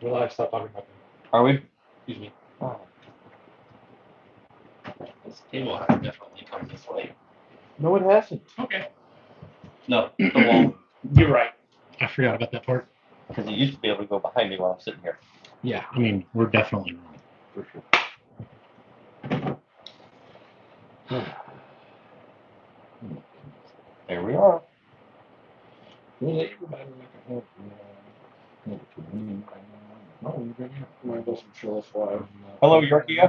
Well, I stopped talking about that. Are we? Excuse me. Oh. This table has definitely come this way. No, it hasn't. Okay. No, the wall. You're right. I forgot about that part. Because you used to be able to go behind me while I'm sitting here. Yeah, I mean, we're definitely wrong. For sure. There we are. Well, everybody like I wasn't sure that's why. Hello, Yorkie.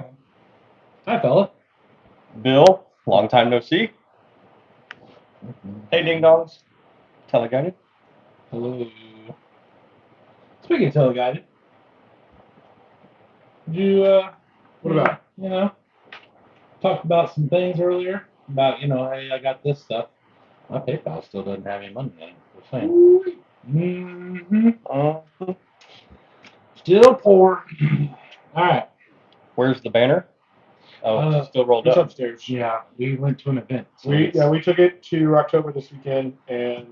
Hi, fella. Bill, long time no see. Hey, ding dongs. Teleguided. Hello. Speaking of teleguided, you, What about? you know, talked about some things earlier about, hey, I got this stuff. My PayPal still doesn't have any money in it. Just saying. Mm-hmm. Still poor. All right. Where's the banner? Oh, it's still rolled It's up. upstairs. Yeah, we went to an event. So We took it to Rocktober this weekend, and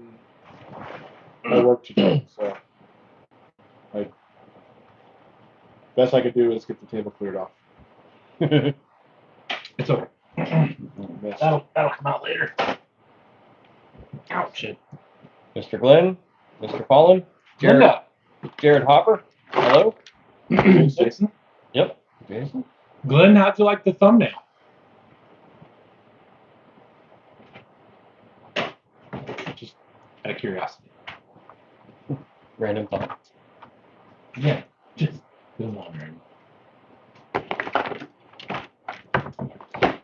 I worked today, so best I could do is get the table cleared off. It's okay. That'll come out later. Ouch. Shit. Mr. Glenn, Mr. Colin, Jared Hopper. Hello. Jason? Yep. Jason? Glenn, how'd you like the thumbnail? Just out of curiosity. Random thoughts. Yeah, just wondering.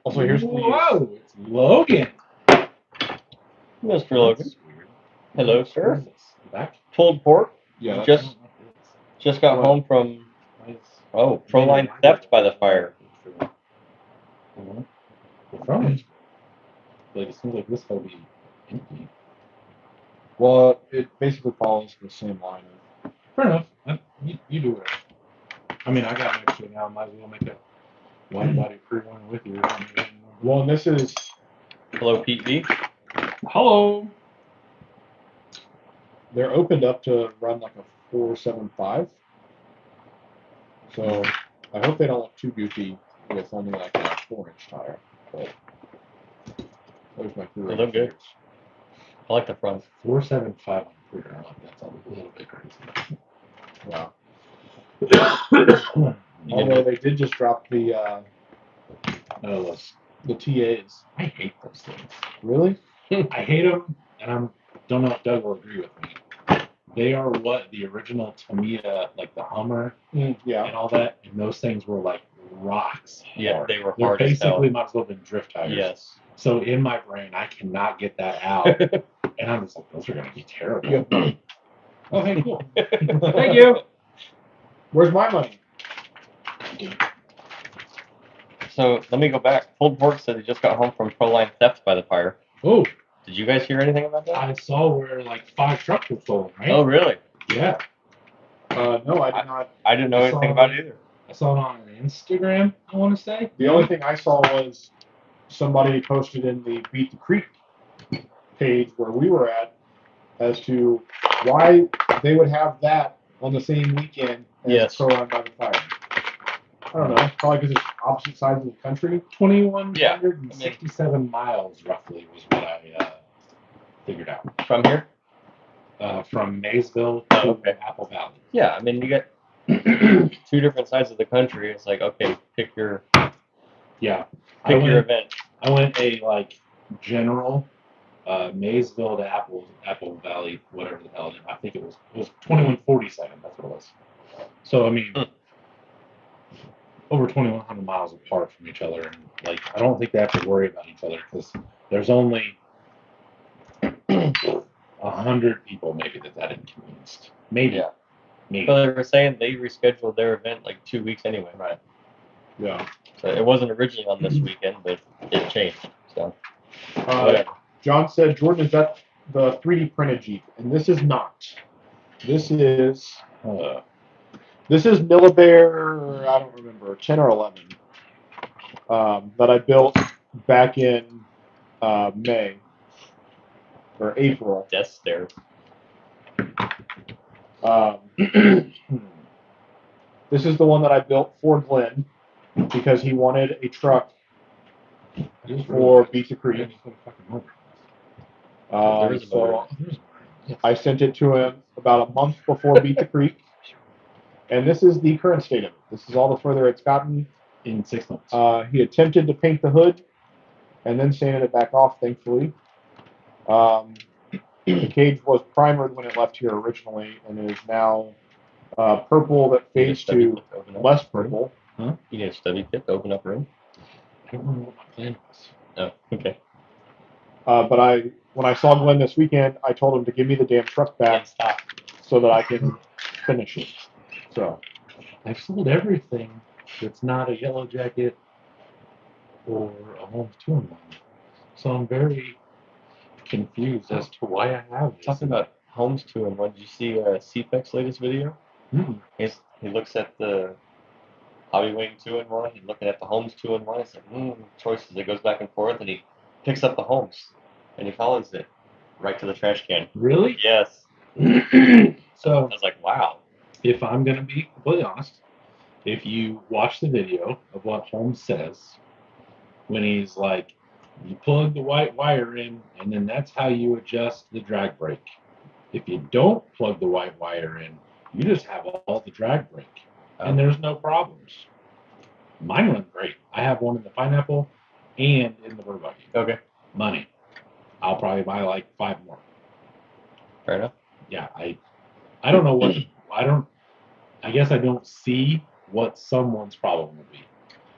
Also, here's Whoa, it's Logan. Mr. Logan. Hello, sir. Back? Pulled pork. yeah. Just got What? home from Proline theft by the fire. From it. Like it seems like this will be empty. Well, it basically follows the same line. Fair enough. You do it. I mean, I got an extra now. I might as well make a wide body crew one with you. Well, and this is Hello, Pete V. Hello. they're opened up to run like a 475. So I hope they don't look too goofy with only like a 4-inch tire. But there's my crew. They look good. I like the front. 475 on Twitter. I like that's a little bit crazy. Wow. Although they did just drop the TAs. I hate those things. Really? I hate them, and I don't know if Doug will agree with me. They are what the original Tamiya, like the Hummer, Yeah. and all that, and those things were like rocks. Yeah, hard. they were They're hard as hell. basically might as well have been drift tires. Yes. So in my brain, I cannot get that out, and I'm just like, those are gonna be terrible. Yeah. Oh, hey, cool. Thank you. Where's my money? So let me go back. Pulled pork said he just got home from Proline theft by the fire. Oh. Did you guys hear anything about that? I saw where like 5 trucks were stolen, right? Oh, really? Yeah. No, I did not. I didn't know anything about it either. I saw it on Instagram, I want to say. The only thing I saw was somebody posted in the Beat the Creek page where we were at as to why they would have that on the same weekend as Proline by the fire. I don't know. Probably because it's opposite sides of the country. 2,167 miles roughly was what I figured out. From here? From Maysville to Apple Valley. Yeah, I mean, you get 2 different sides of the country. It's like, okay, pick your event. I went a like general Maysville to Apple Valley, whatever the hell. I think it was 2,147. That's what it was. So I mean, over 2,100 miles apart from each other, and like I don't think they have to worry about each other because there's only 100 people maybe that inconvenienced. Maybe. Yeah. Maybe. But they were saying they rescheduled their event like 2 weeks anyway. Right. Yeah. So it wasn't originally on this weekend, but it changed. So whatever. John said, Jordan, is that the 3D printed Jeep? And this is not. This is Millibear, I don't remember, 10 or 11, that I built back in May or April. Yes, there. This is the one that I built for Glenn because he wanted a truck for Beat the Creek. There is a So motor. I sent it to him about a month before Beat the Creek, and this is the current state of it. This is all the further it's gotten. In 6 months. He attempted to paint the hood, and then sanded it back off, thankfully. The cage was primered when it left here originally, and is now purple that fades to less purple. Huh? You need a stubby pit to open up room? I don't remember what my plan was. Oh, okay. But when I saw Glenn this weekend, I told him to give me the damn truck back so that I can finish it. So I've sold everything that's not a Yellow Jacket or a Holmes 2-in-1. So I'm very confused as to why I have this. Talking about Holmes 2-in-1, did you see CPEC's latest video? He looks at the Hobby Wing 2-in-1, he's looking at the Holmes 2-in-1, it's like, choices. It goes back and forth, and he picks up the Holmes, and he follows it right to the trash can. Really? Yes. So I was like, wow. if I'm going to be completely honest, if you watch the video of what Holmes says, when he's like, you plug the white wire in, and then that's how you adjust the drag brake. If you don't plug the white wire in, you just have all the drag brake, and there's no problems. Mine run great. I have one in the Pineapple and in the Bird Buggy. Okay. Money. I'll probably buy like 5 more. Fair enough. Yeah, I don't know what I guess I don't see what someone's problem would be.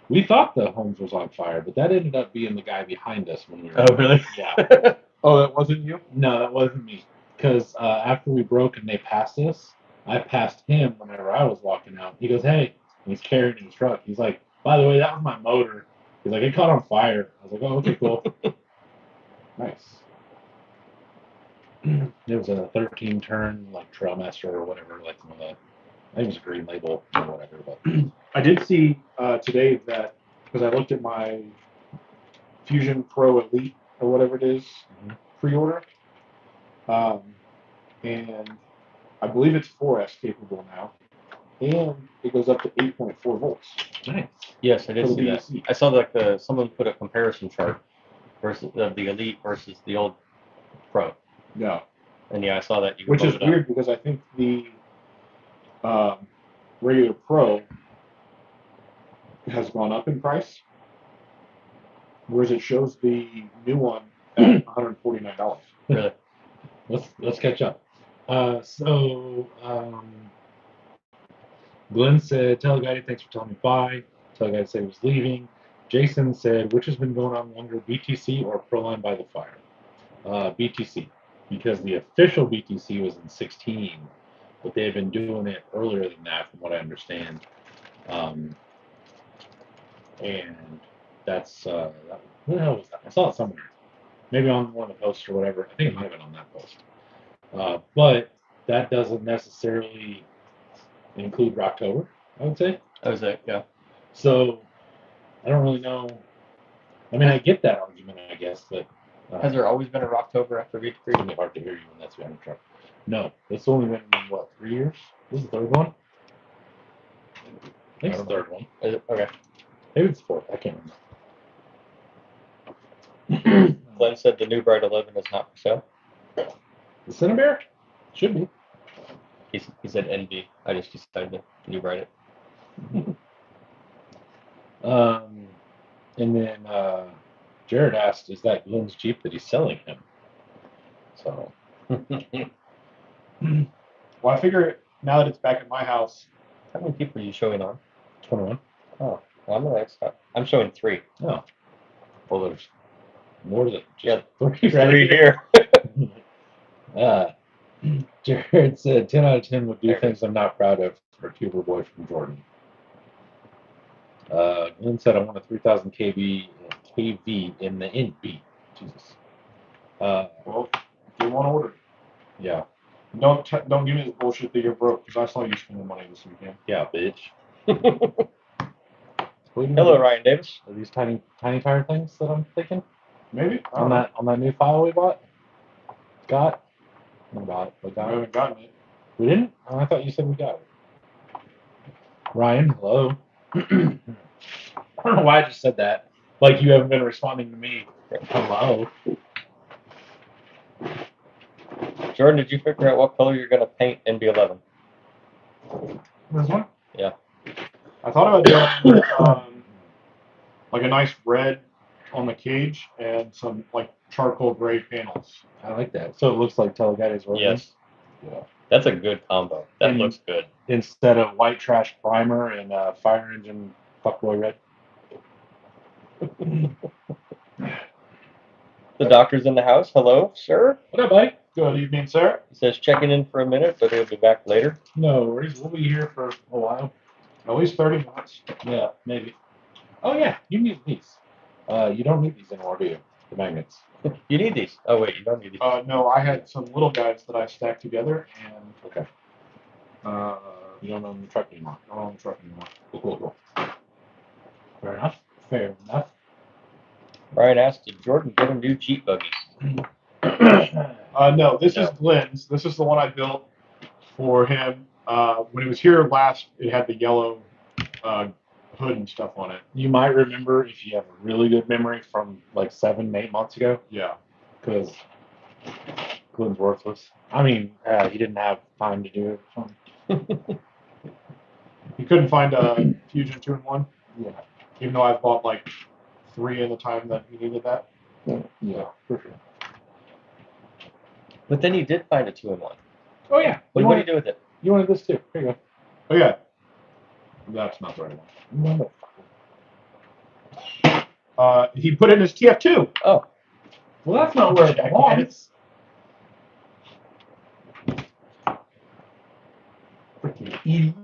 We thought the Holmes was on fire, but that ended up being the guy behind us when we were. Oh, really? Yeah. Oh, that wasn't you? No, that wasn't me. Because after we broke and they passed us, I passed him whenever I was walking out. He goes, "Hey," and he's carrying his truck. He's like, "By the way, that was my motor." He's like, "It caught on fire." I was like, "Oh, okay, cool." Nice. It was a 13-turn like Trailmaster or whatever, like one of the. I think it was a Green Label or whatever. But I did see today that because I looked at my Fusion Pro Elite or whatever it is pre-order, and I believe it's 4S capable now, and it goes up to 8.4 volts. nice. Yes, I did For see that. VEC. I saw like someone put a comparison chart versus of the Elite versus the old Pro. Yeah. And yeah, I saw that. You Which is load it up. weird because I think the regular Pro has gone up in price, whereas it shows the new one at $149. Really? Let's catch up. Glenn said, "Tell the guy thanks for telling me bye." Tell the guy said he was leaving. Jason said, "Which has been going on longer, BTC or Proline by the Fire?" BTC, because the official BTC was in 16, but they had been doing it earlier than that, from what I understand. And that's what the hell was that? I saw it somewhere, maybe on one of the posts or whatever. I think it might have been on that post. But that doesn't necessarily include Rocktober, I would say. I was like, yeah. So I don't really know. I mean, I get that argument, I guess, but Has there always been a Rocktober after Beat the it's Creek? really hard to hear you when that's behind the truck. No, it's only been what, 3 years? This is the third one. I think it's the third one. Is it? Okay. Maybe it's the fourth. I can't remember. Glenn said the new Bright 11 is not for sale. The Cinnamon should be. He said NB. I just decided to new Bright it. And then Jared asked, "Is that Glenn's Jeep that he's selling him?" So, Well, I figure now that it's back at my house, How many people are you showing on? 21. Oh, well, I'm gonna stop. I'm showing 3. Oh, well, there's more than Yeah, just 3 here. Jared said 10 out of 10 would do There it things I'm not proud of for a tuber boy from Jordan. Glenn said I want a 3000 KV in the NB. Jesus. well, get one ordered. Yeah. Don't give me this bullshit that you're broke because I saw you spending money this weekend. Yeah, bitch. Hello, Ryan Davis. Are these tiny tire things that I'm thinking? Maybe On that new file we bought? Got? Not bought it, but I got it. haven't gotten it. We didn't? Oh, I thought you said we got it. Ryan, hello. I don't know why I just said that. Like you haven't been responding to me. Hello. Jordan, did you figure out what color you're going to paint NB11? This one? Yeah. I thought about doing like a nice red on the cage and some like charcoal gray panels. I like that. So it looks like Teleguide's version. Yes. Yeah. That's a good combo. That looks good. Instead of white trash primer and fire engine fuckboy red. The doctor's in the house. Hello, sir. What up, buddy? Good evening, sir. He says checking in for a minute, but he'll be back later. No worries. We'll be here for a while. At least 30 minutes. Yeah, maybe. Oh, yeah. You need these. You don't need these anymore, do you? The magnets. You need these. Oh, wait, you don't need these. No, I had some little guys that I stacked together, and Okay. You don't own the truck anymore. I don't own the truck anymore. Cool. Fair enough. Fair enough. Brian asked, did Jordan get a new Jeep buggy? No, this is Glenn's. This is the one I built for him. When he was here last, it had the yellow hood and stuff on it. You might remember if you have a really good memory from like 7, 8 months ago. Yeah. Because Glenn's worthless. I mean, he didn't have time to do it. He couldn't find a Fusion 2-in-1. Yeah. Even though I bought like 3 in the time that he needed that. Yeah, for sure. But then he did find a 2-in-1. Oh, yeah. What do you do with it? You wanted this too. Here you go. Oh, yeah. That's not the right one. He put in his TF2. Oh. Well, that's not where it belongs. Freaking idiot.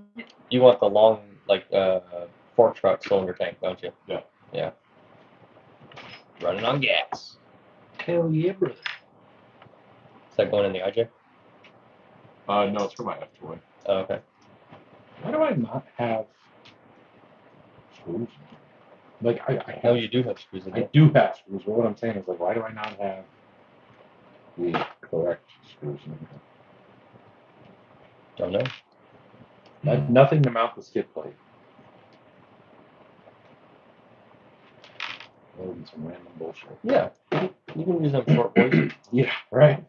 You want the long, like, fork truck cylinder tank, don't you? Yeah. Yeah. Running on gas. Hell yeah, brother. Is that going in the IJ? No, it's for my F-Toy. Oh, okay. Why do I not have screws? Like, I know you do have screws in I it. do have screws, but what I'm saying is, like, why do I not have the correct screws in here? Don't know. Nothing to mount the skid plate. Some random bullshit. Yeah. You can use them short boys. Yeah, right.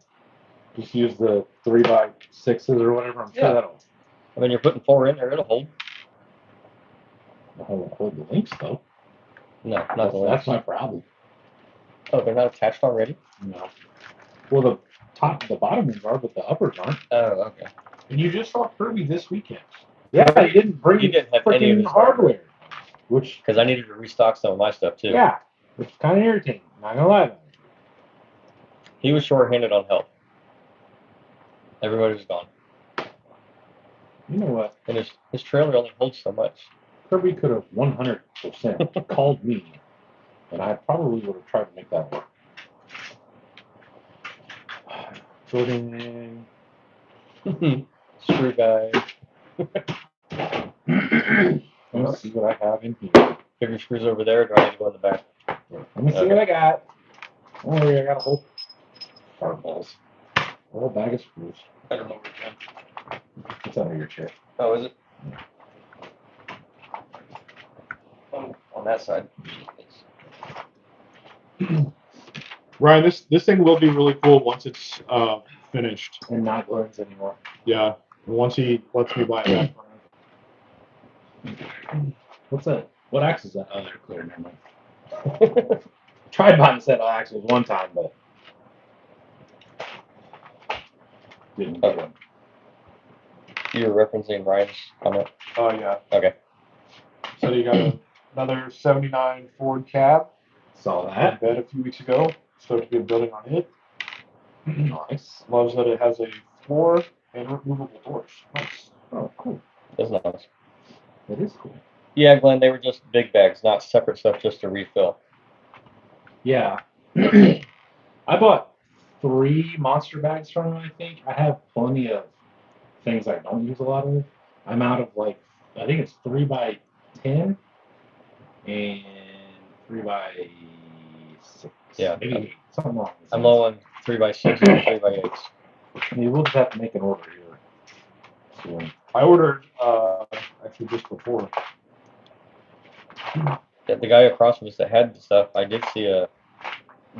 Just use the 3x6s or whatever. I'm sure Yeah. that'll. I mean, you're putting 4 in there, it'll hold. Hold the links though. No, not the links. That's my problem. Oh, they're not attached already? No. Well, the bottom ones are, but the uppers aren't. Oh, okay. And you just saw Kirby this weekend. Yeah, he didn't bring You didn't have any of freaking his hardware. Which, Because I needed to restock some of my stuff too. yeah, which is kind of irritating. Not gonna lie about it. He was short-handed on help. Everybody was gone. You know what? And his trailer only holds so much. Kirby could have 100% called me, and I probably would have tried to make that work. Jordan. Screw guy. Let's see what I have in here. Have your screws over there, or do I need to go in the back? Let me see what I got. Don't worry, I got a whole balls. A whole bag of screws. I don't know where it's at. It's under your chair. Oh, is it? Oh, on that side. Ryan, this thing will be really cool once it's finished. And not Glenn's anymore. Yeah. Once he lets me buy it back. What's that? What axe is that? Oh, they're clear. Never mind. Tried buying a set of axles one time, but didn't get them. You were referencing Ryan's comment? Oh, yeah. Okay. So you got another 79 Ford cab. Saw I that. bed a few weeks ago. Started to get building on it. Nice. Loves that it has a floor and removable doors. Nice. Oh, cool. That's nice. That is cool. Yeah, Glenn, they were just big bags, not separate stuff just to refill. Yeah. I bought 3 monster bags from him, I think. I have plenty of things I don't use a lot of. I'm out of like, I think it's 3x10 and 3x6. Yeah. Maybe something wrong. I'm low on 3x6 and 3x8s. I mean, we'll just have to make an order here soon. I ordered a actually just before. The guy across from us that had the stuff, I did see a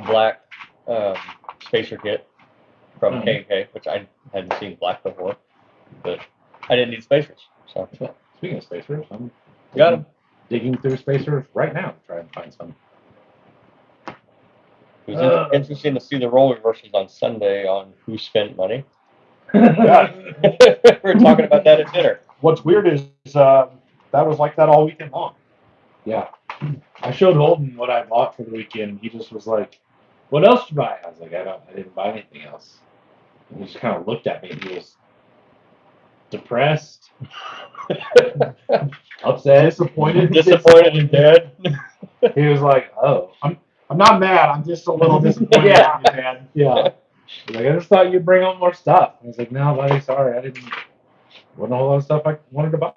black spacer kit from K&K, which I hadn't seen black before, but I didn't need spacers. So speaking of spacers, I'm digging through spacers right now to try and find some. It was interesting to see the role reversals on Sunday on who spent money. We were talking about that at dinner. What's weird is that was like that all weekend long. Yeah. I showed Holden what I bought for the weekend. He just was like, "What else did you buy?" I was like, I didn't buy anything else." And he just kind of looked at me and he was depressed, upset, disappointed and dead. He was like, "Oh, I'm not mad. I'm just a little disappointed. Yeah. in you, man. yeah." He's like, "I just thought you'd bring home more stuff." I was like, "No, buddy, sorry, I didn't. Wasn't a whole lot of stuff I wanted to buy."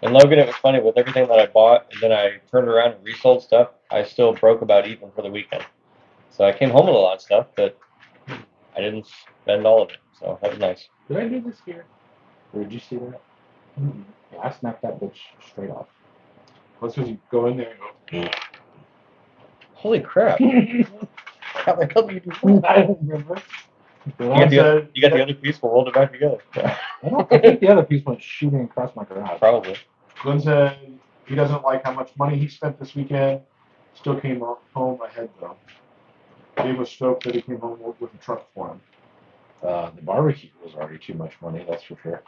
And Logan, it was funny with everything that I bought, and then I turned around and resold stuff. I still broke about even for the weekend. So I came home with a lot of stuff, but I didn't spend all of it. So that was nice. Did I do this here? Or did you see that? Mm-hmm. Yeah, I snapped that bitch straight off. Let's just go in there and go. Holy crap! How the hell do you do that? I don't remember. You got the other piece. We'll hold it back together. I think the other piece went shooting across my garage. Probably. Glenn said he doesn't like how much money he spent this weekend. Still came home ahead though. Dave was stoked that he came home with a truck for him. The barbecue was already too much money, that's for sure.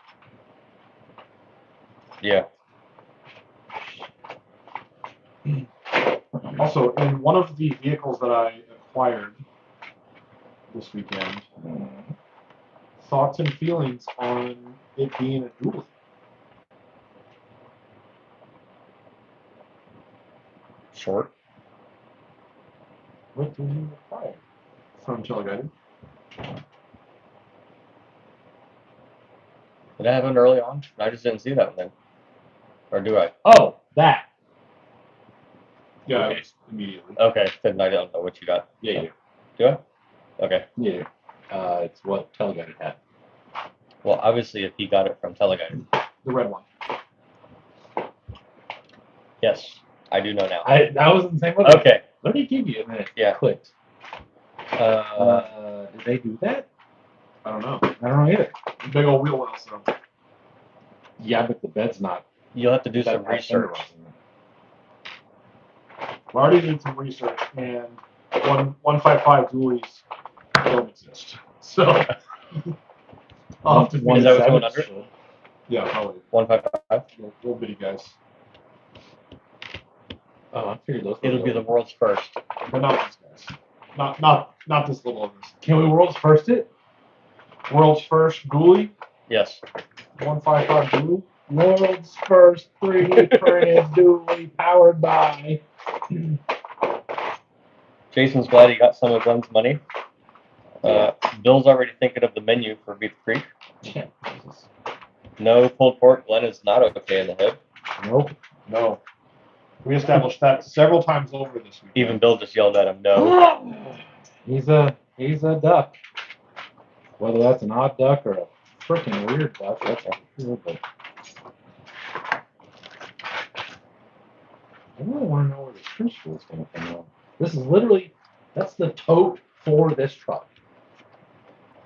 Yeah. Also, in one of the vehicles that I acquired this weekend, thoughts and feelings on it being a dually. Short. What did you acquire? From Teleguided. Did that happen early on? I just didn't see that one then. Or do I? Oh, that. Yeah, Okay. immediately. Okay, then I don't know what you got. Yeah, you do. I? Okay. Yeah. It's what Teleguided had. Well, obviously, if he got it from Teleguided. The red one. Yes, I do know now. That was the same one. Okay. Let me give you a minute. Yeah. Clicked. Did they do that? I don't know. I don't know either. Big old wheel wells though. Yeah, but the bed's not. You'll have to do some research. I already did some research, and 155 dualies don't exist. So, I'll have to Is that what's going under it? Yeah, probably. 155? Little bitty guys. Oh, I figured those. It'll be the world's first. But not these guys. Not this little of this. Can we world's first it? World's first dually? Yes. 155 dually? World's first 3D printed dually powered by. Jason's glad he got some of Glenn's money. Bill's already thinking of the menu for Beef Creek. Yeah. No pulled pork. Glenn is not okay in the head. Nope. No. We established that several times over this week. Even Bill just yelled at him, no. He's a duck. Whether that's an odd duck or a freaking weird duck, that's for sure. But I really want to know where the screw spool is going to come from. This is literally, that's the tote for this truck.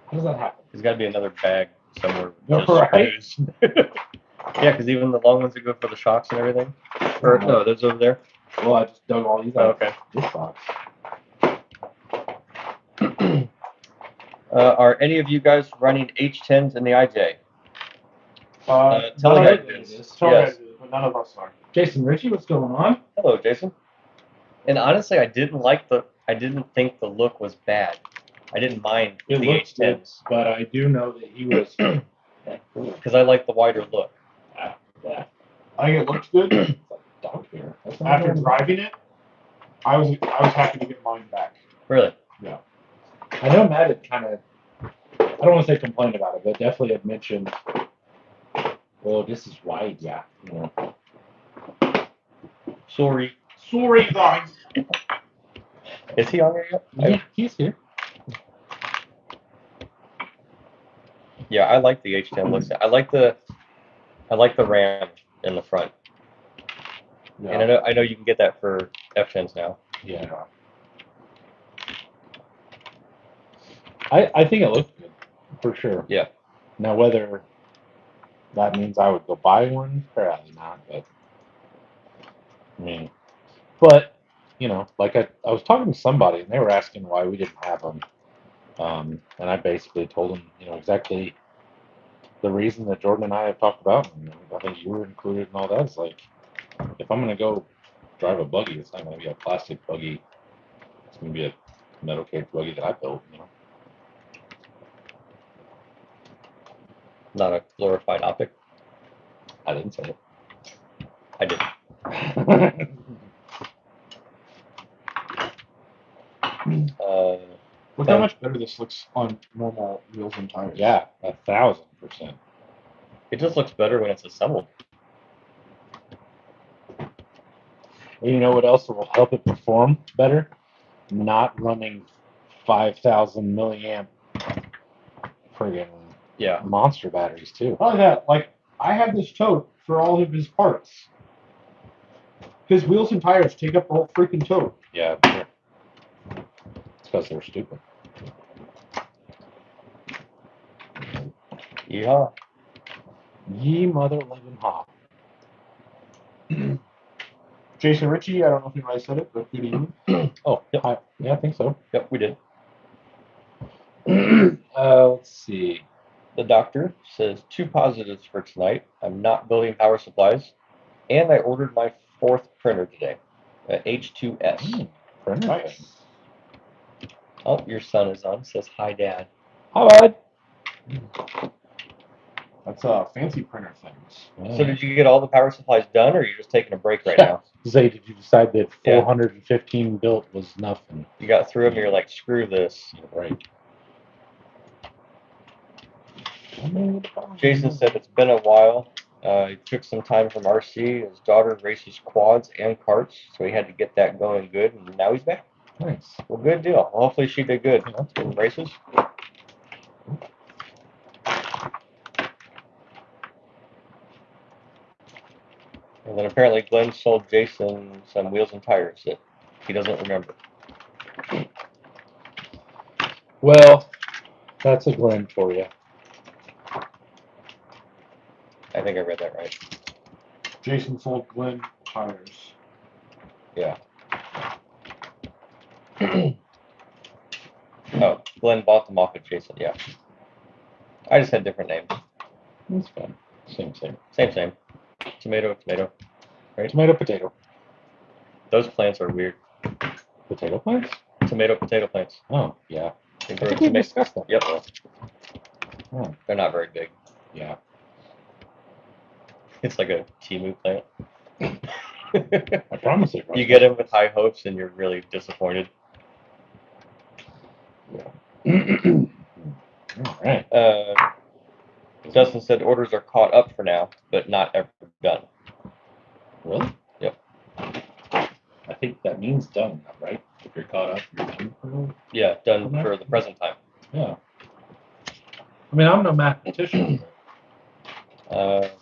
How does that happen? There's got to be another bag somewhere. Right? Yeah, because even the long ones that go for the shocks and everything. Or no, those over there. Well, I just dug all these out. Okay. This box. Are any of you guys running H10s in the IJ? Teleguided is. Yes. But none of us are. Jason Ritchie, what's going on? Hello, Jason. And honestly, I didn't think the look was bad. I didn't mind It the looks good, H10s but I do know that he was. because I like the wider look. Yeah. I think it looks good. It's like dog hair. That's not After very driving it, I was happy to get mine back. Really? Yeah. I know Matt had kind of, I don't want to say complained about it, but definitely had mentioned, well, this is wide, yeah. You know. Sorry, guys. Is he on here yet? Yeah, he's here. Yeah, I like the H10 looks. I like the Ram. in the front. Yeah. And I know you can get that for F10s now. Yeah. I think it looks good, for sure. Yeah. Now, whether that means I would go buy one, probably not, but I mean, but, you know, like I was talking to somebody and they were asking why we didn't have them. And I basically told them, you know, exactly the reason that Jordan and I have talked about, and I think you were included and all that, is like, if I'm going to go drive a buggy, it's not going to be a plastic buggy. It's going to be a metal cage buggy that I built, you know. Not a glorified optic. I didn't say it. I did. Look how much better this looks on normal wheels and tires. Yeah, 1,000%. It just looks better when it's assembled. And you know what else will help it perform better? Not running 5,000 milliamp friggin' monster batteries too. Oh yeah, like I have this tote for all of his parts. His wheels and tires take up the whole freaking tote. Yeah, sure. It's because they're stupid. Yeehaw. Ye mother living hot. Jason Ritchie, I don't know if anybody said it, but good evening. Oh, yep. Yeah, I think so. Yep, we did. Let's see. The doctor says 2 positives for tonight. I'm not building power supplies, and I ordered my 4th printer today, H2S. Printer. Nice. Oh, your son is on. Says hi, Dad. Hi, bud. That's fancy printer things. Yeah. So did you get all the power supplies done, or are you just taking a break right now? Zay, did you decide that 415 built was nothing? You got through them, and you're like, screw this. Right. Jason said it's been a while. He took some time from RC. His daughter races quads and karts, so he had to get that going good, and now he's back. Nice. Well, good deal. Well, hopefully she did good. Yeah, that's good. In races. And then apparently Glenn sold Jason some wheels and tires that he doesn't remember. Well, that's a Glenn for you. I think I read that right. Jason sold Glenn tires. Yeah. Oh, Glenn bought them off of Jason, yeah. I just had different names. That's fine. Same. Same. Tomato, tomato. Right? Tomato, potato. Those plants are weird. Potato plants? Tomato, potato plants. Oh, yeah. They I grow think we discussed that. Yep. Oh, They're not very big. yeah. It's like a Timu plant. I promise it. You get them with high hopes and you're really disappointed. All right. Justin said orders are caught up for now, but not ever done. Really? Yep. I think that means done, right? If you're caught up, you're done for. Yeah, done for the present time. Yeah. I mean, I'm no mathematician.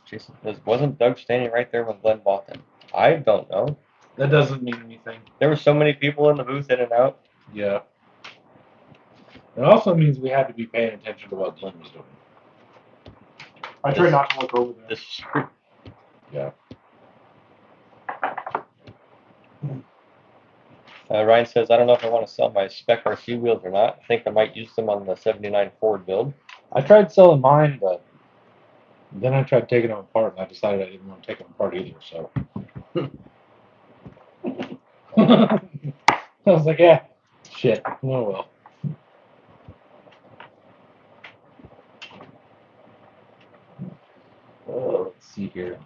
Jason says, wasn't Doug standing right there when Glenn bought them? I don't know. That doesn't mean anything. There were so many people in the booth in and out. Yeah. It also means we had to be paying attention to what Glenn was doing. I try not to look over there. This is true. Yeah. Ryan says, I don't know if I want to sell my spec RC wheels or not. I think I might use them on the 79 Ford build. I tried selling mine, but then I tried taking them apart, and I decided I didn't want to take them apart either, so. I was like, yeah, shit, oh well. Let's see here.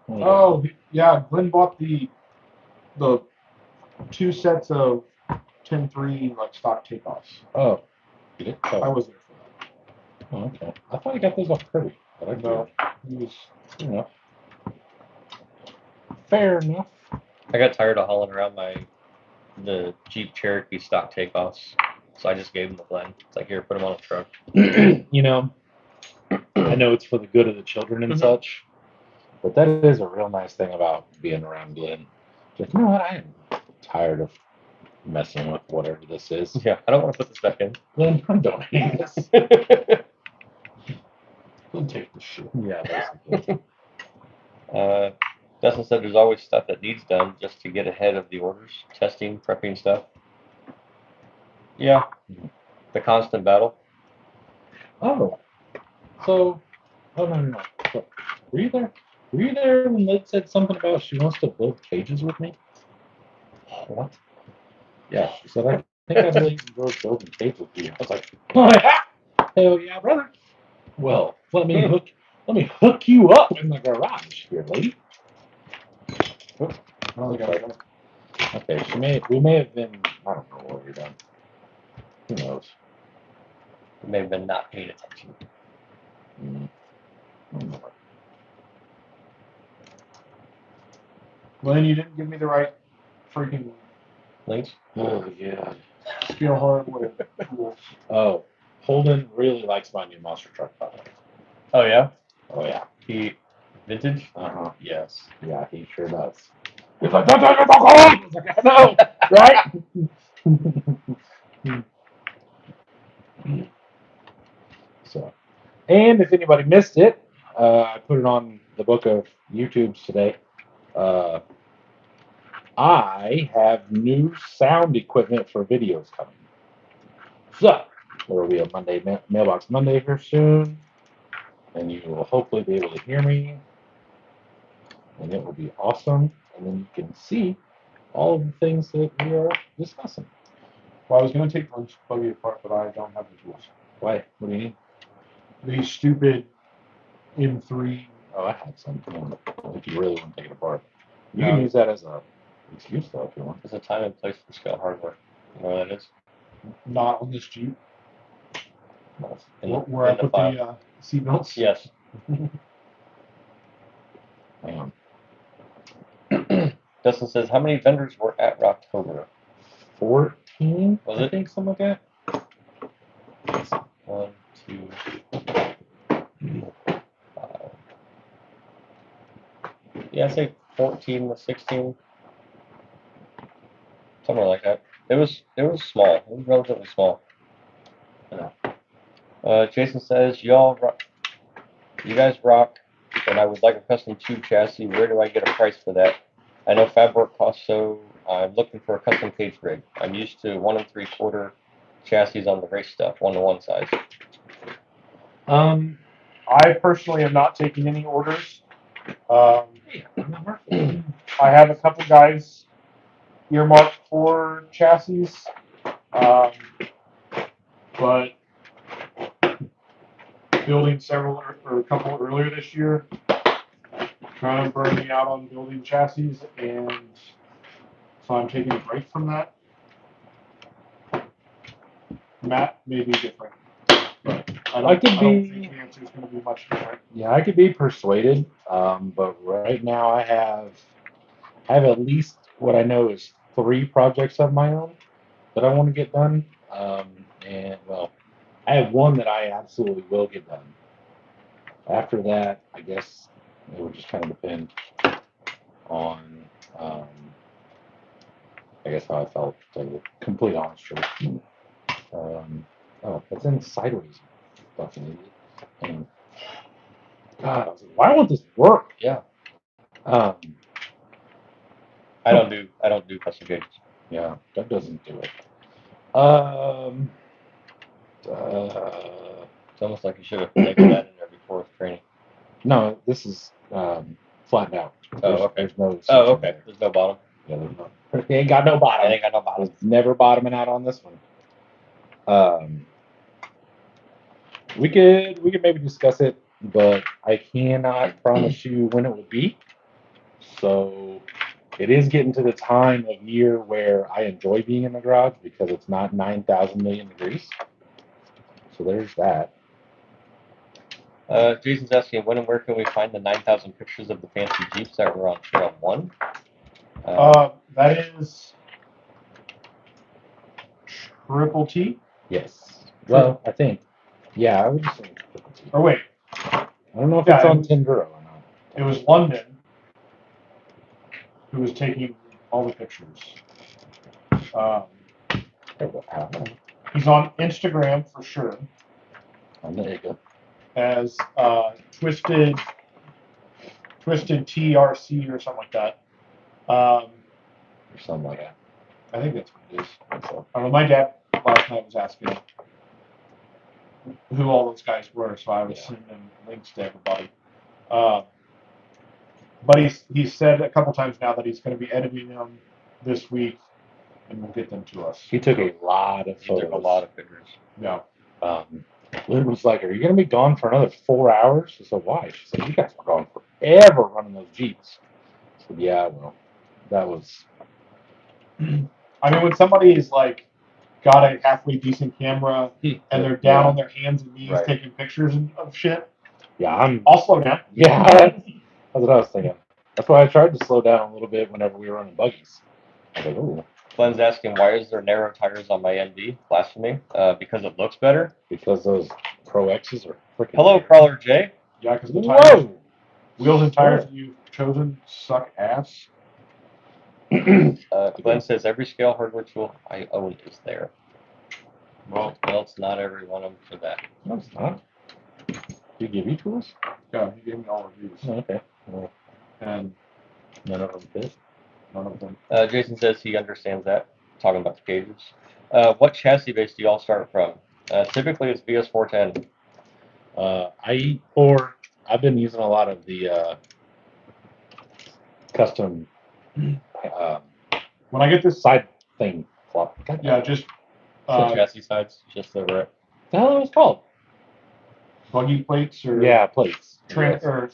Oh, yeah, Glenn bought the 2 sets of 10-3 like stock takeoffs. Oh, did it? I was there for that. Oh, okay. I thought I got those off Kirby. But I No, he was. Fair enough. Fair enough. I got tired of hauling around the Jeep Cherokee stock takeoffs, so I just gave them to Glenn. It's like, here, put them on a truck. You know, I know it's for the good of the children and such, But that is a real nice thing about being around Glenn. Just, you know what? I am tired of messing with whatever this is. Yeah, I don't want to put this back in. Glenn, I'm donating this. Glenn, take the shit. Yeah, basically. Dustin said there's always stuff that needs done just to get ahead of the orders, testing, prepping stuff. Yeah, the constant battle. Oh, so, no. So, were you there? Were you there when Liz said something about she wants to build cages with me? What? Yeah, she said, I think I'd really enjoy building cages with you. I was like, oh, yeah. Hell yeah, brother. Well, let me hook you up in the garage here, lady. Oops. Oh, okay. Okay, we may have been, I don't know what we've done. Who knows? You may have been not paying attention. Glenn, you didn't give me the right freaking Links? Oh, yeah. scale hardware tools. Oh, Holden really likes my new monster truck, by the way. Oh, yeah? Oh, yeah. He vintage? Uh-huh. Yes. Yeah, he sure does. He's like, don't touch your alcohol! I was like, I know, right? So, and if anybody missed it, I put it on the book of YouTubes today. I have new sound equipment for videos coming. So, there will be a Mailbox Monday here soon, and you will hopefully be able to hear me, and it will be awesome, and then you can see all of the things that we are discussing. Well, I was going to take one buggy apart, but I don't have the tools. Why? What do you need? These stupid M3. Oh, I have some. If you really want to take it apart, you can use that as a excuse, though, if you want. There's a time and place for scale hardware. You know what that is? Not on this Jeep. In Where I the put file. the seatbelts. Yes. Hang on. Dustin says, how many vendors were at Rocktober? 14, Was I it? think, something like that. 1, 2, 5. Yeah, I'd say 14 to 16. Somewhere like that. It was small. It was relatively small. Jason says, you guys rock, and I would like a custom tube chassis. Where do I get a price for that? I know fab work costs, so I'm looking for a custom cage rig. I'm used to 1 3/4 chassis on the race stuff, 1-to-1 size. I personally am not taking any orders. I have a couple guys earmarked for chassis, but building several or a couple earlier this year kind of burned me out on building chassis, and so I'm taking a break from that. Matt may be different, but I don't think the answer is going to be much different. Yeah, I could be persuaded, but right now I have at least what I know is 3 projects of my own that I want to get done. And well, I have one that I absolutely will get done. After that, I guess it would just kind of depend on, I guess, how I felt, to tell you the complete honest truth. Oh, it's in sideways, fucking idiot. And God, I was like, why won't this work? Yeah. I don't do custom cages. Yeah, that doesn't do it. It's almost like you should have labeled that in there before training. No, this is flattened out. Okay. There's no. Oh, okay. There's no bottom. Yeah, there's no. It ain't got no bottom. It ain't got no bottom. It's never bottoming out on this one. We could maybe discuss it, but I cannot promise you when it will be. So it is getting to the time of year where I enjoy being in the garage because it's not 9,000 million degrees. So there's that. Jason's asking when and where can we find the 9,000 pictures of the fancy Jeeps that were on Trail 1? That is Triple T? Yes. Well, I think. Yeah, I would just say Triple T. Or wait. I don't know if it's on Tenduro or not. It was London who was taking all the pictures. He's on Instagram for sure. There you go. As Twisted TRC or something like that. Or something like that. I think that's what it is. So, I don't know. My dad last night was asking who all those guys were, so I was sending them links to everybody. But he's said a couple times now that he's going to be editing them this week, and will get them to us. He took a lot of photos. He took a lot of pictures. Yeah. Lynn was like, "Are you going to be gone for another 4 hours?" I said, "Why?" She said, "You guys were gone forever running those Jeeps." I said, "Yeah, well, that was." I mean, when somebody is like got a halfway decent camera and they're down on their hands and knees taking pictures of shit. Yeah, I'll slow down. Yeah, that's what I was thinking. That's why I tried to slow down a little bit whenever we were running buggies. I was like, "Ooh." Glenn's asking, why is there narrow tires on my MD? Blasphemy. Because it looks better. Because those Pro X's are freaking. Hello, Crawler J. Yeah, because the tires, wheels and tires that you've chosen suck ass. Glenn says every scale hardware tool I own is there. Well, it's not every one of them for that. No, it's not. Did he give you tools? Yeah, he gave me all of these. Oh, okay. Well, and none of them fit. None of them. Jason says he understands that. Talking about the cages. What chassis base do you all start from? Typically, it's VS410. I've been using a lot of the custom. When I get this side thing flop. Yeah, just chassis sides, just the right. The hell it was called? Buggy plates or plates. Or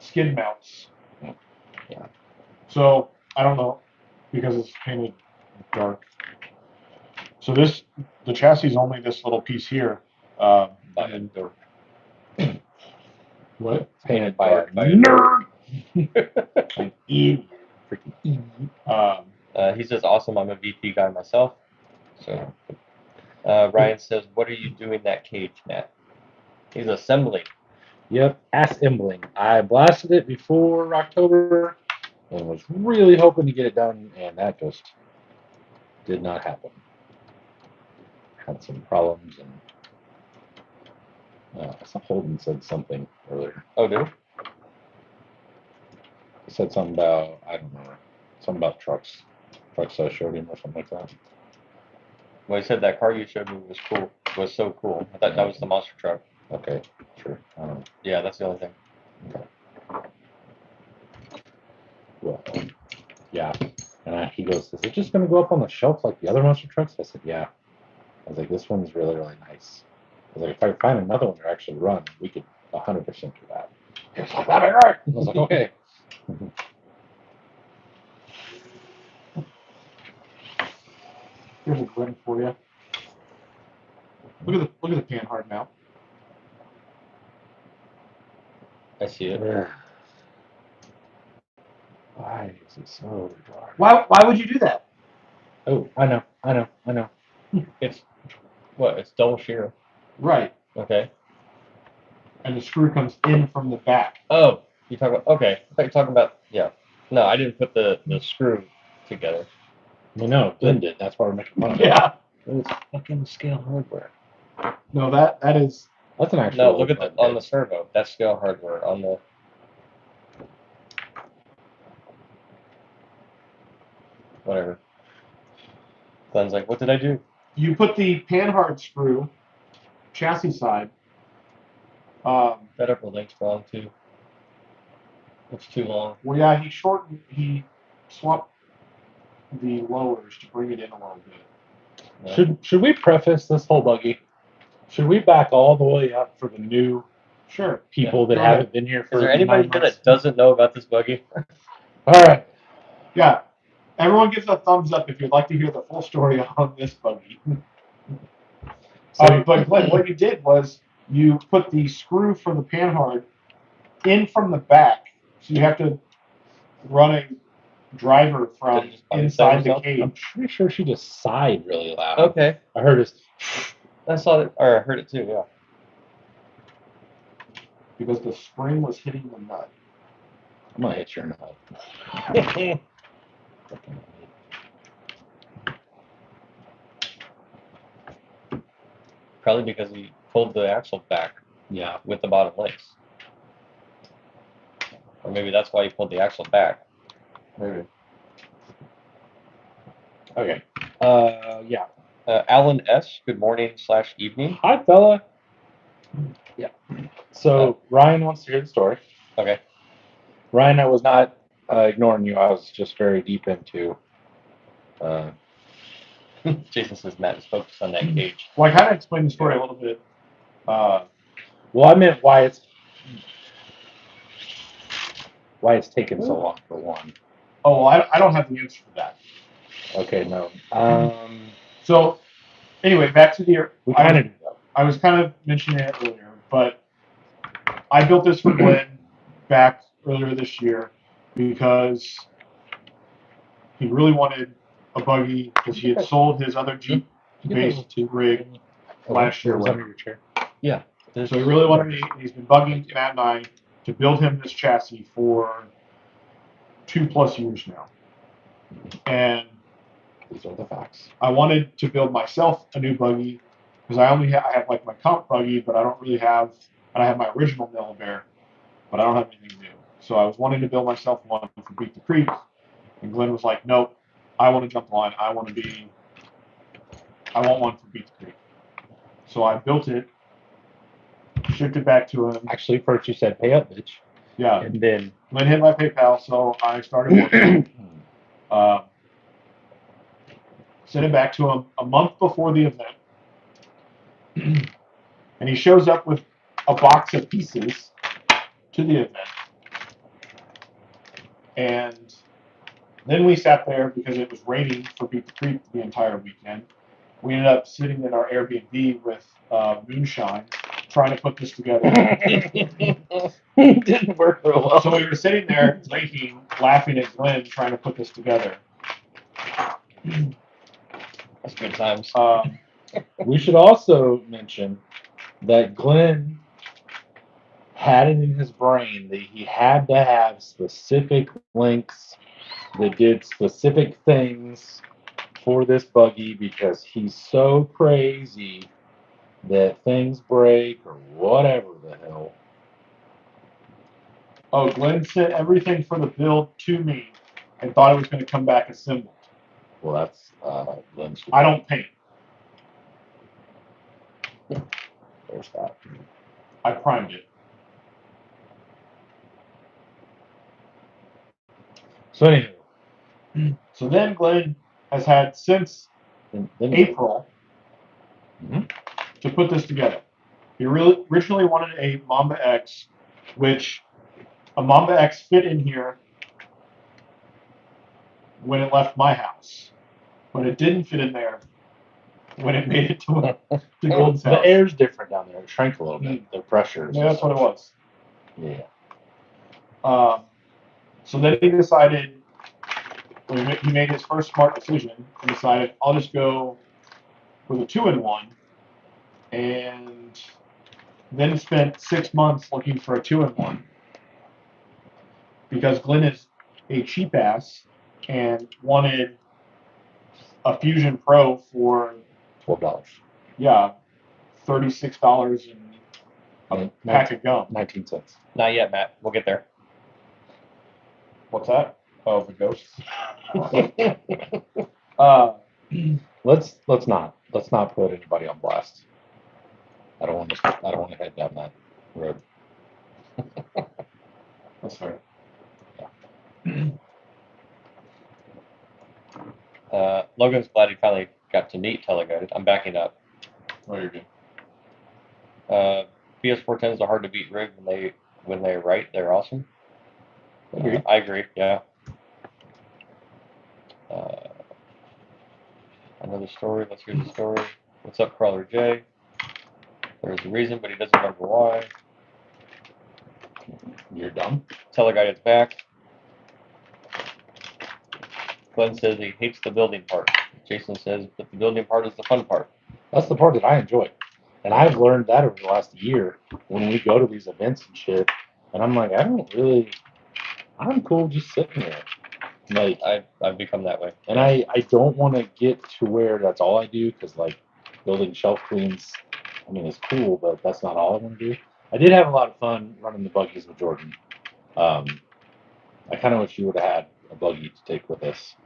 skid mounts. Yeah. So I don't know because it's painted dark. So the chassis is only this little piece here. By a dork. What? Painted by a nerd. An idiot. Freaking idiot. He says, awesome, I'm a VP guy myself. So Ryan says, what are you doing that cage, Matt? He's assembling. Yep, assembling. I blasted it before Rocktober and was really hoping to get it done, and that just did not happen. Had some problems, and I saw Holden said something earlier. Oh, dude? He said something about, I don't know, something about trucks. Trucks I showed him or something like that. Well, he said that car you showed me was cool. Was so cool. I thought that was the monster truck. Okay, sure. Yeah, that's the only thing. Okay. Well, yeah. And he goes, is it just going to go up on the shelf like the other monster trucks? I said, yeah. I was like, this one's really, really nice. I was like, if I find another one to actually run, we could 100% do that. He was like, that'd be right. I was like, okay. Here's a Glen for you. Look at the pan hard mount. I see it. Why is it so dark? Why would you do that? Oh, I know. It's what? It's double shear. Right. Okay. And the screw comes in from the back. Oh, you talking about? Okay, I thought you were talking about. Yeah. No, I didn't put the screw together. Well, no, Glenn did. That's why we're making fun of it. Yeah. It's fucking scale hardware. No, that is. That's an actual. No, look at the on the servo. That's scale hardware on the. Whatever. Glenn's like, what did I do? You put the panhard screw, chassis side. That upper link's wrong too. It's too long. Well, yeah, he swapped the lowers to bring it in a little bit. Yeah. Should we preface this whole buggy? Should we back all the way up for the new people that haven't been here for? Is there anybody here that doesn't know about this buggy? All right. Yeah. Everyone gives a thumbs up if you'd like to hear the full story on this buggy. But Glenn, what you did was you put the screw for the panhard in from the back, so you have to run a driver from inside the cage. I'm pretty sure she just sighed really loud. Okay. I heard it. I saw it, or I heard it too. Yeah. Because the spring was hitting the nut. I'm gonna hit your nut. Probably because he pulled the axle back Yeah. with the bottom lace. Or maybe that's why he pulled the axle back. Maybe. Okay. Yeah. Alan S., good morning / evening. Hi, fella. Yeah. So Ryan wants to hear the story. Okay. Ryan, I was not ignoring you. I was just very deep into. Jason says Matt is focused on that cage. Well, I kind of explained the story a little bit. Well, I meant why it's taken so long for one. Oh, well, I don't have the answer for that. Okay, no. So, anyway, back to the. We kind of do that. I was kind of mentioning it earlier, but I built this for Glenn back earlier this year because he really wanted a buggy because he had sold his other Jeep based rig last year. Was under your chair. Yeah. So he really wanted me. He's been bugging Matt and I to build him this chassis for 2+ years now, and These are the facts. I wanted to build myself a new buggy because I have like my comp buggy, but I don't really have. And I have my original Mill Bear, but I don't have anything new. So I was wanting to build myself one for Beat the Creek, and Glenn was like, "Nope, I want to jump the line. I want one for Beat the Creek." So I built it, shipped it back to him. Actually, first you said pay up, bitch. Yeah. And then Glenn hit my PayPal, so I started working. Sent it back to him a month before the event, and he shows up with a box of pieces to the event. And then we sat there because it was raining for Beat the Creek the entire weekend. We ended up sitting in our Airbnb with moonshine, trying to put this together. it didn't work real well. So we were sitting there drinking, laughing at Glenn, trying to put this together. That's good times. We should also mention that Glenn had it in his brain that he had to have specific links that did specific things for this buggy because he's so crazy that things break or whatever the hell. Oh, Glenn sent everything for the build to me and thought it was going to come back assembled. Well, that's Glenn's. I don't paint. There's that. I primed it. So anyway. So then Glenn has had since April to put this together. He originally wanted a Mamba X, which a Mamba X fit in here when it left my house, but it didn't fit in there when it made it to Gold's house. The air's different down there. It shrank a little bit. The pressure. Yeah, that's what it was. Yeah. So then he decided, he made his first smart decision and decided, I'll just go with a 2-in-1, and then spent 6 months looking for a 2-in-1 because Glenn is a cheap ass and wanted a Fusion Pro for $12. Yeah, $36 and a pack of gum. 19 cents. Not yet, Matt. We'll get there. What's that? Oh, the ghosts. Let's not put anybody on blast. I don't want to head down that road. That's fair. Logan's glad he finally got to meet Teleguided. I'm backing up. Oh, you're good. PS410s are hard to beat rig when they're right. They're awesome. I agree. Yeah. Another story. Let's hear the story. What's up, Crawler J? There's a reason, but he doesn't remember why. You're dumb. Teleguided's back. Glenn says he hates the building part. Jason says, but the building part is the fun part. That's the part that I enjoy. And I've learned that over the last year when we go to these events and shit. And I'm like, I don't I'm cool just sitting there. Like I've become that way. And I don't want to get to where that's all I do because like building shelf queens, I mean it's cool, but that's not all I want to do. I did have a lot of fun running the buggies with Jordan. I kind of wish you would have had a buggy to take with us.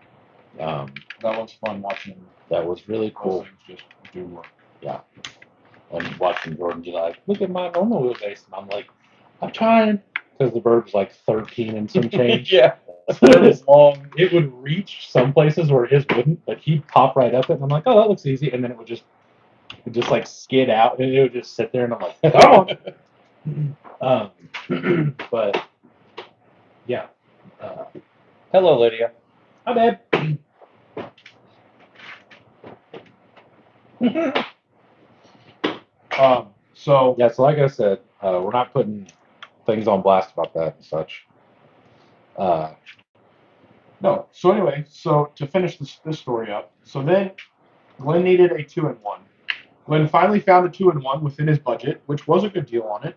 That was fun watching. That was really cool. Those things just do work. Yeah. And watching Jordan be like, look at my normal wheelbase. And I'm like, I'm trying. Because the bird was like 13 and some change. Yeah. So it was long. It would reach some places where his wouldn't, but he'd pop right up it. And I'm like, oh, that looks easy. And then it would just like skid out and it would just sit there. And I'm like, come on. But yeah. Hello, Lydia. Hi, babe. So Yeah, so like I said, we're not putting things on blast about that and such. no. So anyway, so to finish this story up, so then Glenn needed a 2-in-1. Glenn finally found a 2-in-1 within his budget, which was a good deal on it,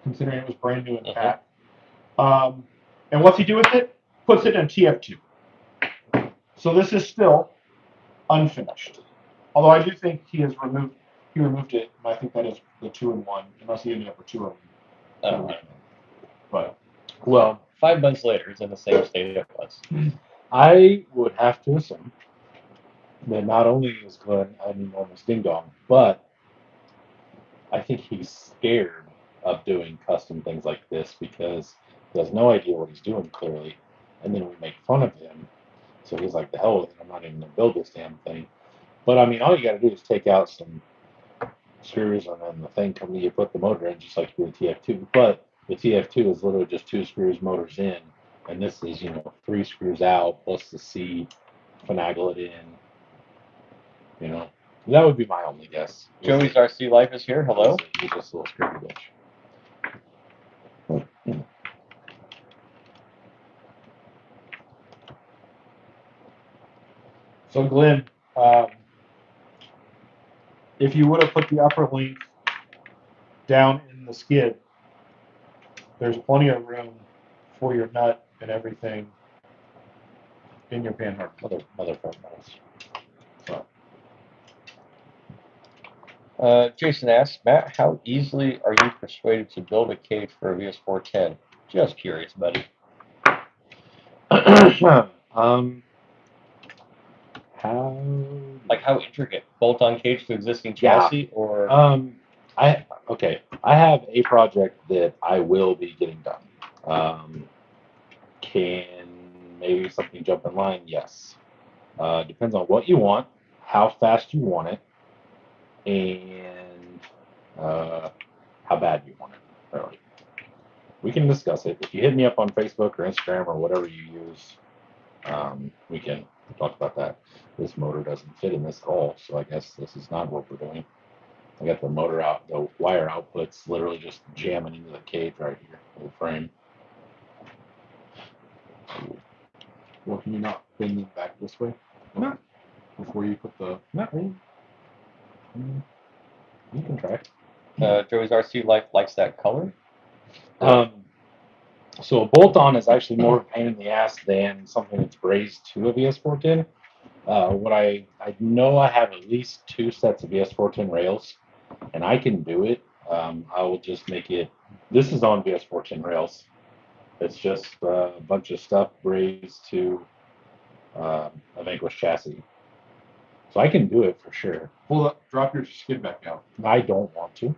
considering it was brand new and packed. And what's he do with it? Puts it in TF2. So this is still unfinished. Although I do think he removed it, and I think that is the 2-in-1, unless he ended up with two of them. I don't know. But Well, 5 months later, it's in the same state it was. I would have to assume that not only is Glenn an enormous ding dong, but I think he's scared of doing custom things like this because he has no idea what he's doing clearly, and then we make fun of him. So he's like, the hell with it, I'm not even going to build this damn thing. But I mean, all you got to do is take out some screws and then the thing comes, you put the motor in just like you do the TF2. But the TF2 is literally just 2 screws, motors in, and this is, 3 screws out plus the C, finagle it in. That would be my only guess. Joey's RC Life is here. Hello. He's just a little screwy bitch. so Glenn, if you would have put the upper link down in the skid, there's plenty of room for your nut and everything in your panhard. Other front models. Jason asks, Matt, how easily are you persuaded to build a cage for a VS410? Just curious, buddy. How intricate? Bolt-on cage to existing chassis, or? I have a project that I will be getting done. Can maybe something jump in line? Yes. Depends on what you want, how fast you want it, and how bad you want it. Really. We can discuss it. If you hit me up on Facebook or Instagram or whatever you use, we can talk about that. This motor doesn't fit in this at all, so I guess this is not what we're doing. I got the motor out, the wire outputs literally just jamming into the cage right here, the frame. Well, can you not bend them back this way? No. Before you put the. Not really. You can try. Joey's RC Life likes that color. So a bolt-on is actually more of a pain in the ass than something that's brazed to a VS410. What I know I have at least 2 sets of VS410 rails, and I can do it. I will just make it. This is on VS410 rails. It's just a bunch of stuff brazed to a Vanquish chassis. So I can do it for sure. Pull up, drop your skid back out. I don't want to.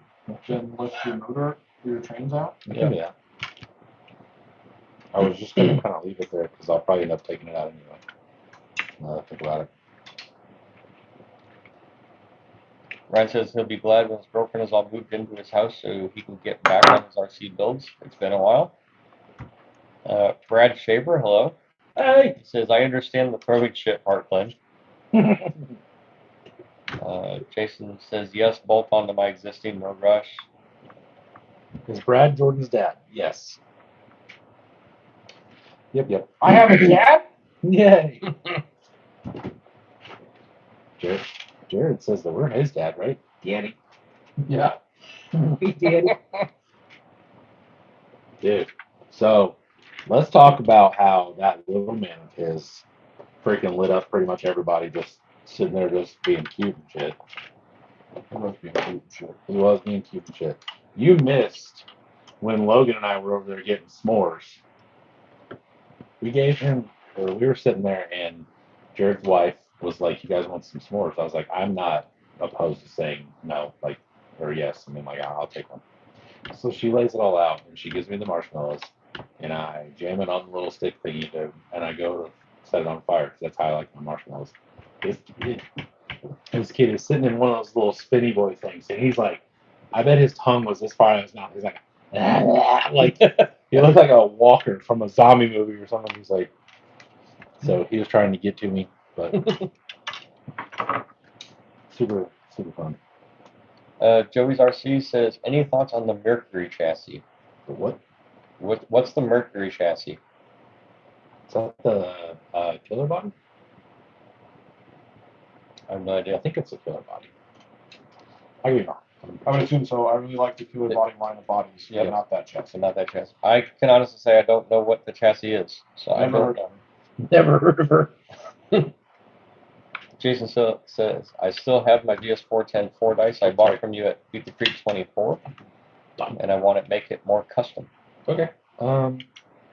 Then lift your motor, your trains out. I can do that. I was just going to kind of leave it there because I'll probably end up taking it out anyway. Now that I think about it. Ryan says he'll be glad when his girlfriend is all moved into his house so he can get back on his RC builds. It's been a while. Brad Shaver, hello. Hey! He says, I understand the throwing shit part, Glenn. Jason says, yes, bolt onto my existing, no rush. Is Brad Jordan's dad? Yes. Yep. I have a dad? Yay! Jared says that we're his dad, right? Daddy. Yeah. Daddy. Dude. So, Let's talk about how that little man of his freaking lit up pretty much everybody just sitting there just being cute and shit. He was being cute and shit. He was being cute and shit. You missed when Logan and I were over there getting s'mores. We gave him, or we were sitting there, and Jared's wife was like, "You guys want some s'mores?" I was like, "I'm not opposed to saying no, like, or yes. I mean, like, I'll take one." So she lays it all out, and she gives me the marshmallows, and I jam it on the little stick thingy, and I go to set it on fire because that's how I like my marshmallows. This kid is sitting in one of those little spinny boy things, and he's like, I bet his tongue was this far in his mouth. He's like, like he looked like a walker from a zombie movie or something. He's like, so he was trying to get to me, but super fun. Joey's RC says, any thoughts on the Mercury chassis? The what? What's the Mercury chassis? Is that the killer body? I have no idea. I think it's a killer body. I could be wrong. I would assume so. I really like the killer body line of bodies, Yeah. but not that chassis. So not that chassis. I can honestly say I don't know what the chassis is. So I don't know. Never heard of her. Jason says, I still have my DS410 4 dice I bought from you at Beat the Creek 24, and I want to make it more custom. Okay.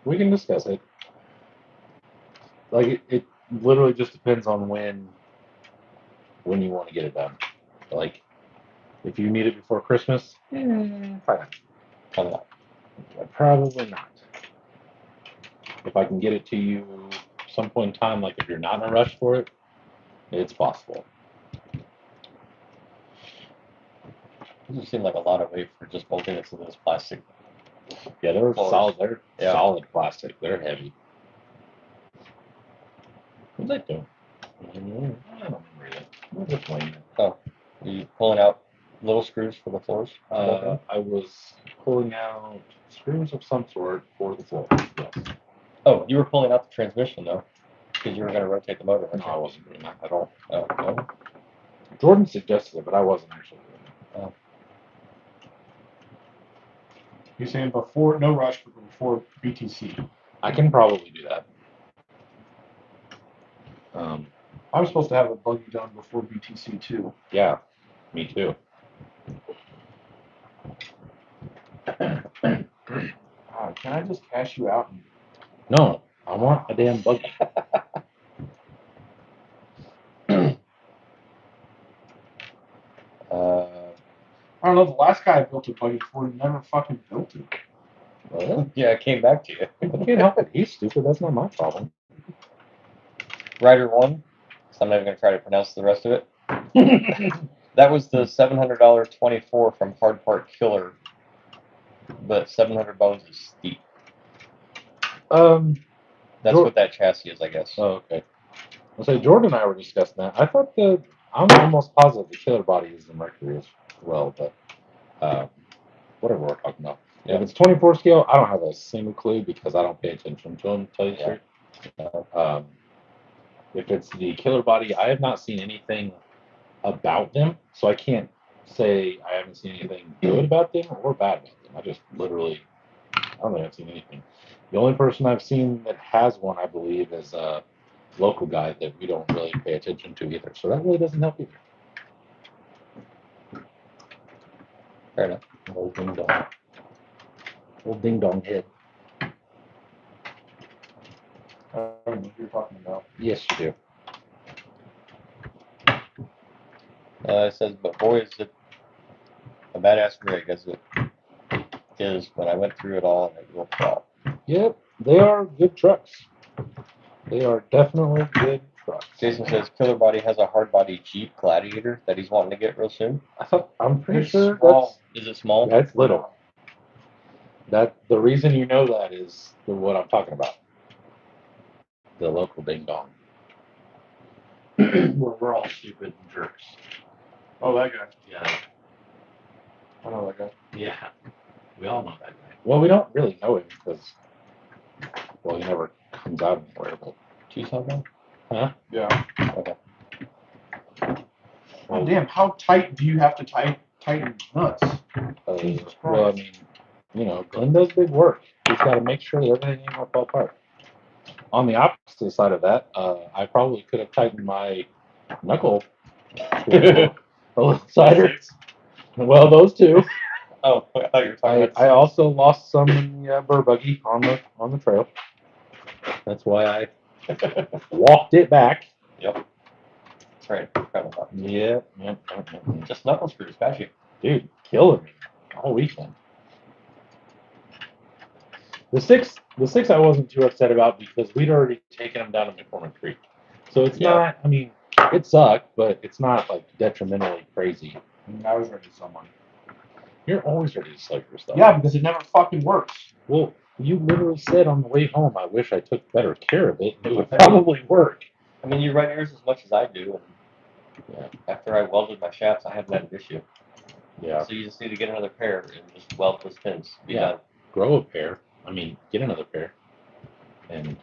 We can discuss it. Like it literally just depends on when you want to get it done. Like if you need it before Christmas, probably not. Probably not. If I can get it to you some point in time, like if you're not in a rush for it, it's possible. It just seemed like a lot of weight for just bolting it to this plastic. Yeah, they're floors. solid. They're solid plastic. They're heavy. What's that doing? I don't remember that. What was it playing? Oh, are you pulling out little screws for the floors? I was pulling out screws of some sort for the floor. Yes. Oh, you were pulling out the transmission though, because you were going to rotate the motor. No, I wasn't doing that at all. Oh, no? Jordan suggested it, but I wasn't actually doing it. Oh. He's saying before, no rush, but before BTC. I can probably do that. I'm supposed to have a buggy done before BTC too. Yeah, me too. Can I just cash you out? No, I want a damn buggy. I don't know. The last guy I built a buggy for never fucking built it. Well, Yeah, it came back to you. I can't help it. He's stupid. That's not my problem. Rider 1, so I'm not even going to try to pronounce the rest of it. That was the $700 24 from Hard Part Killer, but 700 bones is steep. That's what that chassis is, I guess. Oh, okay. I'll say Jordan and I were discussing that. I thought I'm almost positive the killer body is the Mercury as well, but whatever we're talking about. Yeah. If it's 24 scale, I don't have a single clue because I don't pay attention to them, to tell you the truth. If it's the killer body, I have not seen anything about them, so I can't say I haven't seen anything good about them or bad about them. I just literally, I don't think I've seen anything. The only person I've seen that has one, I believe, is a local guy that we don't really pay attention to either. So that really doesn't help either. Fair enough. Old ding dong. Old ding dong head. I don't know what you're talking about. Yes, you do. It says, but boy, is it a badass rig as it is when I went through it all and it will fall. Yep, they are good trucks. They are definitely good trucks. Jason says Killer Body has a hard body Jeep Gladiator that he's wanting to get real soon. I'm pretty sure small. Is it small? That's little. That the reason you know that is what I'm talking about. The local ding dong. We're all stupid jerks. Oh, that guy. Yeah. I know that guy. Yeah. We all know that guy. Well, we don't really know him because, well, he never comes out anywhere. But Tucson guy? Huh? Yeah. Okay. Oh, damn, how tight do you have to tighten nuts? well, I mean, Glenn does big work. Just got to make sure that everything ain't gonna fall apart. On the opposite side of that, I probably could have tightened my knuckle a little tighter. Well, those two. Oh, I thought you were talking about. I also lost some in the burr buggy on the trail. That's why I walked it back. Yep. That's right. Yep. Just knuckle screws, got you. Dude, killing me all weekend. The six I wasn't too upset about because we'd already taken them down to McCormick Creek. So it's not, I mean, it sucked, but it's not like detrimentally crazy. I was ready to sell mine. You're always ready to sell your stuff. Yeah, because it never fucking works. Well, you literally said on the way home, I wish I took better care of it. It would probably work. I mean, you run yours as much as I do, and after I welded my shafts, I haven't had an issue. Yeah. So you just need to get another pair and just weld those pins. Be done. Grow a pair. I mean, get another pair. And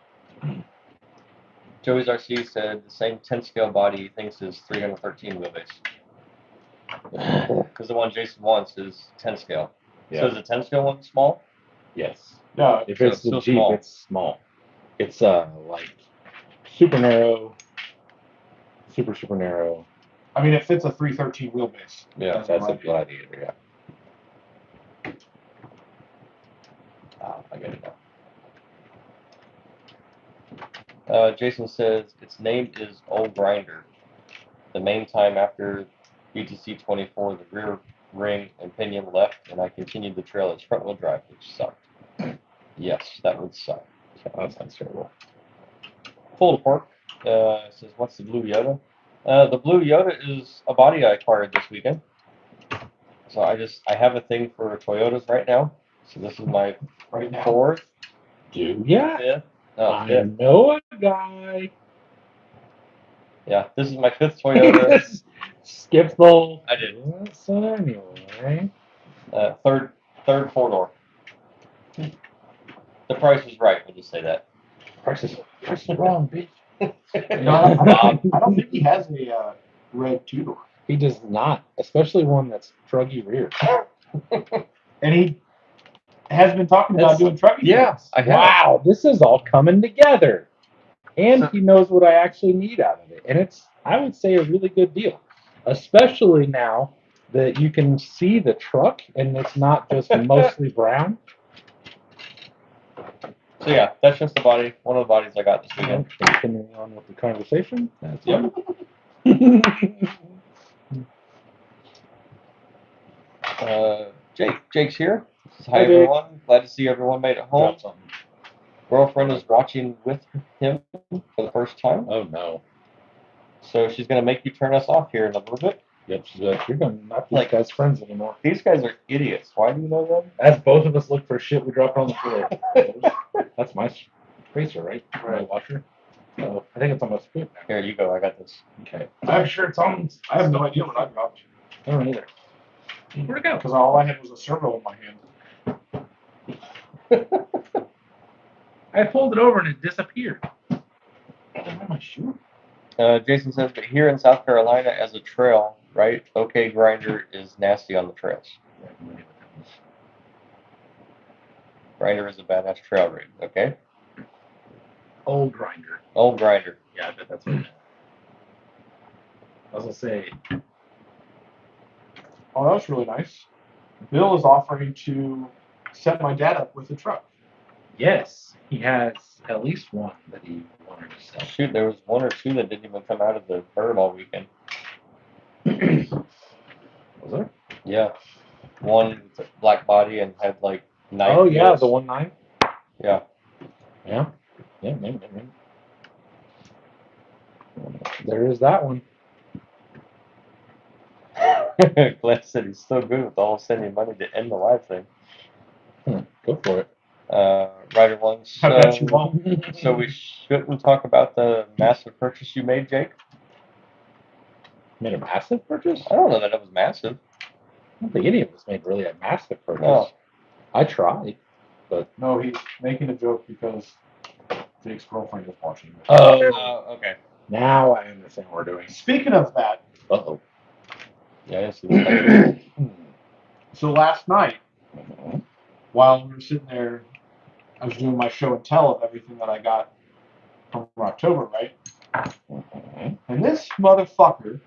Joey's RC said the same 10 scale body he thinks is 313 wheelbase. Because the one Jason wants is 10 scale. Yeah. So is the 10 scale one small? Yes. No, if it's the Jeep, small. It's small. It's like super narrow, super narrow. I mean, it fits a 313 wheelbase. Yeah, that's a Gladiator. Yeah. I get it now. Jason says its name is Old Grinder. The main time after BTC 24, the rear ring and pinion left, and I continued the trail as front wheel drive, which sucked. Yes, that would suck. That sounds terrible. Full to pork says, what's the Blue Yoda? The Blue Yoda is a body I acquired this weekend. So I have a thing for Toyotas right now. So this is my fourth. Do ya? Yeah. Oh, I know a guy. Yeah, this is my fifth Toyota. Skip the. I did. So anyway. Third 4-door. The price was right. We'll just say that. Price is wrong, bitch. I don't think he has a red 2-door. He does not, especially one that's truggy rear. And he has been talking about doing trucking. Yeah, wow, this is all coming together. And he knows what I actually need out of it. And it's, I would say, a really good deal. Especially now that you can see the truck and it's not just mostly brown. So yeah, that's just the body. One of the bodies I got this weekend. Continuing on with the conversation. That's yep. Jake's here. Hi everyone. Glad to see everyone made it home. Girlfriend is watching with him for the first time. Oh no. So she's gonna make you turn us off here in a little bit. Yep, she's like, you're gonna not these guys friends anymore. These guys are idiots. Why do you know them? As both of us look for shit we dropped on the floor. That's my tracer, right? My washer. So I think it's on my scoop now. Here you go. I got this. Okay. I'm sure it's on. I have no idea what I dropped. I don't either. Where'd it go? Because all I had was a servo in my hand. I pulled it over and it disappeared. My shoe. Jason says, but here in South Carolina as a trail, right? OK Grinder is nasty on the trails. Grinder is a badass trail rig. Okay. Old Grinder. Old Grinder. Yeah, I bet that's what it is. I was gonna say. Oh, that's really nice. Bill is offering to set my dad up with a truck. Yes, he has at least one that he wanted to sell. Shoot, there was one or two that didn't even come out of the bird all weekend. Was there? Yeah. One with a black body and had like 9 Oh, yeah, wheels. the 1.9? Yeah. Yeah. Yeah, maybe. There is that one. Glenn said he's so good with all sending money to end the live thing. Go for it. Ryder one. I bet you won't. So we shouldn't talk about the massive purchase you made, Jake? Made a massive purchase? I don't know that it was massive. I don't think any of us made really a massive purchase. No. I tried, but... No, he's making a joke because Jake's girlfriend is watching. Oh, okay. Now I understand what we're doing. Speaking of that. Uh-oh. Yeah, it's So last night, while we were sitting there I was doing my show and tell of everything that I got from Rocktober, right? And this motherfucker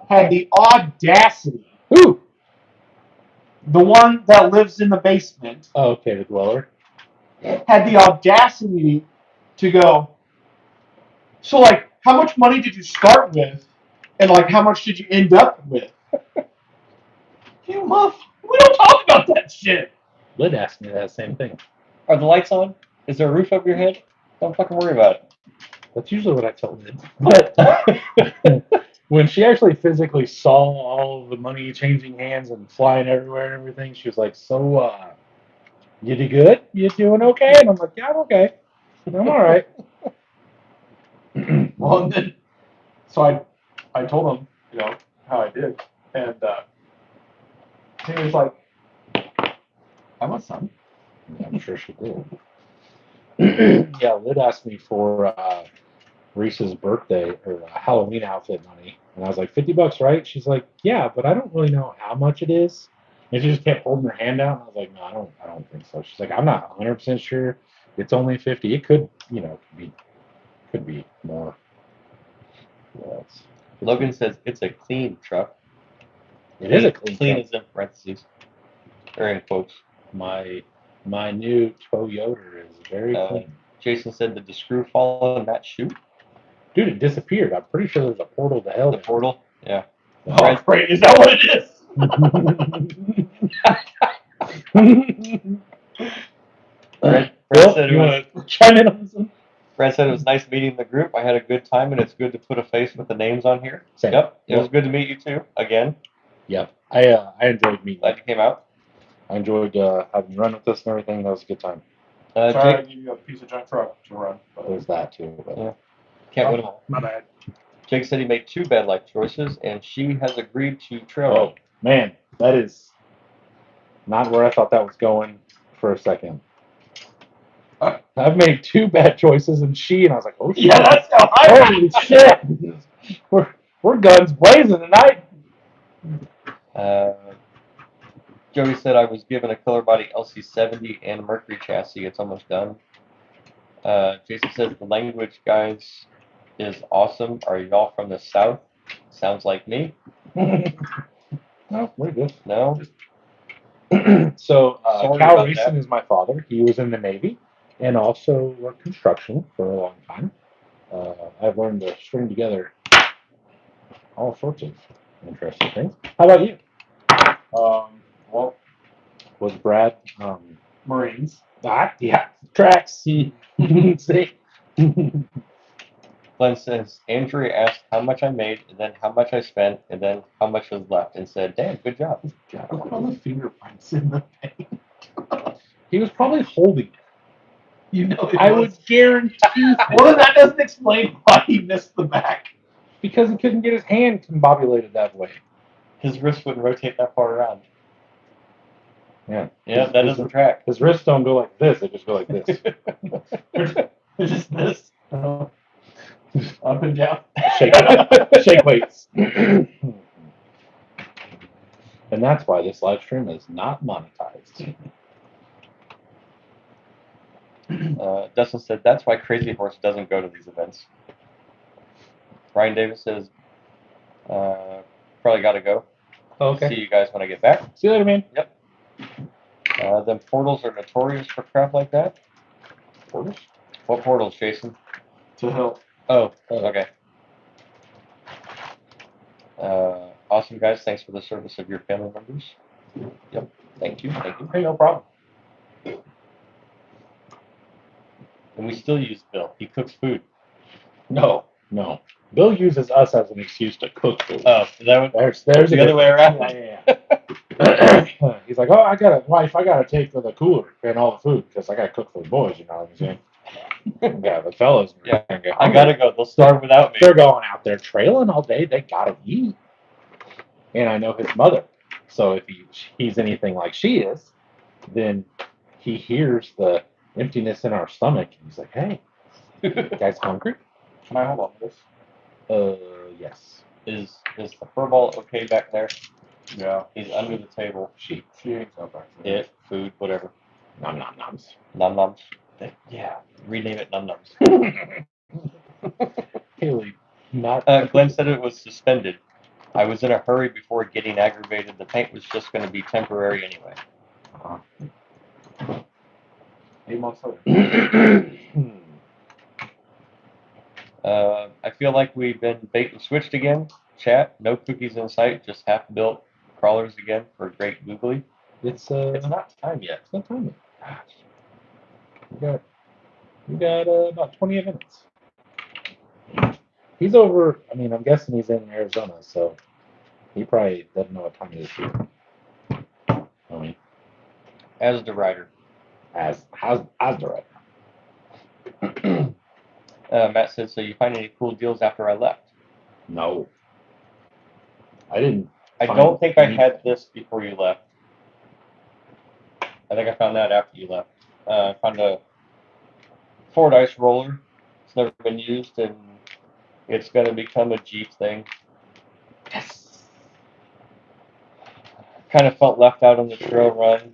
had the audacity. Who? The one that lives in the basement Oh, okay, the dweller. had the audacity to go, so, like, how much money did you start with? And, like, how much did you end up with? You motherfucker. We don't talk about that shit. Lid asked me that same thing. Are the lights on? Is there a roof over your head? Don't fucking worry about it. That's usually what I tell Lid. But when she actually physically saw all of the money changing hands and flying everywhere and everything, she was like, "So, you did good? You doing okay?" And I'm like, "Yeah, I'm okay. I'm all right." Well, and then, so I told him, you know, how I did. And he was like, I want some. Yeah, I'm sure she did. Yeah, Lid asked me for Reese's birthday or Halloween outfit money, and I was like, $50, right? She's like, "Yeah, but I don't really know how much it is." And she just kept holding her hand out, and I was like, "No, I don't think so." She's like, "I'm not 100% sure. It's only 50. It could, could be more." Yeah, Logan says it's a clean truck. it is a clean truck. is in parentheses. Or in quotes. My new Toyota is very clean. Jason said, did the screw fall in that chute? Dude, it disappeared. I'm pretty sure there's a portal to hell. The portal? Yeah. Oh, great. Is that what it is? Fred said it was nice meeting the group. I had a good time, and it's good to put a face with the names on here. Same. Yep. It was good to meet you too. Again. Yep. I enjoyed meeting. Glad you came out. I enjoyed having you run with us and everything. That was a good time. Sorry, I gave you a piece of junk truck to run. But there's that too. But yeah. Can't win them all. My bad. Jake said he made 2 bad life choices, and she has agreed to trail run. Man, that is not where I thought that was going for a second. I've made 2 bad choices, and I was like, "Oh shit!" Yeah, that's how I. Holy shit! We're guns blazing tonight. Joey said I was given a Killer Body LC70 and Mercury chassis. It's almost done. Jason says the language, guys, is awesome. Are y'all from the South? Sounds like me. No, we're good. No. So Sorry Cal about Reeson that. is my father. He was in the Navy and also worked construction for a long time. I've learned to string together all sorts of interesting things. How about you? Well, Was Brad Marines. yeah, tracks. See. Glenn says Andrea asked how much I made, and then how much I spent, and then how much was left, and said, "Damn, good job." Look at all the fingerprints in the paint. He was probably holding it. You know, I would guarantee. Well, that doesn't explain why he missed the back. Because he couldn't get his hand combobulated that way. His wrist wouldn't rotate that far around. Yeah. Yeah, that doesn't track. His wrists don't go like this; they just go like this. It's just this. Up and down. Shake weights. And that's why this live stream is not monetized. Dustin said that's why Crazy Horse doesn't go to these events. Ryan Davis says probably got to go. Okay. See you guys when I get back. See you later, man. Yep. Then portals are notorious for crap like that. Portals? What portals, Jason? To hell. Oh, okay. Awesome, guys. Thanks for the service of your family members. Yep. Thank you. Thank you. Hey, no problem. And we still use Bill. He cooks food. No. Bill uses us as an excuse to cook food. Oh, is that what? There's the other way around? Yeah. He's like, "Oh, I gotta take for the cooler and all the food because I gotta cook for the boys." You know what I'm saying? Yeah, the fellas. Yeah, I gotta go. They'll starve without me. They're going out there trailing all day. They gotta eat. And I know his mother. So if he's anything like she is, then he hears the emptiness in our stomach. And he's like, "Hey, you guys hungry?" Can I hold on to this? Yes. Is the furball okay back there? Yeah. He's under the table. She ain't up back there. It, food, whatever. Nom nom noms. Num Nums. Yeah, rename it Num Nums. Haley, not. Glenn said it was suspended. I was in a hurry before getting aggravated. The paint was just going to be temporary anyway. 8 months later. I feel like we've been bait and switched again. Chat, no cookies in sight, just half-built crawlers again for great googly. It's not time yet. It's not time yet. Gosh. We got about 28 minutes. He's over. I mean, I'm guessing he's in Arizona, so he probably doesn't know what time it is here. I mean, As the rider. as the right. Matt said, so you find any cool deals after I left? No, I didn't. I don't think I had this before you left. I think I found that after you left. I found a Ford Ice Roller. It's never been used, and it's going to become a Jeep thing. Yes. Kind of felt left out on the trail run.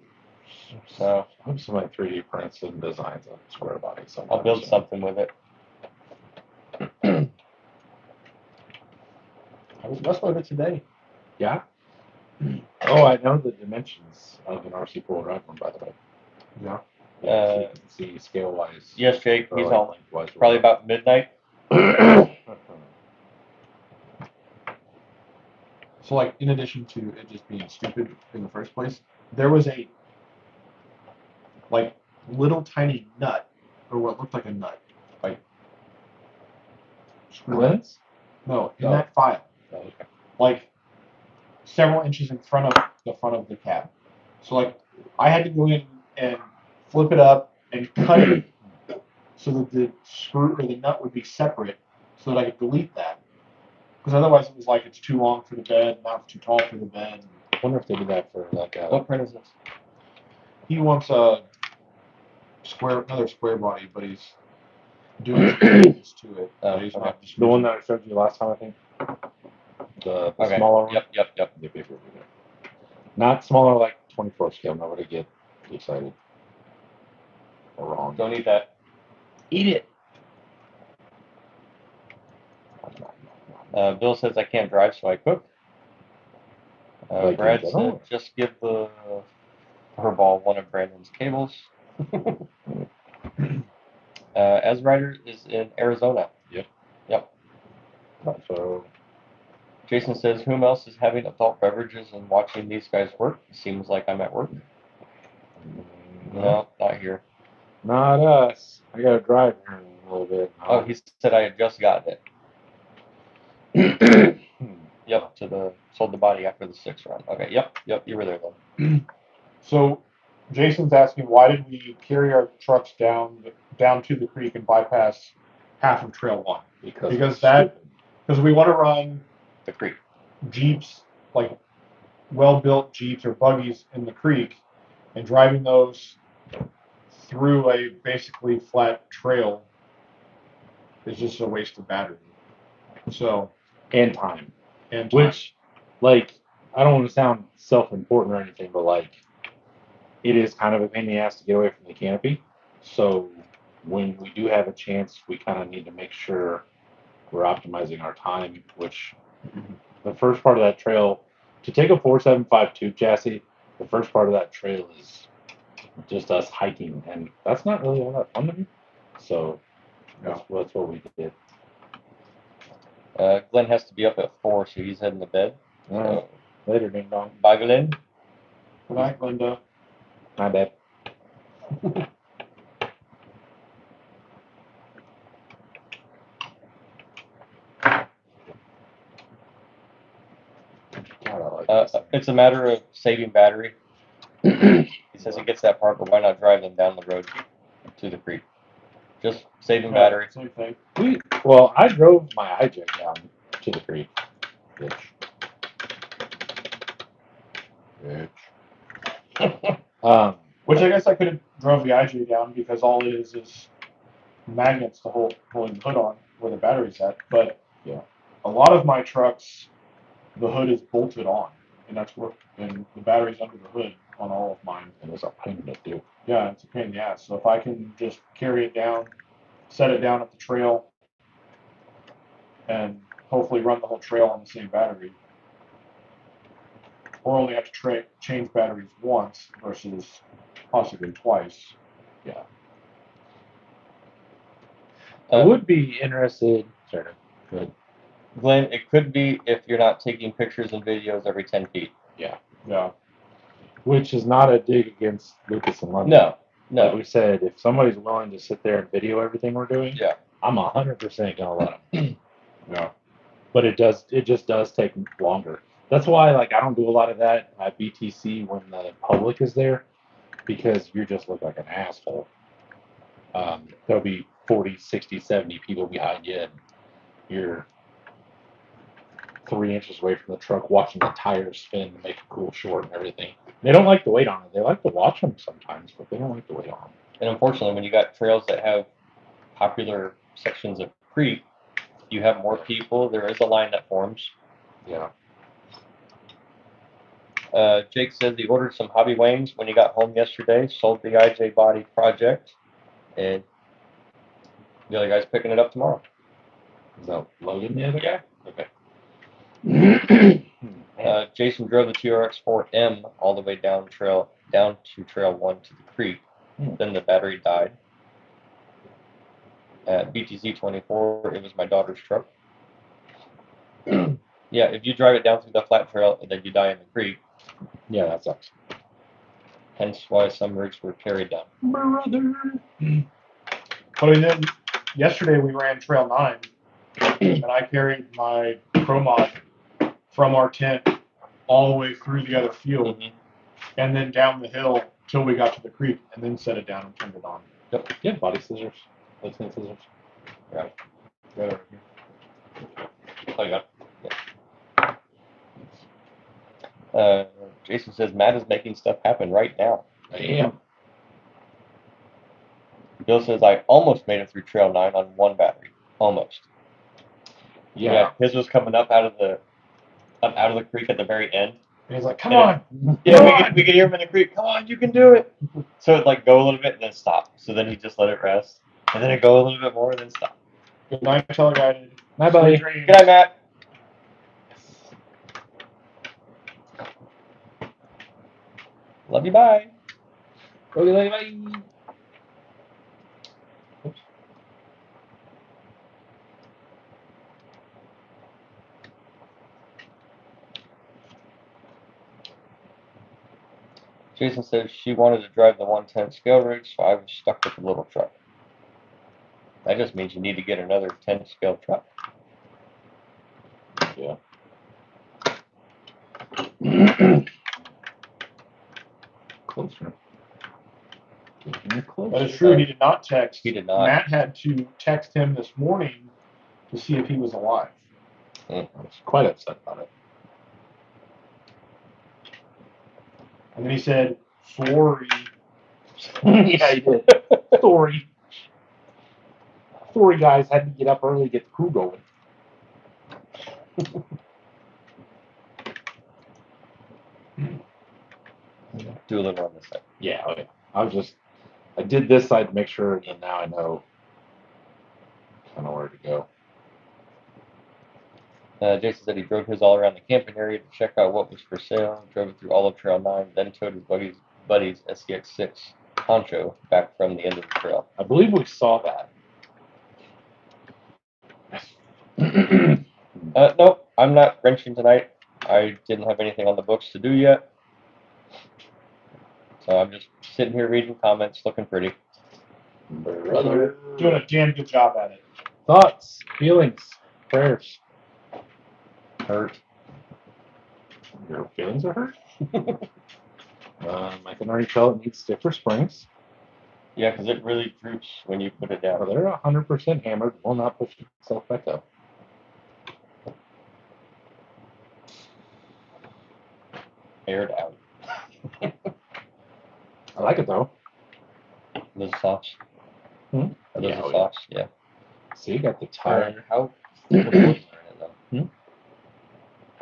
So I'm just like 3D prints and designs of square bodies. I'll build something with it. I was messing with it today. Yeah. Oh, I know the dimensions of an RC4 drive one, by the way. Yeah. Yeah, so you can see scale wise. Yes, Jake, he's like, home. Probably about midnight. So, like, in addition to it just being stupid in the first place, there was a, like, little tiny nut, or what looked like a nut, like, Lens? no, in Oh. that file, Oh, okay. like, several inches in front of the cab. So, like, I had to go in and flip it up and cut it so that the screw or the nut would be separate, so that I could delete that. Because otherwise, it was like it's too long for the bed, not too tall for the bed. I wonder if they do that for like a. What print is this? He wants another square body, but he's doing some changes to it. He's not just The one that I showed you last time, I think. The Okay. smaller one. Yep. Not smaller, like 24 scale. Nobody get excited. Or wrong. Don't eat that. Eat it. Bill says I can't drive, so I cook. Like Brad in general? said just give the Furball one of Brandon's cables. As Rider is in Arizona. Yep. So Jason says, whom else is having adult beverages and watching these guys work? Seems like I'm at work. No, not here. Not us. I gotta drive here in a little bit. Oh, he said I had just gotten it. Yep, sold the body after the 6th round. Okay, yep, you were there then. So, Jason's asking, why did we carry our trucks down to the creek and bypass half of Trail 1? Because we want to run the creek Jeeps, like well-built Jeeps or buggies in the creek, and driving those through a basically flat trail is just a waste of battery. So and time. Which, like, I don't want to sound self-important or anything, but like, it is kind of a pain in the ass to get away from the canopy. So when we do have a chance, we kind of need to make sure we're optimizing our time. Which the first part of that trail, to take a 475 tube chassis, the first part of that trail is just us hiking, and that's not really all that fun to me. So that's what we did. Glenn has to be up at 4, so he's heading to bed. Later, ding dong. Bye, Glenn. Good night, Linda. My bad. It's a matter of saving battery. He says he gets that part, but why not drive them down the road to the creek? Just saving battery. Same thing. Well, I drove my IJ down to the creek. Which I guess I could have drove the IJ down because all it is magnets to hold the hood on where the battery's at. But yeah, a lot of my trucks, the hood is bolted on. and that's what, and the battery's under the hood on all of mine. And it's a pain to do. Yeah, it's a pain in the ass. So if I can just carry it down, set it down at the trail, and hopefully run the whole trail on the same battery, or only have to change batteries once versus possibly twice. Yeah. I would be interested. Sorry. Good. Glenn, it could be if you're not taking pictures and videos every 10 feet. Yeah. Yeah. Which is not a dig against Lucas and London. No, no. Like we said, if somebody's willing to sit there and video everything we're doing, Yeah. I'm 100% gonna let them. Yeah. But it just does take longer. That's why, like, I don't do a lot of that at BTC when the public is there, because you just look like an asshole. There'll be 40, 60, 70 people behind you, and you're 3 inches away from the truck watching the tires spin to make a cool short and everything. They don't like to wait on it. They like to watch them sometimes, but they don't like to wait on them. And unfortunately, when you got trails that have popular sections of creek, you have more people. There is a line that forms. Yeah. Jake said he ordered some hobby wings when he got home yesterday, sold the IJ body project, and the other guy's picking it up tomorrow. Is that Logan, the other guy? Okay. Jason drove the TRX-4M all the way down to Trail 1 to the creek. Then the battery died. At BTC 24, it was my daughter's truck. Yeah, if you drive it down through the flat trail and then you die in the creek. Yeah, that sucks. Hence why some routes were carried down. Brother. But then yesterday we ran Trail 9, and I carried my Pro Mod from our tent all the way through the other field, and then down the hill till we got to the creek, and then set it down and turned it on. Yep. Yeah, body scissors. Listening scissors. Yeah. Yeah. Oh, you got it. Jason says Matt is making stuff happen right now. I am. Bill says I almost made it through Trail 9 on one battery. Almost. Yeah. His was coming up out of the creek at the very end. And he's like, "Come on!" Yeah, we could hear him in the creek. Come on, you can do it. So it like go a little bit and then stop. So then he just let it rest, and then it go a little bit more and then stop. Good night, teleguided. Bye, buddy. Good night, Matt. Love you. Bye. Love you. Bye. Oops. Jason says she wanted to drive the 110 scale rig, so I was stuck with the little truck. That just means you need to get another 10 scale truck. Yeah. Closer. That is true. He did not text. He did not. Matt had to text him this morning to see if he was alive. I was quite upset about it. And then he said, "Sorry." Yeah, he did. Sorry. Sorry, guys. Had to get up early to get the crew going. Do a little on this side. Yeah, oh yeah. I did this side to make sure, and now I know kind of where to go. Jason said he drove his all around the camping area to check out what was for sale, drove it through all of Trail 9, then towed his buddy's SCX6 Poncho back from the end of the trail. I believe we saw that. Nope, I'm not wrenching tonight. I didn't have anything on the books to do yet. So I'm just sitting here reading comments, looking pretty. Brother. Doing a damn good job at it. Thoughts, feelings, prayers. Hurt. Your feelings are hurt? I can already tell it needs stiffer springs. Yeah, because it really droops when you put it down. Well, they're 100% hammered. Will not push itself back up. Aired out. I like it though. Those softs. Hmm? Are those Yeah, the softs? Yeah. So you got the tire. How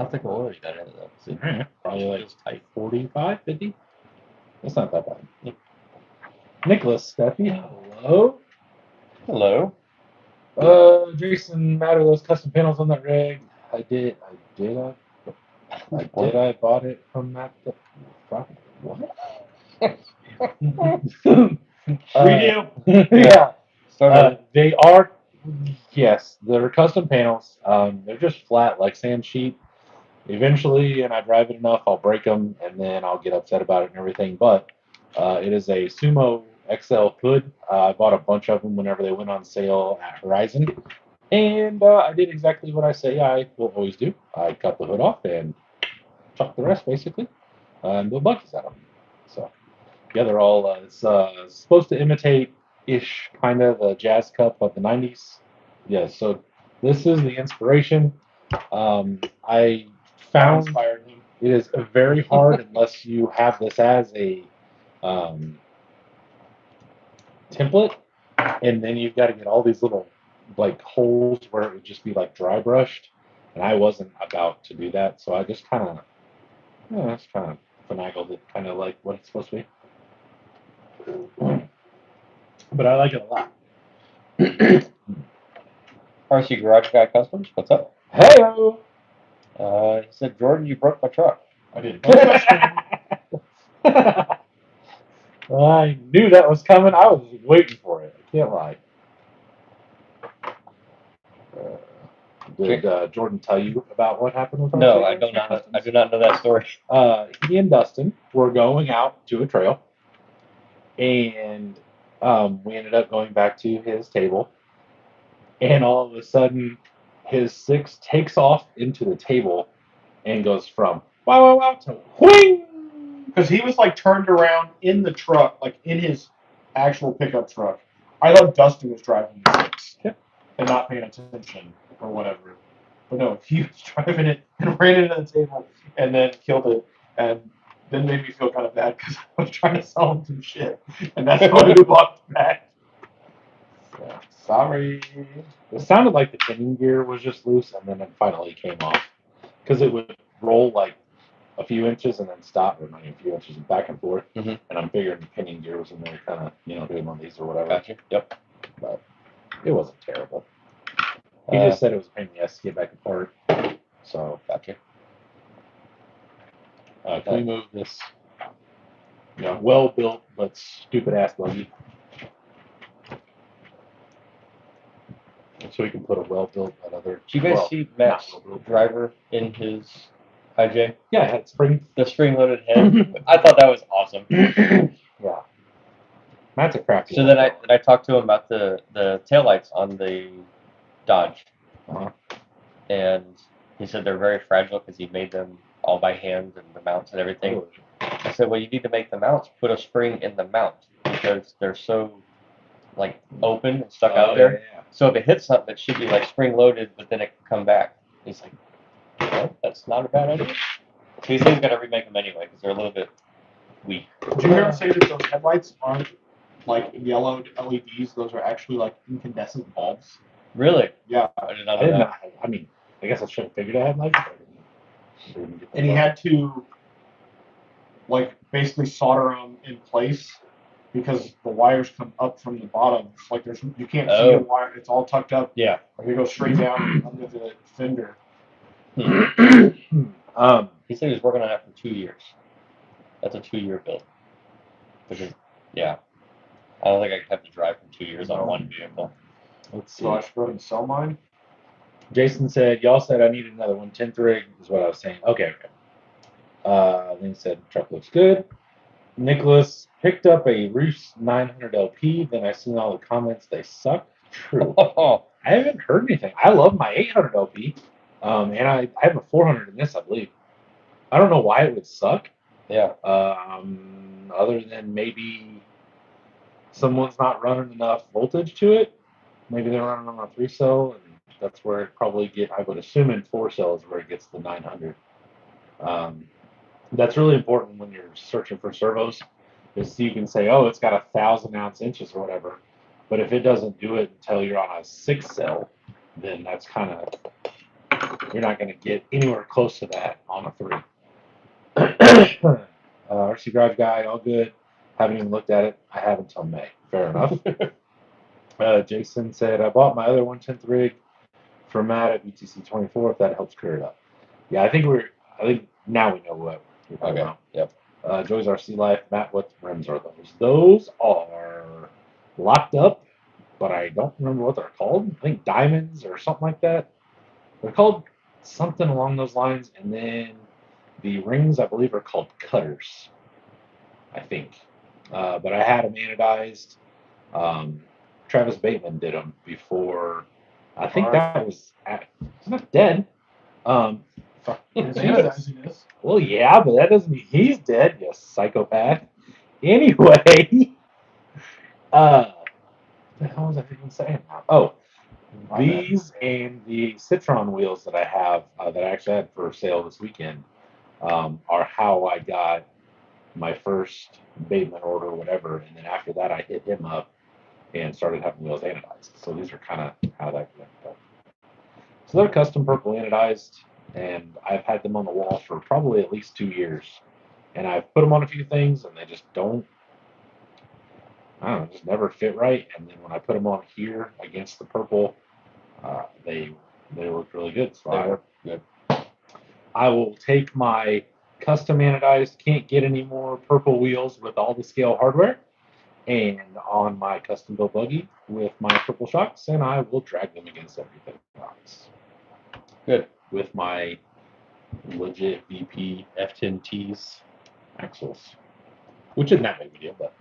How thick of oil you got in it though? Is it Probably like just tight? 45, 50. That's not that bad. Yep. Nicholas, Steffi, hello. Hello. Jason, matter those custom panels on that rig. I bought it from Matt. What? Yeah. They are, yes, they're custom panels. They're just flat like sand sheet. Eventually, and I drive it enough, I'll break them, and then I'll get upset about it and everything. But it is a Sumo XL hood. I bought a bunch of them whenever they went on sale at Horizon, and I did exactly what I say I will always do. I cut the hood off and chuck the rest, basically, and the buckets at them. So, yeah, they're all. It's supposed to imitate ish kind of the Jazz Cup of the '90s. Yeah, so this is the inspiration. I found inspired him. it is very hard unless you have this as a template, and then you've got to get all these little like holes where it would just be like dry brushed, and I wasn't about to do that, so I just kind of, finagled it, kind of like what it's supposed to be. But I like it a lot. RC Garage Guy Customs, what's up? Hey-o! He said, Jordan, you broke my truck. I didn't. I knew that was coming. I was waiting for it. I can't lie. Did Jordan tell you about what happened with our No, I do not know that story. He and Dustin were going out to a trail, and we ended up going back to his table, and all of a sudden, his 6 takes off into the table and goes from wow, wow, wow to whing! Because he was like turned around in the truck, like in his actual pickup truck. I thought Dustin was driving the 6 and not paying attention or whatever. But no, he was driving it and ran into the table and then killed it. And then made me feel kind of bad because I was trying to sell him some shit. And that's why we walked back. Yeah, sorry. It sounded like the pinning gear was just loose and then it finally came off. Because it would roll like a few inches and then stop, or not a few inches and back and forth. Mhm. And I'm figuring the pinning gear was in there, kind of, doing one of these or whatever. Gotcha. Yep. But it wasn't terrible. He just said it was a pain in the ass to get back apart. So, Gotcha. Can we move this, well built but stupid ass buggy? So we can put a well built but other. Did you guys see Matt's driver in his IJ? Yeah, it had the spring loaded head. I thought that was awesome. Yeah. Matt's a crafty. So then I talked to him about the taillights on the Dodge. And he said they're very fragile because he made them all by hand and the mounts and everything. I said, well, you need to make the mounts, put a spring in the mount because they're so like open and stuck out there. Yeah. So if it hits something, it should be like spring loaded, but then it can come back. He's like, well, that's not a bad idea. So he said he's gonna remake them anyway because they're a little bit weak. Did you hear him say that those headlights aren't like yellowed LEDs? Those are actually like incandescent bulbs. Really? Yeah. I did not know that. I mean, I guess I should have figured I had lights. And he had to like basically solder them in place because the wires come up from the bottom. It's like you can't see a wire. It's all tucked up. Yeah. Like they go straight down under the fender. He said he was working on that for 2 years. That's a 2-year build. Because, yeah. I don't think I could have to drive for 2 years on one vehicle. Let's see. So I should go ahead and sell mine. Jason said, y'all said I needed another one. 10th rig is what I was saying. Okay. Lynn said, truck looks good. Nicholas picked up a Reese 900 LP. Then I seen all the comments. They suck. True. I haven't heard anything. I love my 800 LP. And I have a 400 in this, I believe. I don't know why it would suck. Yeah. Other than maybe someone's not running enough voltage to it. Maybe they're running on a 3-cell, and that's where it probably I would assume in 4-cell is where it gets the 900. That's really important when you're searching for servos, is you can say, oh, it's got 1,000 ounce inches or whatever. But if it doesn't do it until you're on a 6-cell, then that's kind of You're not going to get anywhere close to that on a 3. RC Garage Guy, all good. Haven't even looked at it. I have until May. Fair enough. Jason said, I bought my other 1/10 rig for Matt at BTC 24 if that helps clear it up. Yeah, I think now we know what we're talking about. Yep. Joy's RC Life. Matt, what rims are those? Those are locked up, but I don't remember what they're called. I think diamonds or something like that. They're called something along those lines, and then the rings, I believe, are called cutters, I think. But I had them anodized. Travis Bateman did them before. I think that was he's not dead. Anodizing is. Well, yeah, but that doesn't mean he's dead, you psychopath. Anyway, what the hell was I even saying now? Oh, these and the Citron wheels that I have that I actually had for sale this weekend are how I got my first Bateman order or whatever. And then after that, I hit him up and started having wheels anodized. So these are kind of how that went. So they're custom purple anodized, and I've had them on the wall for probably at least 2 years. And I've put them on a few things, and they just don't, I don't know, just never fit right. And then when I put them on here against the purple, they work really good. So They work good. I will take my custom anodized, can't get any more purple wheels with all the scale hardware, and on my custom built buggy with my purple shocks, and I will drag them against everything else. Good. With my legit VP F10Ts axles, which isn't that big of a deal, but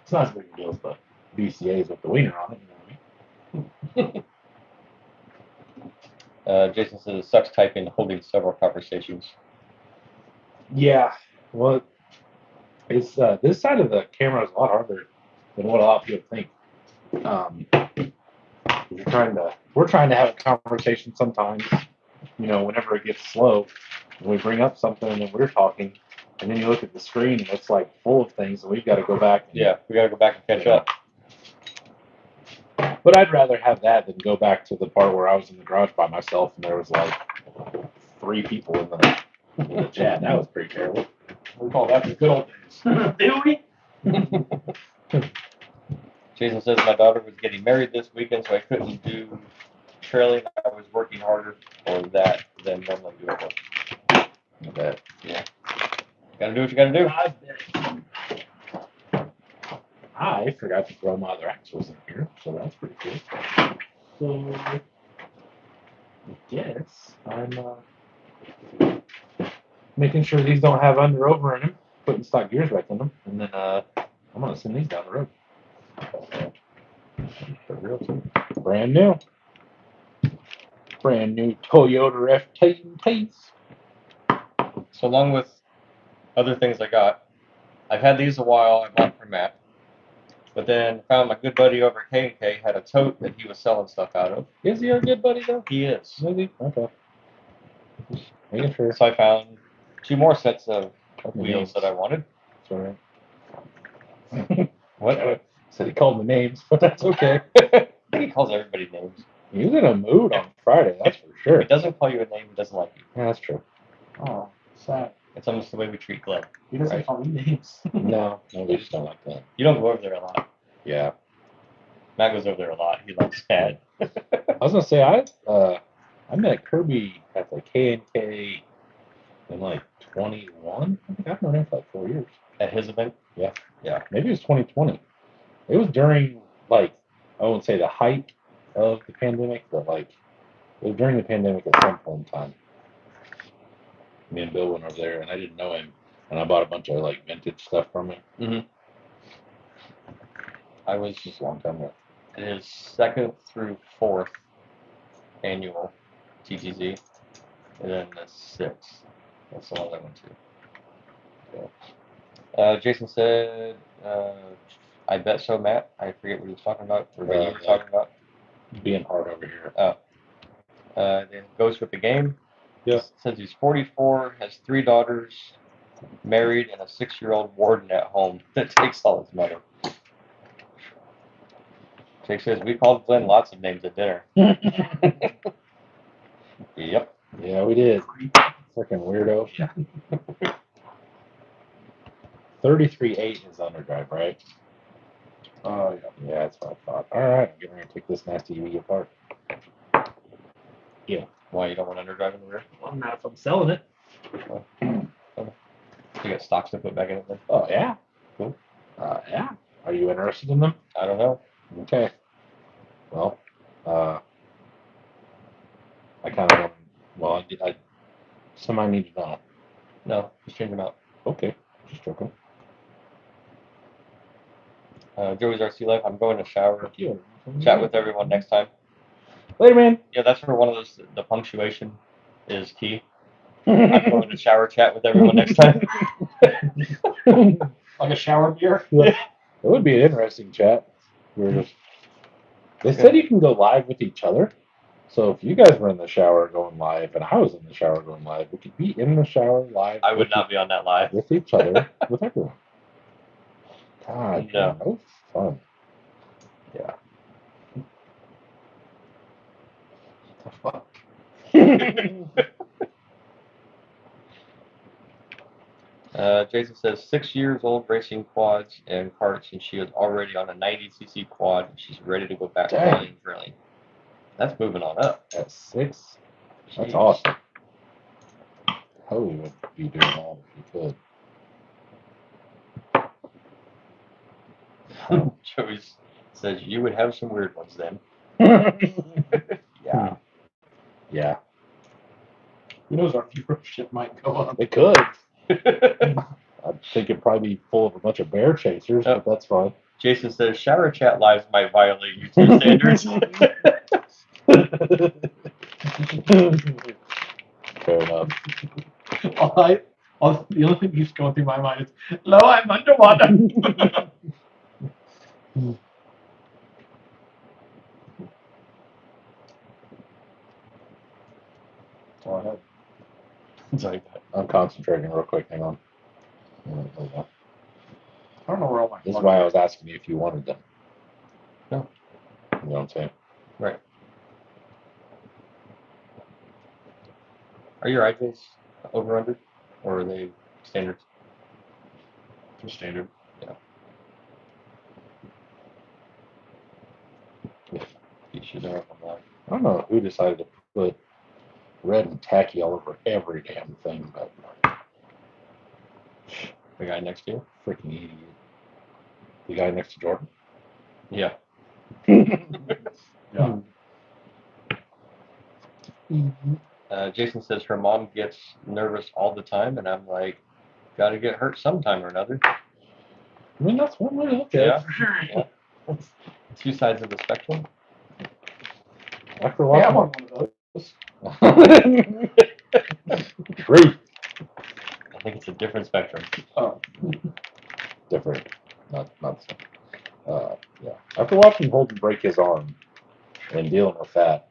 it's not as big a deal as the BCAs with the wiener on it. You know what I mean? Jason says it sucks typing and holding several conversations. Yeah, well, it's this side of the camera is a lot harder than what a lot of people think. We're trying to have a conversation sometimes, you know, whenever it gets slow, when we bring up something and we're talking, and then you look at the screen and it's like full of things, and we've got to go back. We got to go back and catch up. But I'd rather have that than go back to the part where I was in the garage by myself and there was like 3 people in the chat. That was pretty terrible. We call that the good old days. Do we? Jason says my daughter was getting married this weekend, so I couldn't do trailing. I was working harder for that than normally doable. I bet. Yeah. Gotta do what you gotta do. I bet. I forgot to throw my other axles in here, so that's pretty cool. So, I guess I'm making sure these don't have under-over in them, putting stock gears back in them, and then I'm going to send these down the road. For real, too. Brand new. Brand new Toyota FTs. So along with other things I got, I've had these a while. I bought from Matt. But then found my good buddy over at K&K had a tote that he was selling stuff out of. Is he our good buddy, though? He is. Is he? Okay. Just making sure. So I found 2 more sets of wheels that I wanted. Sorry. What? Said he called me names, but that's okay. He calls everybody names. He was in a mood on Friday, that's for sure. If he doesn't call you a name, he doesn't like you. Yeah, that's true. Oh, sad. It's almost the way we treat Glenn. He doesn't Right. call me names. No, we just don't like that. You don't go over there a lot. Yeah. Matt goes over there a lot. He likes Dad. I was gonna say I met Kirby at the K&K in like 21. I think I've known him for like 4 years. At his event? Yeah. Yeah. Maybe it was 2020. It was during like I wouldn't say the height of the pandemic, but like it was during the pandemic at some point in time. Me and Bill went over there, and I didn't know him, and I bought a bunch of like vintage stuff from him. Mm-hmm. I was Just a long time ago. at his 2nd through 4th annual TTZ, and then the 6th. That's the one I went to. So, Jason said, I bet so, Matt. I forget what he was talking about, or what you were talking about. Being hard over here. Then goes with the game. Yeah. Says he's 44, has 3 daughters, married, and a 6-year-old warden at home that takes all his money. Jake says, we called Glenn lots of names at dinner. Yep. we did. Freaking weirdo. Yeah. 33.8 is underdrive, right? Yeah. Yeah, that's what I thought. All right, I'm getting ready to take this nasty EV apart. Yeah. Why you don't want underdrive in the rear? Well, not if I'm selling it. You got stocks to put back in it then? Oh, yeah. Cool. Yeah. Are you interested in them? I don't know. Okay. Well, I kind of want. Well, I somebody need to know. No, just change them out. Okay. Just joking. Joey's RC Life. I'm going to shower. You. Chat with everyone next time. Later, man. Yeah, that's where one of those. The punctuation is key. I'm going to shower. Chat with everyone next time. Like a shower beer? It would be an interesting chat. We're just. They said you can go live with each other. So if you guys were in the shower going live and I was in the shower going live, we could be in the shower live. I would not be on that live. With each other, with everyone. God, No. that was fun. Yeah. What the fuck? Jason says 6 years old racing quads and karts, and she is already on a 90cc quad, and she's ready to go back to Dang. volume drilling. That's moving on up. At 6? That's Jeez. awesome. Hell, you would be doing that if you could. Joey says you would have some weird ones then. Yeah. Yeah. Who knows, our viewership might go up. It could. I think it'd probably be full of a bunch of bear chasers, but that's fine. Jason says shower chat lives might violate YouTube standards. Fair enough. The only thing keeps going through my mind is, "Hello, I'm underwater." Go ahead. Sorry. I'm concentrating real quick. Hang on. There we go. I don't know where all my. This is why I was asking you if you wanted them. No. You know what I'm saying? Right. Are your IJs over under, or are they standard? They're standard. Yeah. You should know online. I don't know who decided to put red and tacky all over every damn thing, but The guy next to you? freaking idiot. The guy next to Jordan? Yeah. Yeah. Jason says her mom gets nervous all the time, and I'm like, gotta get hurt sometime or another. I mean, that's one way to look at Yeah. it, for sure. Yeah. Two sides of the spectrum. After Hey, I'm watching on one of those. Truth. I think it's a different spectrum. Oh. Different. Not the same. Yeah. After watching Holden break his arm and dealing with that,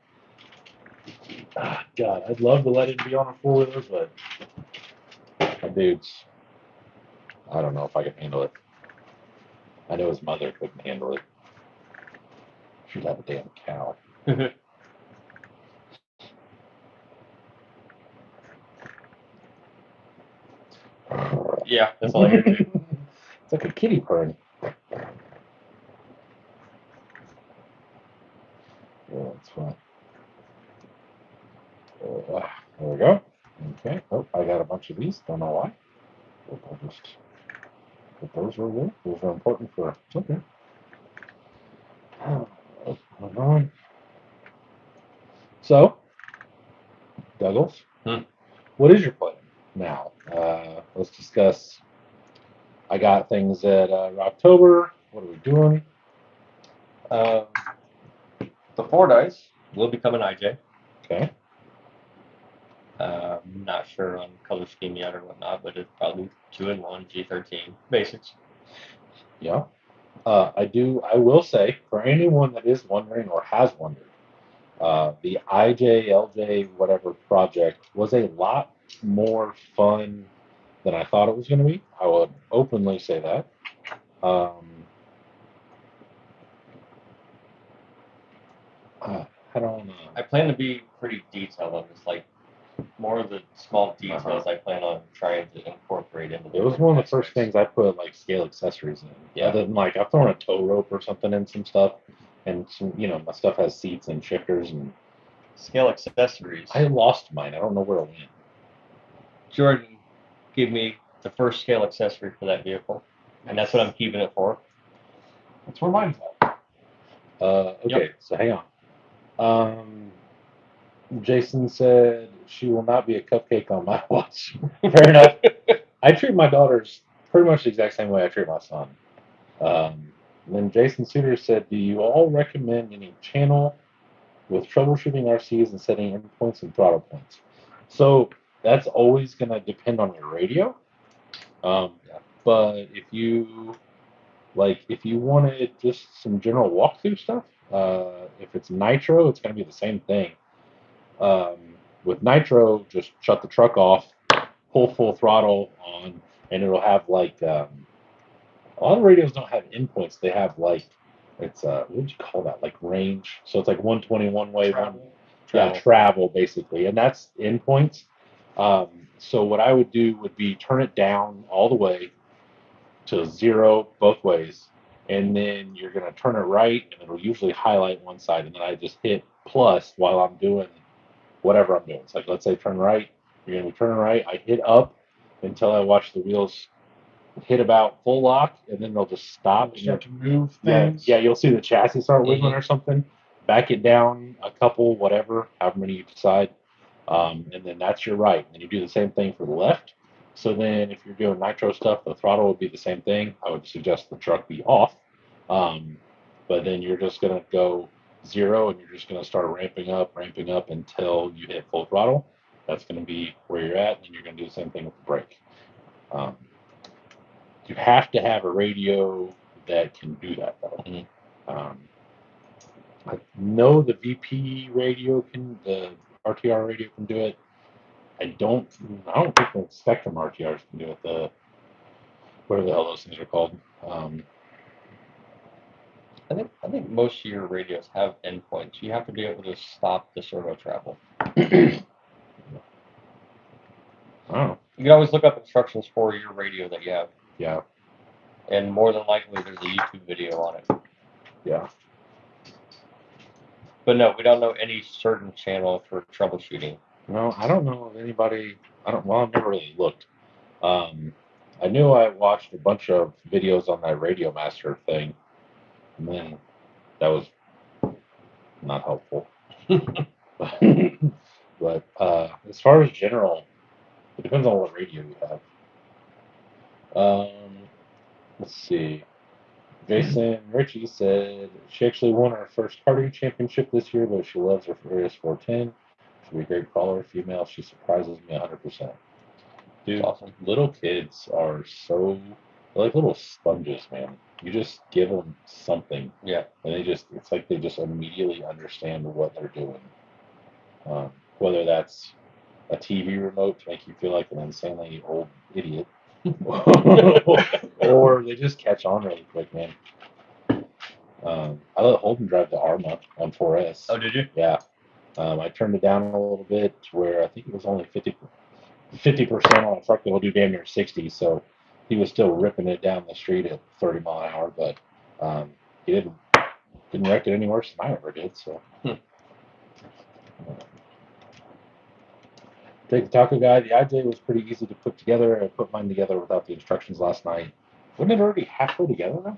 God, I'd love to let him be on a four-wheeler, but my dude's, I don't know if I can handle it. I know his mother couldn't handle it. She'd have a damn cow. Yeah, that's all I hear too. It's like a kitty purring. Yeah, that's fine. There we go. Okay. Oh, I got a bunch of these. Don't know why. But I'll just put those were there. Those are important for. It's okay. Hold on. So, Douglas, what is your plan now? Let's discuss. I got things at Rocktober. What are we doing? The Ford Ice will become an IJ. Okay. Not sure on color scheme yet or whatnot, but it's probably 2-in-1 G13 basics. Yeah. I will say, for anyone that is wondering or has wondered, the IJ, LJ, whatever project was a lot more fun than I thought it was going to be. I would openly say that. I don't know. I plan to be pretty detailed on this. Like, more of the small details I plan on trying to incorporate into. It was one of the first things I put like scale accessories in. Yeah. Other than like I've thrown a tow rope or something in some stuff, and some my stuff has seats and shifters and. Scale accessories. I lost mine. I don't know where it went. Jordan gave me the first scale accessory for that vehicle, and that's what I'm keeping it for. That's where mine's at. Okay, so hang on. Jason said she will not be a cupcake on my watch. Fair enough. I treat my daughters pretty much the exact same way I treat my son. Then Jason Suter said, do you all recommend any channel with troubleshooting RCs and setting endpoints and throttle points? So that's always going to depend on your radio. But if you wanted just some general walkthrough stuff, if it's nitro, it's going to be the same thing. With nitro, just shut the truck off, pull full throttle on, and it'll have like a lot of radios don't have endpoints. They have like it's what would you call that? Like range. So it's like 121 way, travel basically, and that's endpoints. So what I would do would be turn it down all the way to 0 both ways, and then you're gonna turn it right, and it'll usually highlight one side, and then I just hit plus while I'm doing whatever I'm doing. It's like, let's say turn right, you're going to be turning right. I hit up until I watch the wheels hit about full lock, and then they'll just stop. You start to move things. Yeah, you'll see the chassis start wiggling or something. Back it down a couple, whatever, however many you decide. And then that's your right. And you do the same thing for the left. So then if you're doing nitro stuff, the throttle would be the same thing. I would suggest the truck be off. But then you're just going to go 0, and you're just going to start ramping up until you hit full throttle. That's going to be where you're at, and you're going to do the same thing with the brake. You have to have a radio that can do that, though. I know the VP radio the RTR radio can do it. I don't think the Spectrum RTRs can do it. Whatever the hell those things are called. I think most of your radios have endpoints. You have to be able to stop the servo travel. Oh. You can always look up instructions for your radio that you have. Yeah. And more than likely, there's a YouTube video on it. Yeah. But no, we don't know any certain channel for troubleshooting. No, I don't know of anybody. Well, I've never really looked. I knew I watched a bunch of videos on that Radio Master thing, and then that was not helpful. But as far as general, it depends on what radio you have. Let's see. Jason Ritchie said she actually won her first karting championship this year, but she loves her Furious 410. She'll be a great crawler, female. She surprises me 100%. Dude, awesome. Little kids are they're like little sponges, man. You just give them something. Yeah. And it's like they just immediately understand what they're doing. Whether that's a TV remote to make you feel like an insanely old idiot, or they just catch on really quick, man. I let Holden drive the Arma on 4S. Oh, did you? Yeah. I turned it down a little bit to where I think it was only 50% on a truck that will do damn near 60, so he was still ripping it down the street at 30 mile an hour, but he didn't wreck it any worse than I ever did. So, Take the Taco Guy. The IJ was pretty easy to put together. I put mine together without the instructions last night. Wasn't it already halfway together though?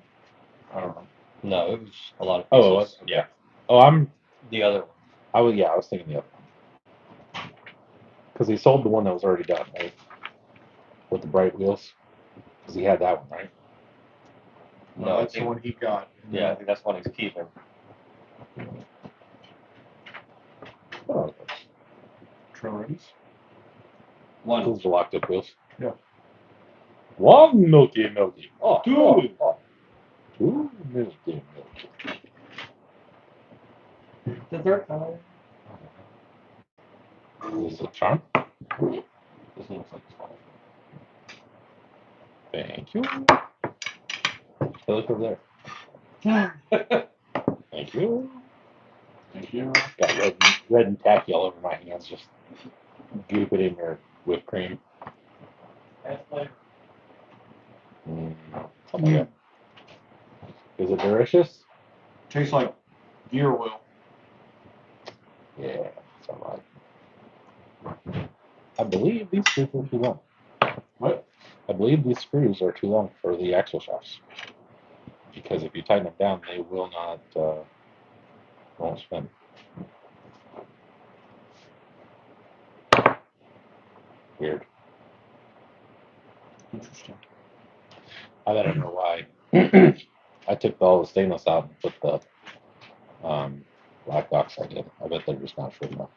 I don't know. No, it was a lot of pieces. Oh, it was? Yeah. Oh, I'm the other one. I was thinking the other one. Because he sold the one that was already done, right? With the bright wheels. Because he had that one, right? No, that's the one he got. Yeah, I think that's the one he's keeping. Oh, Trail rims. one. Those are locked up wheels. Yeah. One milky. Oh, two. Two milky. The third color. Is it a charm? This one looks like it's falling. Thank you. Hey, look over there. Thank you. Thank you. Got red and tacky all over my hands. Just Goop it in your whipped cream. That's flavor. Something like that. Is it delicious? Tastes like gear oil. Yeah, it's alright. I believe these screws are too long. What? I believe these screws are too long for the axle shafts. Because if you tighten them down, they will not won't spin. Weird. Interesting. I don't know why. I took all the stainless out and put the black oxide in. I bet they're just not sure enough.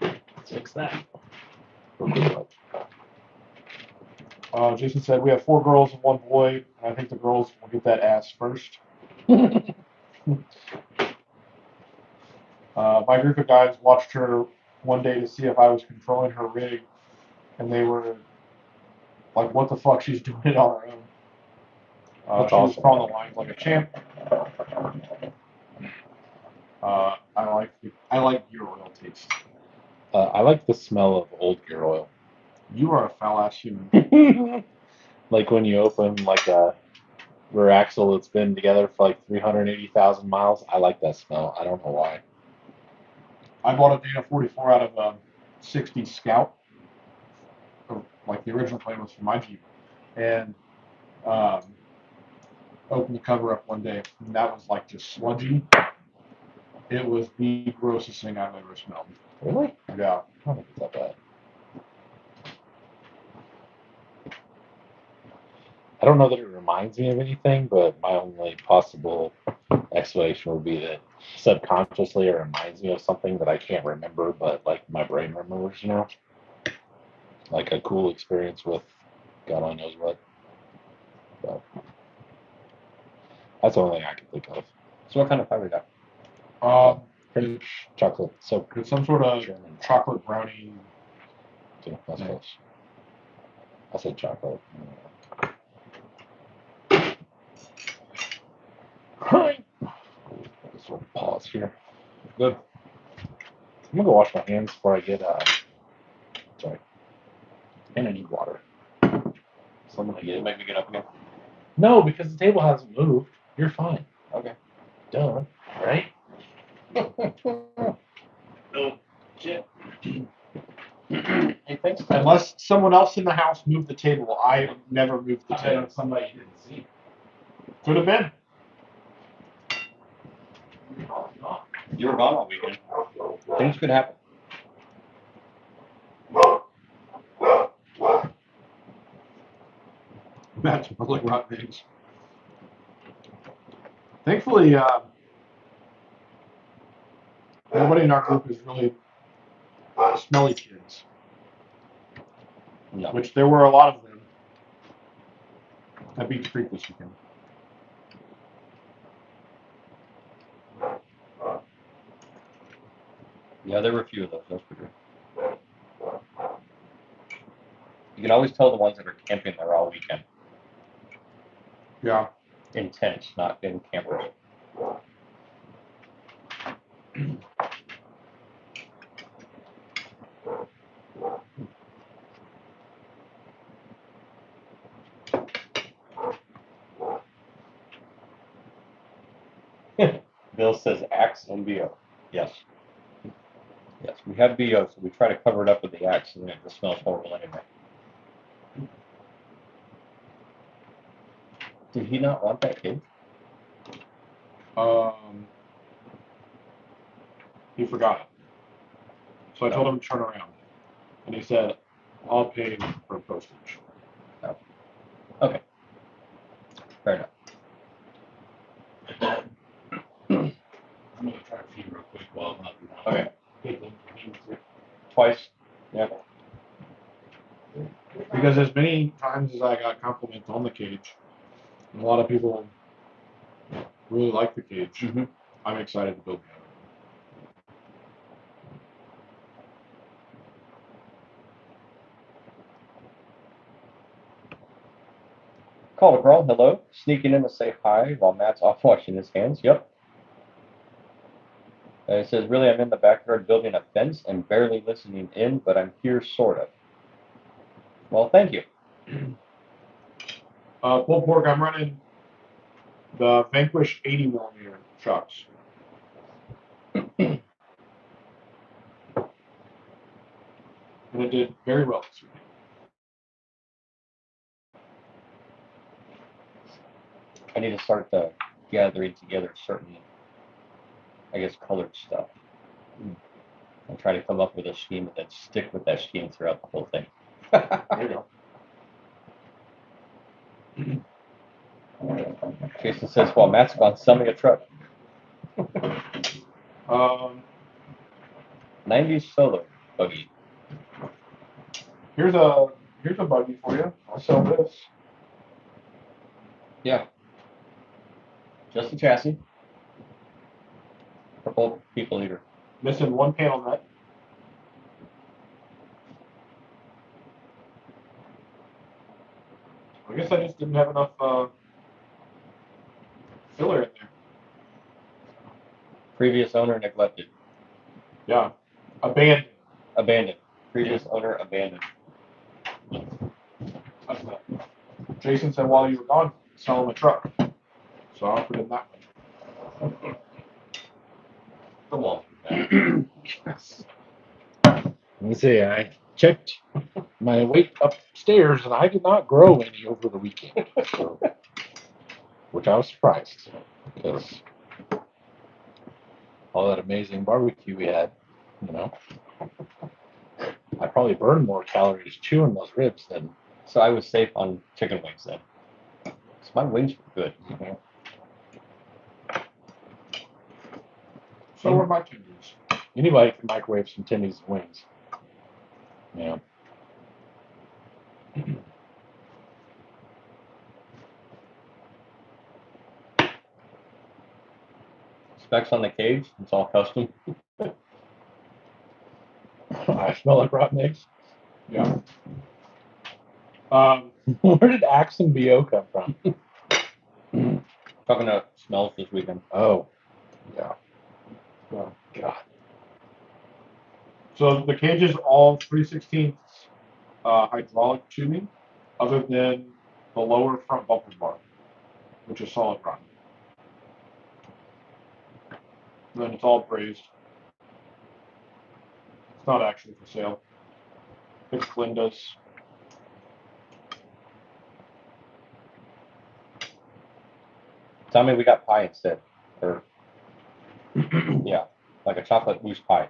Let's fix that. Jason said we have 4 girls and 1 boy. And I think the girls will get that ass first. My group of guys watched her one day to see if I was controlling her rig, and they were like, "What the fuck? She's doing it on her own." That's she was awesome. crawling the lines like a champ. I like gear oil taste. I like the smell of old gear oil. You are a foul ass human. Like when you open like a rear axle that's been together for like 380,000 miles. I like that smell. I don't know why. I bought a Dana 44 out of a 60 Scout. Like the original plan was for my Jeep, and opened the cover up one day, and that was like just sludgy. It was the grossest thing I've ever smelled. Really? Yeah. I don't think it's that bad. I don't know that it reminds me of anything, but my only possible explanation would be that subconsciously it reminds me of something that I can't remember, but like my brain remembers, you know? Like a cool experience with God only knows what. But that's the only thing I can think of. So what kind of pie we got? Pretty chocolate. So It's some sort of German. chocolate brownie. Yeah, that's close. I said chocolate. Hi. Just sort of pause here. Good. I'm gonna go wash my hands before I get sorry. And I need water. Someone to make me get up again. No, because the table hasn't moved. You're fine. Okay. Duh. Right? Oh, shit. Hey, thanks. Unless someone else in the house moved the table, I never moved the table. Somebody you didn't see. Could have been. You were gone all weekend. Things could happen. That smells like rotten eggs. Thankfully, nobody in our group is really smelly kids. No. Which there were a lot of them at Beach Creek this weekend. Yeah, there were a few of those. That's for sure. You can always tell the ones that are camping there all weekend. Yeah. In tents, not in campers. Bill says axe and BO. Yes. Yes, we have BO, so we try to cover it up with the axe, and it just smells horrible anyway. Did he not want that cage? He forgot it. So I told him to turn around. And he said, I'll pay for postage. Oh. Okay. Fair enough. I'm gonna try to pee real quick while I'm up. Okay. Okay. Twice. Yeah. Because as many times as I got compliments on the cage, and a lot of people really like the cage, Mm-hmm. I'm excited to build it. Call a girl, hello. Sneaking in to say hi while Matt's off washing his hands. Yep. It says, really, I'm in the backyard building a fence and barely listening in, but I'm here sort of. Well, thank you. Pulled pork, I'm running the Vanquish 80mm shocks. And it did very well this week. I need to start gathering together certain, I guess, colored stuff. And try to come up with a scheme and then stick with that scheme throughout the whole thing. There you go. Jason says, well, Matt's gone selling a truck. 90s solo buggy. Here's a buggy for you. I'll sell this. Yeah. Just the chassis. Purple people eater. Missing one panel nut. I guess I just didn't have enough filler in there. Previous owner neglected. Yeah. Abandoned. Abandoned. Previous owner abandoned. That's that. Jason said while you were gone, sell him a truck. So I offered him that one. Come on. Yes. Let me see. I checked my weight upstairs, and I did not grow any over the weekend, so, which I was surprised because all that amazing barbecue we had, you know. I probably burned more calories chewing those ribs than. So I was safe on chicken wings then. So my wings were good. Mm-hmm. So were my tenders. Anybody can microwave some tendies and wings. Yeah. Specs on the cage, it's all custom. I smell like rotten eggs. Yeah. Where did Axe and BO come from? Talking about smells this weekend. Oh, yeah. Oh, God. So the cage is all 3/16 hydraulic tubing, other than the lower front bumper bar, which is solid rotten. And then it's all brazed. It's not actually for sale. It's Glinda's. Tell me we got pie instead. Or, yeah, like a chocolate mousse pie.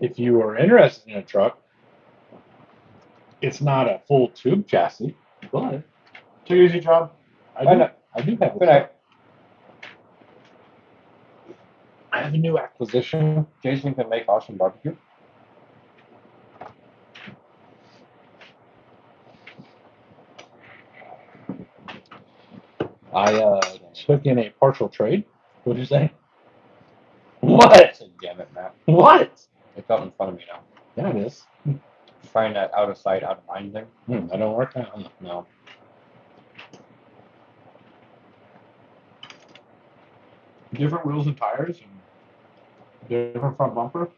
If you are interested in a truck, it's not a full tube chassis, but Take it easy, John. I do have a truck. I have a new acquisition. Jason can make awesome barbecue. I took in a partial trade. What'd you say? I What? said, damn it, Matt. What? It's out in front of me now. Yeah, it is. Trying that out of sight, out of mind thing. I don't work out. No. Different wheels and tires and different front bumper.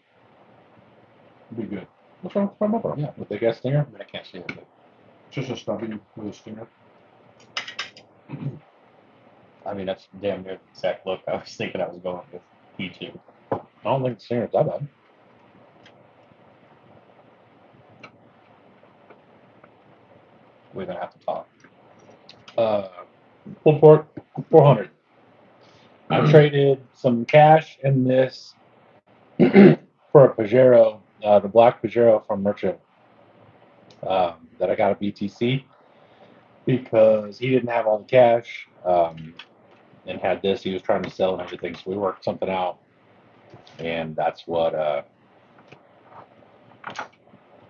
Be good. What's wrong with my bumper? Yeah, with the gas stinger. I mean, I can't see it, but Just a stubby with a stinger. I mean, that's damn near the exact look I was thinking I was going with P2. I don't think the stinger's that bad. We're going to have to talk. Pulled pork, 400. I traded some cash in this for a Pajero, the black Pajero from Merchant, that I got at BTC because he didn't have all the cash and had this. He was trying to sell and everything, so we worked something out, and that's what. I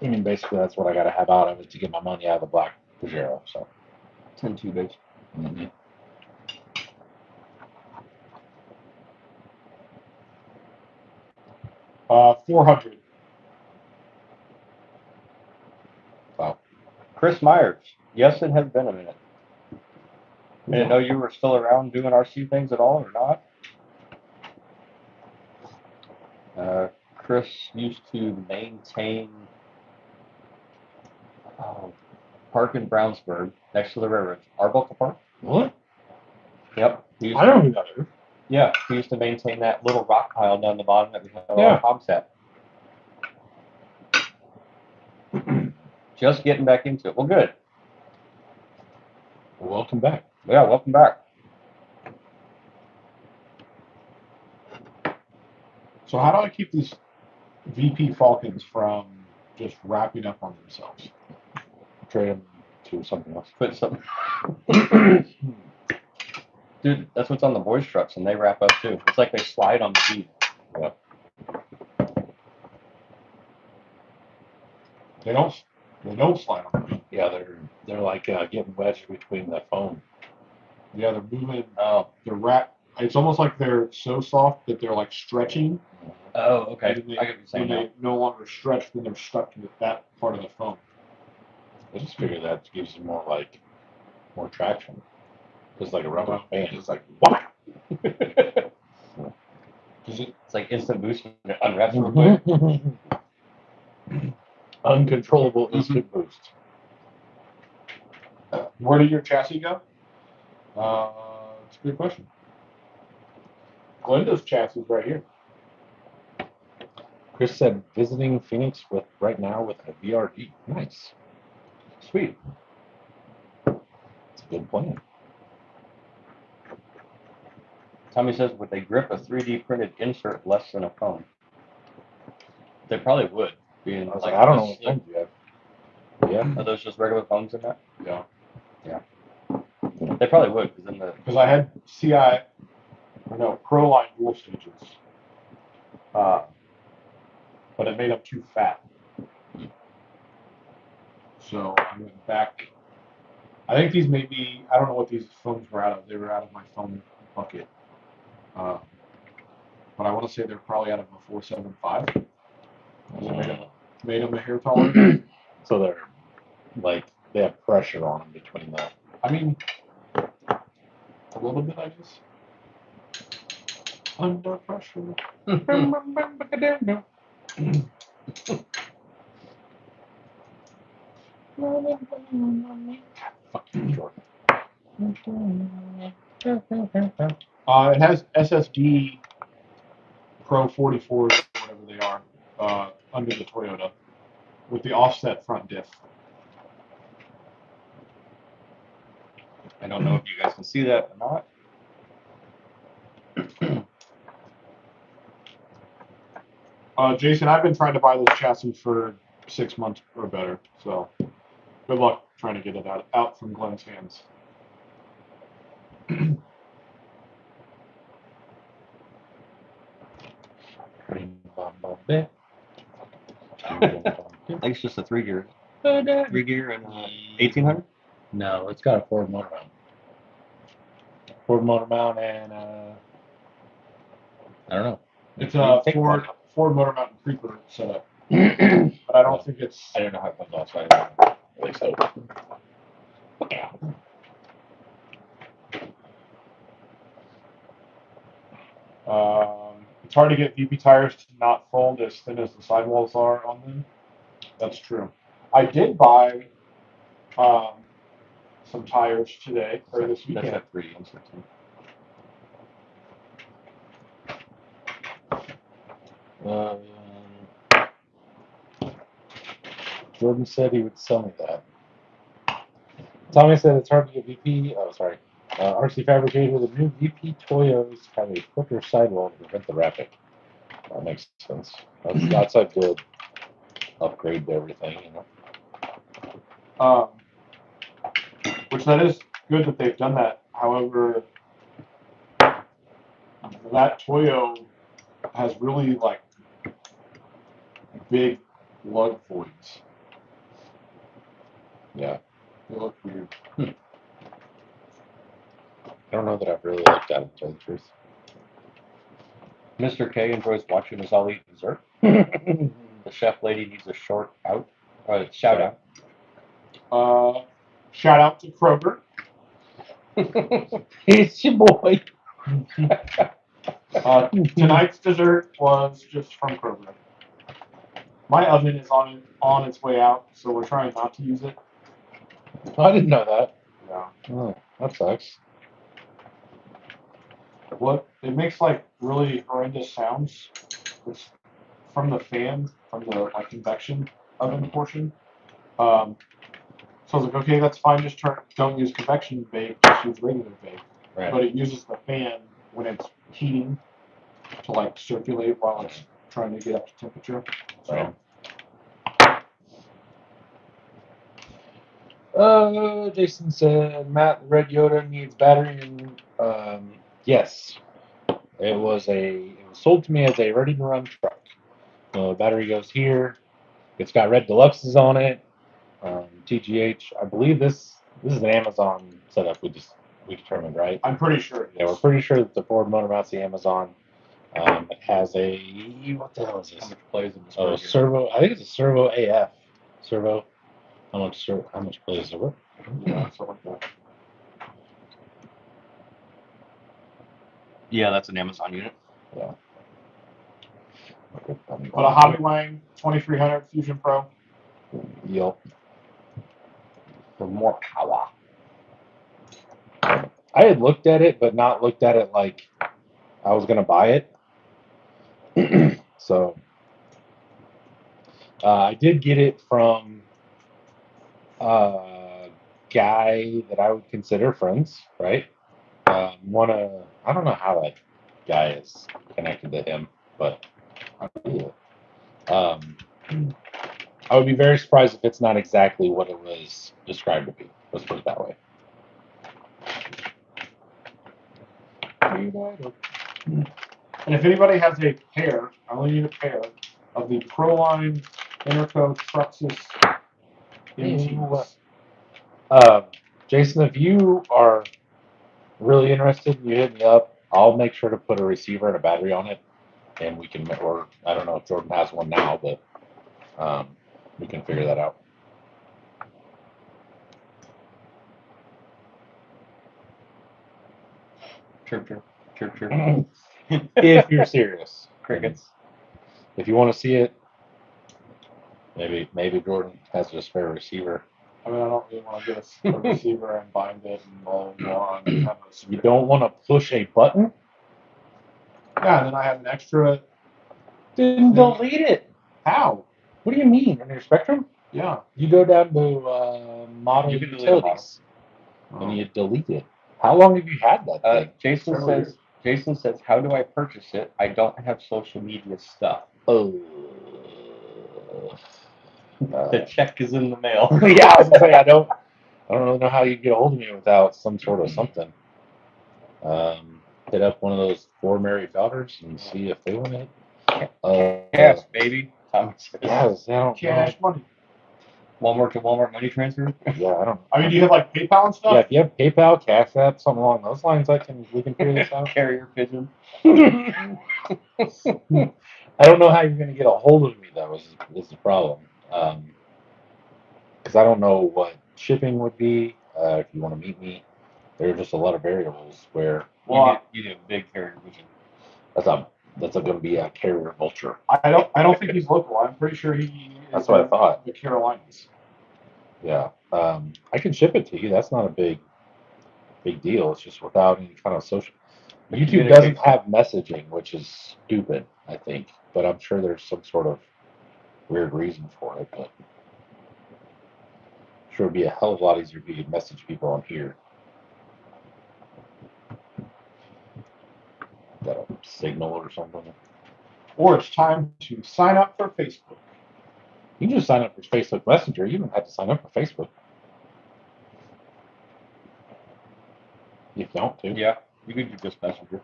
mean, basically, that's what I got to have out of it to get my money out of the black Pajero. So 10-2, bitch. mm-hmm. 400. Wow. Chris Myers. Yes, it has been a minute. I didn't know you were still around doing RC things at all or not. Chris used to maintain park in Brownsburg next to the railroad. Arbuckle Park? What? Yep. I don't know who that is. Yeah, he used to maintain that little rock pile down the bottom that we have all Yeah. hogs at. Just getting back into it. Well, good. Well, welcome back. Yeah, welcome back. So how do I keep these VP Falcons from just wrapping up on themselves? Trade them to something else. Put some. Dude, that's what's on the boys' trucks, and they wrap up too. It's like they slide on the bead. Yeah. They don't slide on them. Yeah, they're like getting wedged between the foam. Yeah, they're moving. It's almost like they're so soft that they're like stretching. Oh, okay. And I get what you're saying. when they no longer stretch, then they're stuck to that part of the foam. I just figure that gives you more traction. Just like a rubber band, it's like wow. It's like instant boost when it unwraps real quick. Uncontrollable instant boost. Where did your chassis go? It's a good question. Glenda's chassis is right here. Chris said visiting Phoenix right now with a VRD. Nice. Sweet. It's a good plan. Tommy says, would they grip a 3D printed insert less than a phone? They probably would. Being I don't know what like, phones you have. Yeah. Are those just regular phones in that? Yeah. Yeah. They probably would, because I had Proline dual stages, but it made them too fat. So I went back. I think these may be. I don't know what these phones were out of. They were out of my phone bucket. But I want to say they're probably out of a 475. Made them a hair taller. So they're they have pressure on them between that. I mean, a little bit, I guess. Under pressure. Fucking Jordan. It has SSD Pro 44s, or whatever they are, under the Toyota, with the offset front diff. I don't know if you guys can see that or not. Jason, I've been trying to buy this chassis for 6 months or better, so good luck trying to get it out from Glenn's hands. I think it's just a 3-gear. 3-gear and 1800? No, it's got a Ford motor mount. Ford motor mount and I don't know. It's a Ford motor mount and creeper setup, but I don't think it's. I don't know how it comes off, so I don't know. I think so. Yeah. It's hard to get VP tires to not fold as thin as the sidewalls are on them. That's true. I did buy some tires today or this weekend. That's 3D inserts. Jordan said he would sell me that. Tommy said it's hard to get VP. Oh, sorry. RC Fabricator, the new VP Toyos have a quicker sidewall to prevent the wrapping. That makes sense. That's a good upgrade to everything, you know. Which that is good that they've done that. However, that Toyo has really big lug voids. Yeah. They look weird. I don't know that I've really looked at it, to tell the truth. Mr. K enjoys watching us all eat dessert. The chef lady needs a shout out. Shout out to Kroger. It's your boy. Tonight's dessert was just from Kroger. My oven is on its way out, so we're trying not to use it. I didn't know that. Yeah. Oh, that sucks. What it makes like really horrendous sounds. It's from the fan, from the like convection oven portion. So I was like, okay, that's fine. Just don't use convection bake. Just use regular bake. Right. But it uses the fan when it's heating to like circulate while it's trying to get up to temperature. So. Right. Jason said Matt Red Yoda needs battery and yes. It was sold to me as a ready to run truck. Battery goes here. It's got red deluxes on it. TGH. I believe this is an Amazon setup. We determined, right? I'm pretty sure. Yeah, we're pretty sure that the Ford Motor Mounts the Amazon. It has a what the hell is this? How much plays in this? Oh, servo. I think it's a servo AF. Servo. How much plays is it? Yeah, something like that. Yeah, that's an Amazon unit. Yeah. But a Hobby Wang 2300 Fusion Pro. Yup. For more power. I had looked at it, but not looked at it like I was gonna buy it. So I did get it from a guy that I would consider friends, right? I don't know how that guy is connected to him, but I would be very surprised if it's not exactly what it was described to be. Let's put it that way. And if anybody has a pair, I only need a pair of the Proline Interco Truxus MTs. Jason, if you are really interested, you hit me up. I'll make sure to put a receiver and a battery on it, and we can. Or I don't know if Jordan has one now, but we can figure that out. Chirp, chirp, chirp, chirp. If you're serious, Crickets. If you want to see it, maybe Jordan has a spare receiver. I mean, I don't really want to get a receiver and bind it and blah, blah, blah. And You don't want to push a button? Yeah, and then I have an extra. Then delete it. How? What do you mean? In your Spectrum? Yeah. You go down to model You can delete utilities, and you delete it. How long have you had that thing? Jason says, how do I purchase it? I don't have social media stuff. Oh. The check is in the mail. Yeah, I was gonna say I don't really know how you get a hold of me without some sort of something. Hit up one of those four Mary Founders and see if they want it. Cash, baby. Yes, cash money. Walmart to Walmart money transfer. Yeah, I don't. I mean, do you have like PayPal and stuff? Yeah, if you have PayPal, Cash App, something along those lines, we can figure this out. Carrier pigeon. I don't know how you're going to get a hold of me, though, is the problem. Because I don't know what shipping would be if you want to meet me. There are just a lot of variables where you need a big carrier pigeon. That's going to be a carrier vulture. I don't think he's local. I'm pretty sure he. That's what I thought. The Carolinas. Yeah, I can ship it to you. That's not a big deal. It's just without any kind of social. YouTube doesn't have messaging, which is stupid, I think. But I'm sure there's some sort of weird reason for it. But I'm sure it'd be a hell of a lot easier if you could message people on here. Got a Signal or something. Or it's time to sign up for Facebook. You can just sign up for Facebook Messenger. You don't have to sign up for Facebook. If you don't to. Yeah, you could do just Messenger.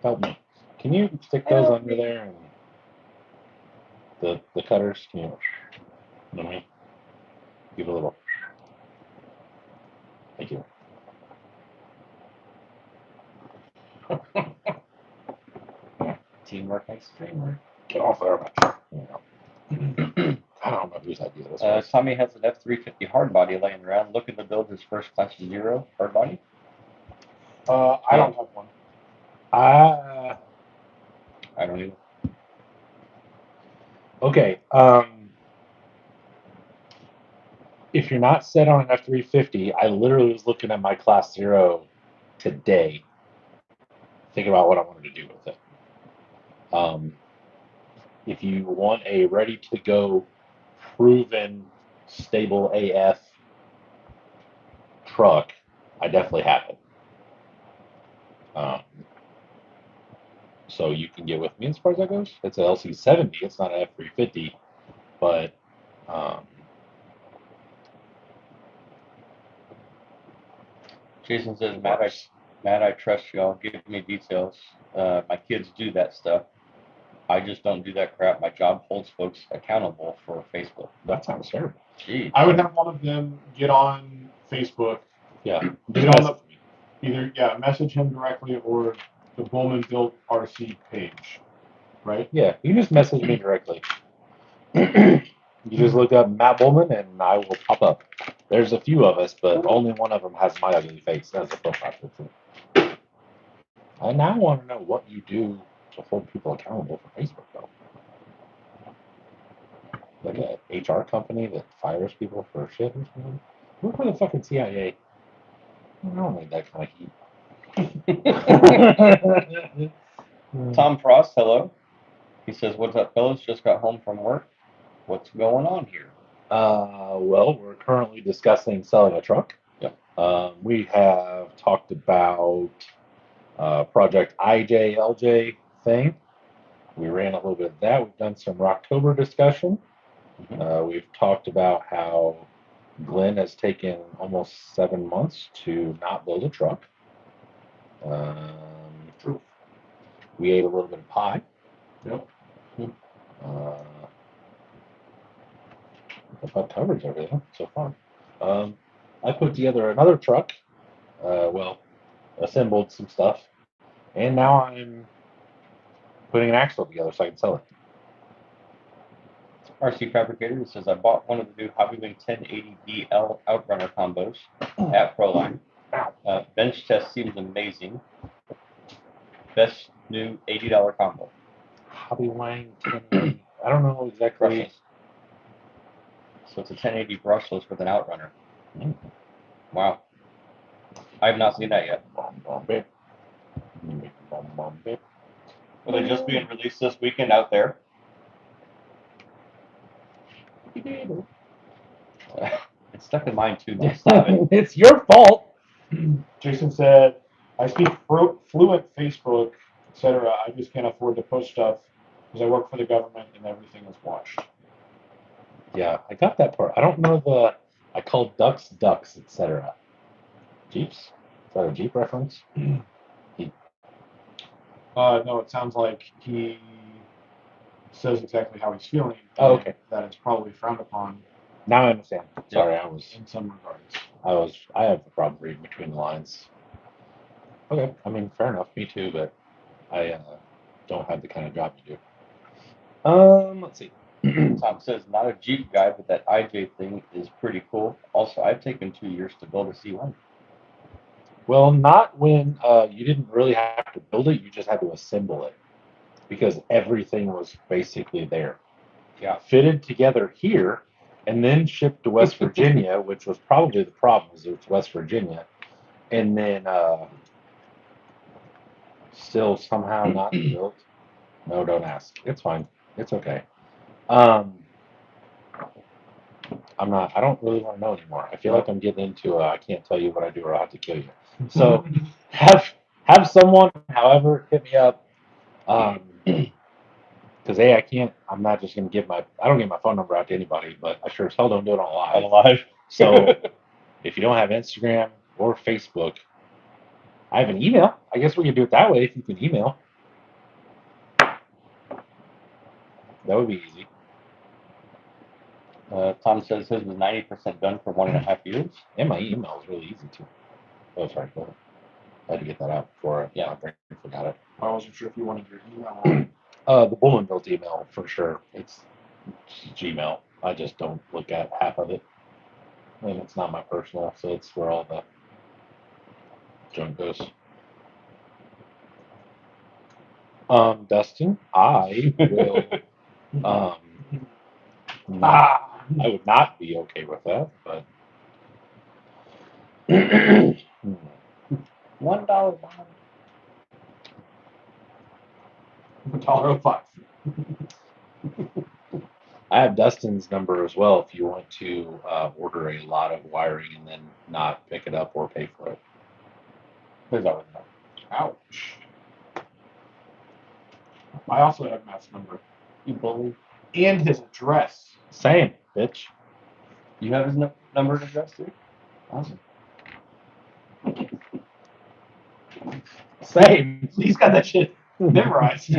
Help me. Can you stick those under there and the cutters? Can you know what I mean? Give a little. Thank you. Teamwork makes the dream work. Get off there, man. I don't know whose idea this was. Tommy has an F-350 hard body laying around, looking to build his first class Zero hard body. I don't have one. I don't either. Okay. If you're not set on an F-350, I literally was looking at my Class 0 today, thinking about what I wanted to do with it. If you want a ready-to-go, proven, stable AF truck, I definitely have it. So you can get with me as far as that goes. It's an LC70. It's not an F-350, but Jason says, Matt, I trust y'all. Give me details. My kids do that stuff. I just don't do that crap. My job holds folks accountable for Facebook. That sounds terrible. Jeez. I would have one of them get on Facebook. Yeah. Get on message him directly or the Bowman Build RC page, right? Yeah, you just message me directly. You just look up Matt Bowman and I will pop up. There's a few of us, but only one of them has my ugly face as a profile picture. I now want to know what you do to hold people accountable for Facebook, though. Like a HR company that fires people for shit or something? Work for the fucking CIA. I don't need that kind of heat. Tom Frost, hello. He says, what's up, fellas? Just got home from work. What's going on here? Well, we're currently discussing selling a truck. Yep. We have talked about Project IJLJ thing. We ran a little bit of that. We've done some Rocktober discussion. We've talked about how Glenn has taken almost 7 months to not build a truck. True. We ate a little bit of pie. Yep. That covers everything so far. I put together another truck. Assembled some stuff, and now I'm putting an axle together so I can sell it. RC Fabricator says, I bought one of the new Hobbywing 1080DL Outrunner combos at Proline. Bench test seems amazing. Best new $80 combo. Hobbywing 1080. I don't know exactly. Brushless. So it's a 1080 brushless with an Outrunner. Wow. I have not seen that yet. Will they just being released this weekend out there? It's stuck in mine too. It's your fault. Jason said, I speak fluent Facebook, etc. I just can't afford to post stuff because I work for the government and everything is watched. Yeah, I got that part. I don't know I called ducks, etc. Jeeps? Is that a Jeep reference? No, it sounds like he says exactly how he's feeling. Oh, okay. That it's probably frowned upon. Now I understand. Sorry, I was in some regards. I have a problem reading between the lines. Okay, I mean, fair enough. Me too, but I don't have the kind of job you do. Let's see. Tom says, not a Jeep guy, but that IJ thing is pretty cool. Also, I've taken 2 years to build a C1. Well, not when you didn't really have to build it, you just had to assemble it. Because everything was basically there. Yeah. Fitted together here, and then shipped to West Virginia, which was probably the problem, is it's West Virginia. And then still somehow not built. No, don't ask. It's fine. It's okay. I don't really want to know anymore. I feel like I'm getting into I can't tell you what I do or I'll have to kill you. So have someone, however, hit me up. Because I'm not just going to I don't give my phone number out to anybody, but I sure as hell don't do it on live. So if you don't have Instagram or Facebook, I have an email. I guess we can do it that way if you can email. That would be easy. Tom says his was 90% done for 1.5 years. And my email is really easy too. Oh, sorry. Go ahead. I had to get that out before my brain forgot it. I wasn't sure if you wanted your email. The Bowman built email for sure. It's Gmail. I just don't look at half of it. And it's not my personal, so it's where all the junk goes. Dustin, I will. I would not be okay with that, but $1 bond. $1.05. I have Dustin's number as well if you want to order a lot of wiring and then not pick it up or pay for it. There's always that. Ouch. I also have Matt's number. You bully. And his address. Same, bitch. You have his number and address too? Awesome. Same. He's got that shit memorized.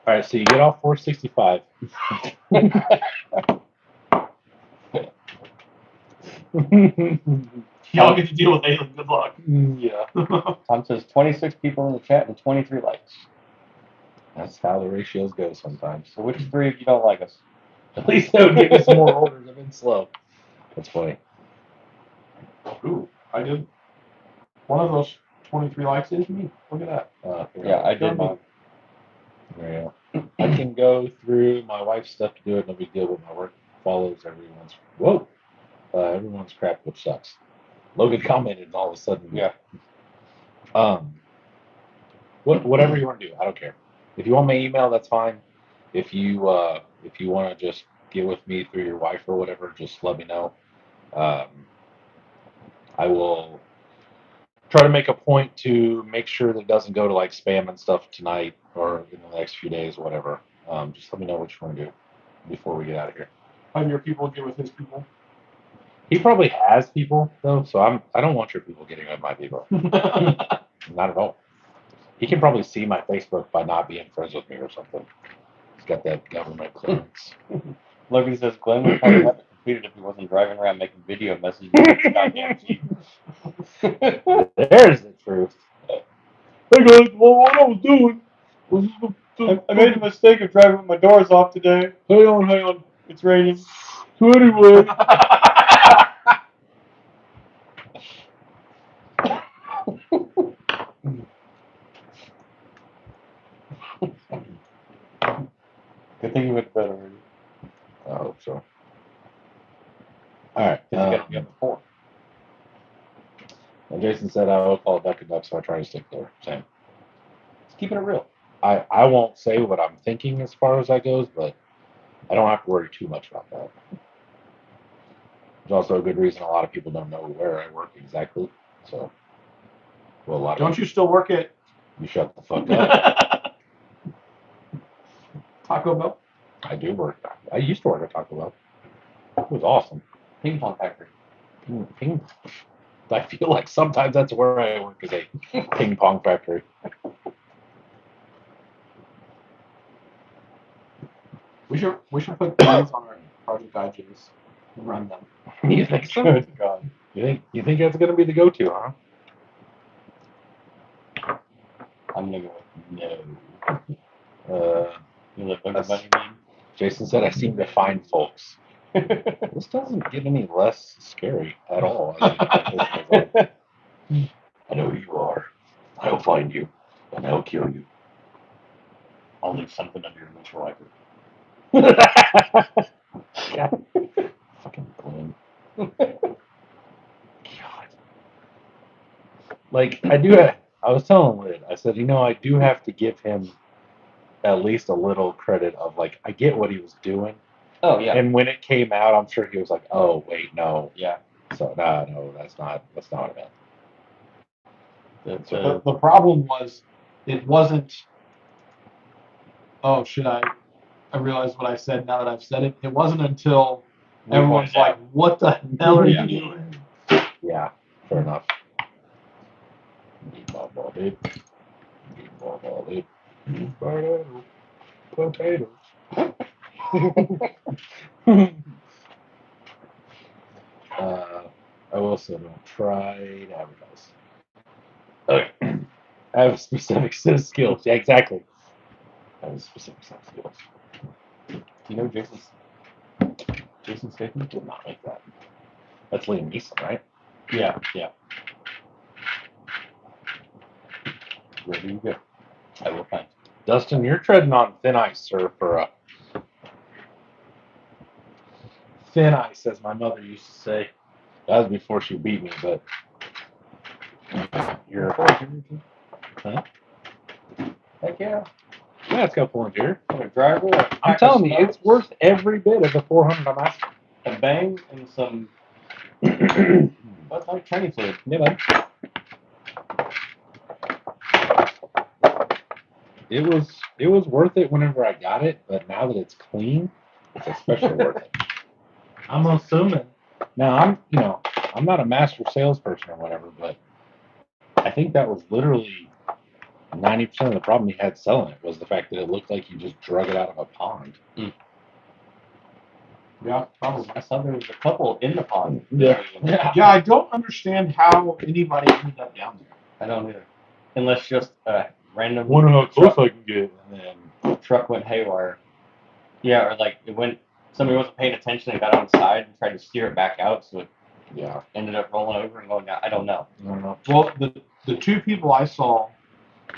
All right, so you get off 465. Y'all get to deal with Aiden. Good luck. Yeah. Tom says 26 people in the chat and 23 likes. That's how the ratios go sometimes. So which three of you don't like us? At least they would give me some more orders. I've been slow. That's funny. Ooh, I did. One of those 23 likes is me. Look at that. Yeah, I did mine. Yeah. I can go through my wife's stuff to do it, no big deal, but my work follows everyone's crap, which sucks. Logan commented and all of a sudden. Yeah. Whatever you want to do, I don't care. If you want my email, that's fine. If you want to just get with me through your wife or whatever, just let me know. I will try to make a point to make sure that it doesn't go to like spam and stuff tonight or in the next few days, whatever. Just let me know what you want to do before we get out of here. Have your people get with his people? He probably has people though, so I don't want your people getting with my people. Not at all. He can probably see my Facebook by not being friends with me or something. He's got that government clearance. Logan says Glenn would probably have it completed if he wasn't driving around making video messages with his goddamn Jeep. There's the truth. Hey guys, well, what I was doing was I made the mistake of driving with my doors off today. Hang on. It's raining. So anyway. Good thing you went to bed already. I hope so. All right. You got to be up at 4. And Jason said I will call it Duck and Duck, so I try to stick there. Same. Just keeping it real. I won't say what I'm thinking as far as that goes, but I don't have to worry too much about that. There's also a good reason a lot of people don't know where I work exactly. So, well, a lot of Don't you still work at you shut the fuck up. Taco Bell? I do work. I used to work at Taco Bell. It was awesome. Ping pong factory. Ping. I feel like sometimes that's where I work, is a ping pong factory. We should put these on our project IJs and run them. You think so? Good God. You think that's gonna be the go-to, huh? I'm gonna go with no. You look like a bunny meme. Jason said I seem to find folks. This doesn't get any less scary at all. I know who you are. I'll find you, and I'll kill you. I'll leave something under your moisturizer. God. Fucking Glenn. God. Like, I was telling Lyd, I said, I do have to give him at least a little credit of, like, I get what he was doing. Oh, yeah. And when it came out, I'm sure he was like, oh, wait, no. Yeah. So, no, that's not what I meant. The problem was, it wasn't, oh, should I realized what I said now that I've said it. It wasn't until everyone's like, what the hell are you doing? Yeah, fair enough. Ball, dude. Ball, dude. Potatoes. I will say, try to advertise. Okay. I have a specific set of skills. Yeah, exactly. I have a specific set of skills. you know Jason Statham? Did not make that. That's Liam Neeson, right? Yeah. Yeah. Where do you go? I will find. Dustin, you're treading on thin ice, sir, for thin ice, as my mother used to say. That was before she beat me, but you're. Huh? Heck yeah. Yeah, it's got pulling here. A driver. I'm telling you, it's worth every bit of the 400 I'm asking. A bang and some. What's like training fluid? Yeah, bud. It was worth it whenever I got it, but now that it's clean, it's especially worth it. I'm assuming. Now I'm not a master salesperson or whatever, but I think that was literally 90% of the problem he had selling it was the fact that it looked like you just drug it out of a pond. Mm. Yeah, probably. I saw there was a couple in the pond. Yeah. Yeah, I don't understand how anybody ended up down there. I don't either. Unless just a random Wonder how close I can get, and then truck went haywire. Yeah, or like it went. Somebody wasn't paying attention and got on the side and tried to steer it back out, so it ended up rolling over and going down. I don't know. Well, the two people I saw,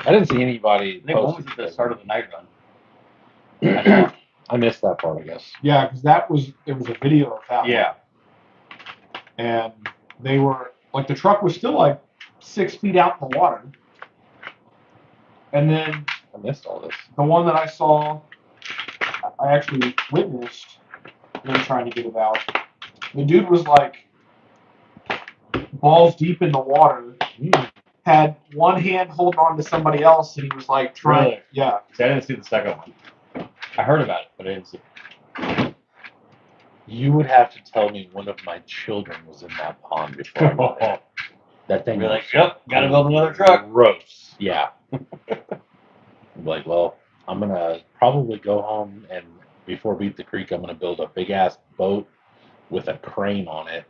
I didn't see anybody. I think one was at the start of the night run. I missed that part, I guess. yeah, because it was a video of that. Yeah. One. And they were like the truck was still like 6 feet out in the water, and then I missed all this. the one that I saw, I actually witnessed them trying to get it out. The dude was like balls deep in the water, had one hand holding on to somebody else, and he was like trying. Really? Yeah. See, I didn't see the second one. I heard about it, but I didn't see it. You would have to tell me one of my children was in that pond before I got it. That thing. You're like, yep, gotta build another truck. Gross. Yeah. I'm like, well, I'm gonna probably go home and before Beat the Creek, I'm gonna build a big ass boat with a crane on it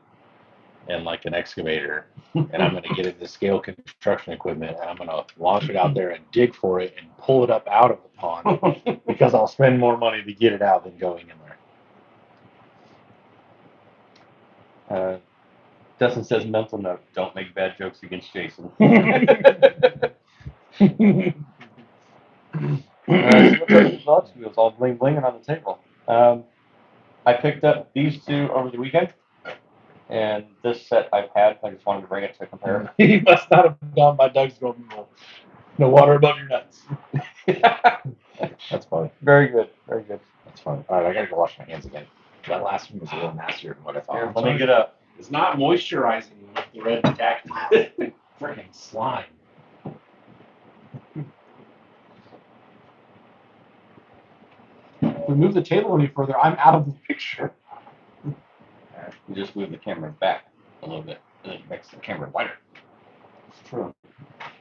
and like an excavator, and I'm gonna get into scale construction equipment and I'm gonna launch it out there and dig for it and pull it up out of the pond because I'll spend more money to get it out than going in there. Dustin says, mental note, don't make bad jokes against Jason. Lots of wheels all bling blinging on the table. I picked up these two over the weekend, and this set I've had. I just wanted to bring it to compare. You must not have gone by Doug's Golden Rule. No water above your nuts. That's funny. Very good. Very good. That's funny. All right, I gotta go wash my hands again. That last one was a little nastier than what I thought. Here, let me get up. It's not moisturizing with the red tacky. Freaking slime. If we move the table any further, I'm out of the picture. You just move the camera back a little bit, and it makes the camera wider. It's true.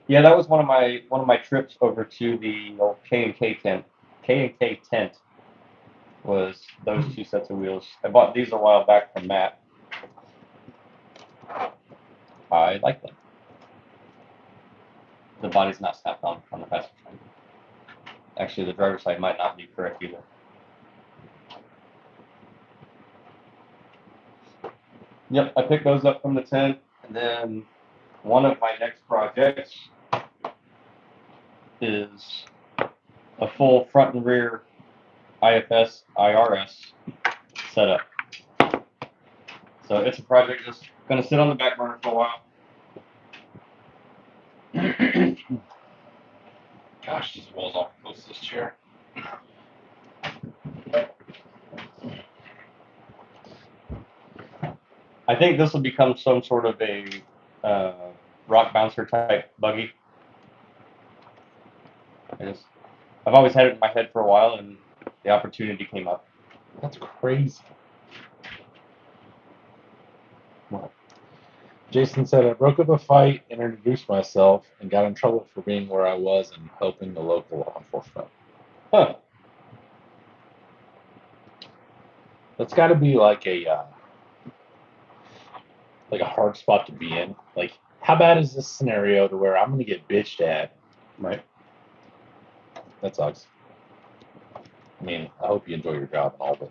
Yeah, that was one of my trips over to the old K&K tent. K&K tent was those two sets of wheels. I bought these a while back from Matt. I like them. The body's not snapped on the passenger side. Actually, the driver's side might not be correct either. Yep, I picked those up from the tent, and then one of my next projects is a full front and rear IFS IRS setup. So it's a project just going to sit on the back burner for a while. Gosh, this wall's off close to this chair. I think this will become some sort of a rock bouncer type buggy. I've always had it in my head for a while, and the opportunity came up. That's crazy. What? Jason said, I broke up a fight and introduced myself and got in trouble for being where I was and helping the local law enforcement. Huh. That's got to be like a hard spot to be in. Like, how bad is this scenario to where I'm going to get bitched at? Right. That sucks. I mean, I hope you enjoy your job and all, but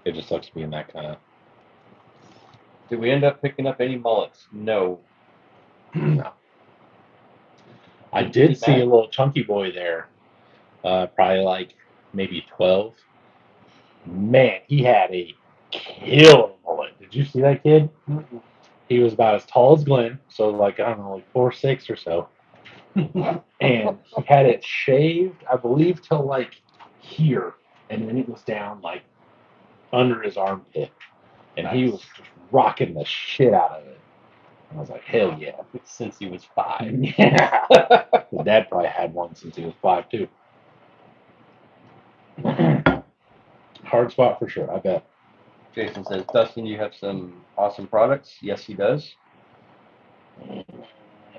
it just sucks being that kind of. Did we end up picking up any mullets? No. No. I did see a little chunky boy there, probably like maybe 12. Man, he had a killer mullet. Did you see that kid? Mm-hmm. He was about as tall as Glenn, so like I don't know, like 4'6" or so. And he had it shaved, I believe, till like here, and then it was down like under his armpit, and he was just rocking the shit out of it. And I was like, hell yeah! Since he was 5. Yeah. His dad probably had one since he was 5 too. Hard spot for sure, I bet. Jason says, Dustin, you have some awesome products. Yes, he does.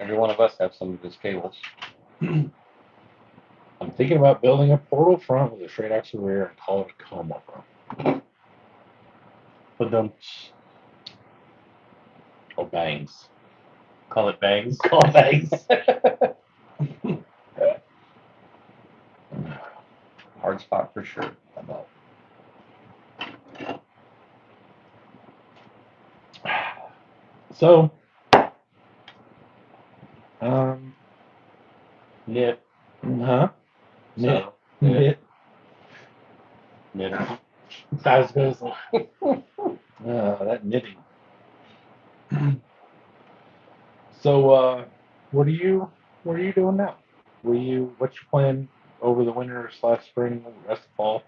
Every one of us have some of his cables. I'm thinking about building a portal front with a straight axle rear and call it a coma front. Oh, bangs. Call it bangs. Call it bangs. Hard spot for sure. I bet. So, knit. Huh? Knit. So, Knit. Knitter. I was going to say, that knitting. So, what are you doing now? What's your plan over the winter / spring, rest of fall?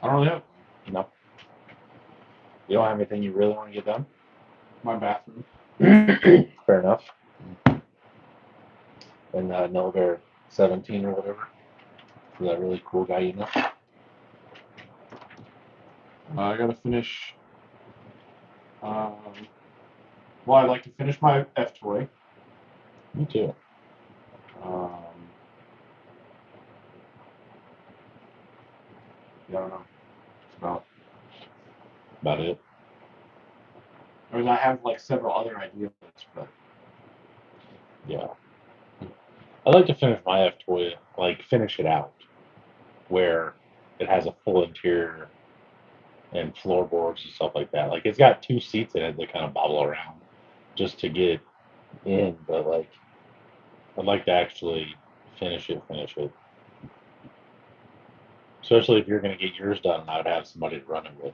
I don't really know. No. You don't have anything you really want to get done? My bathroom. Fair enough. And November 17 or whatever. For that really cool guy you know. I gotta finish. Well, I'd like to finish my F toy. Me too. Yeah, I don't know. It's About it. I mean, I have like several other ideas, but Yeah. I'd like to finish my F toy, like finish it out, where it has a full interior and floorboards and stuff like that. Like it's got 2 seats in it that kind of bobble around just to get in, but like I'd like to actually finish it. Especially if you're going to get yours done, I would have somebody to run it with.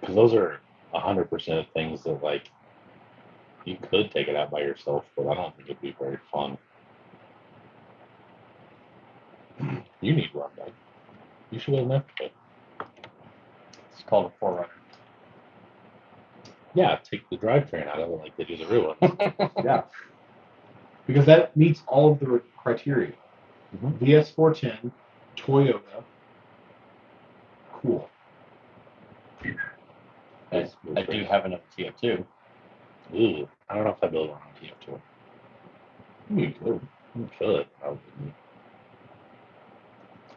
Because those are 100% things that, like, you could take it out by yourself, but I don't think it'd be very fun. You need one, Doug. You should have enough to it. It's called a Forerunner. Yeah, take the drivetrain out of it like they do the real ones. yeah, because that meets all of the criteria. Mm-hmm. VS410, Toyota. Cool. I do have another TF2. Ooh, I don't know if I build one on TF2. You could. You could.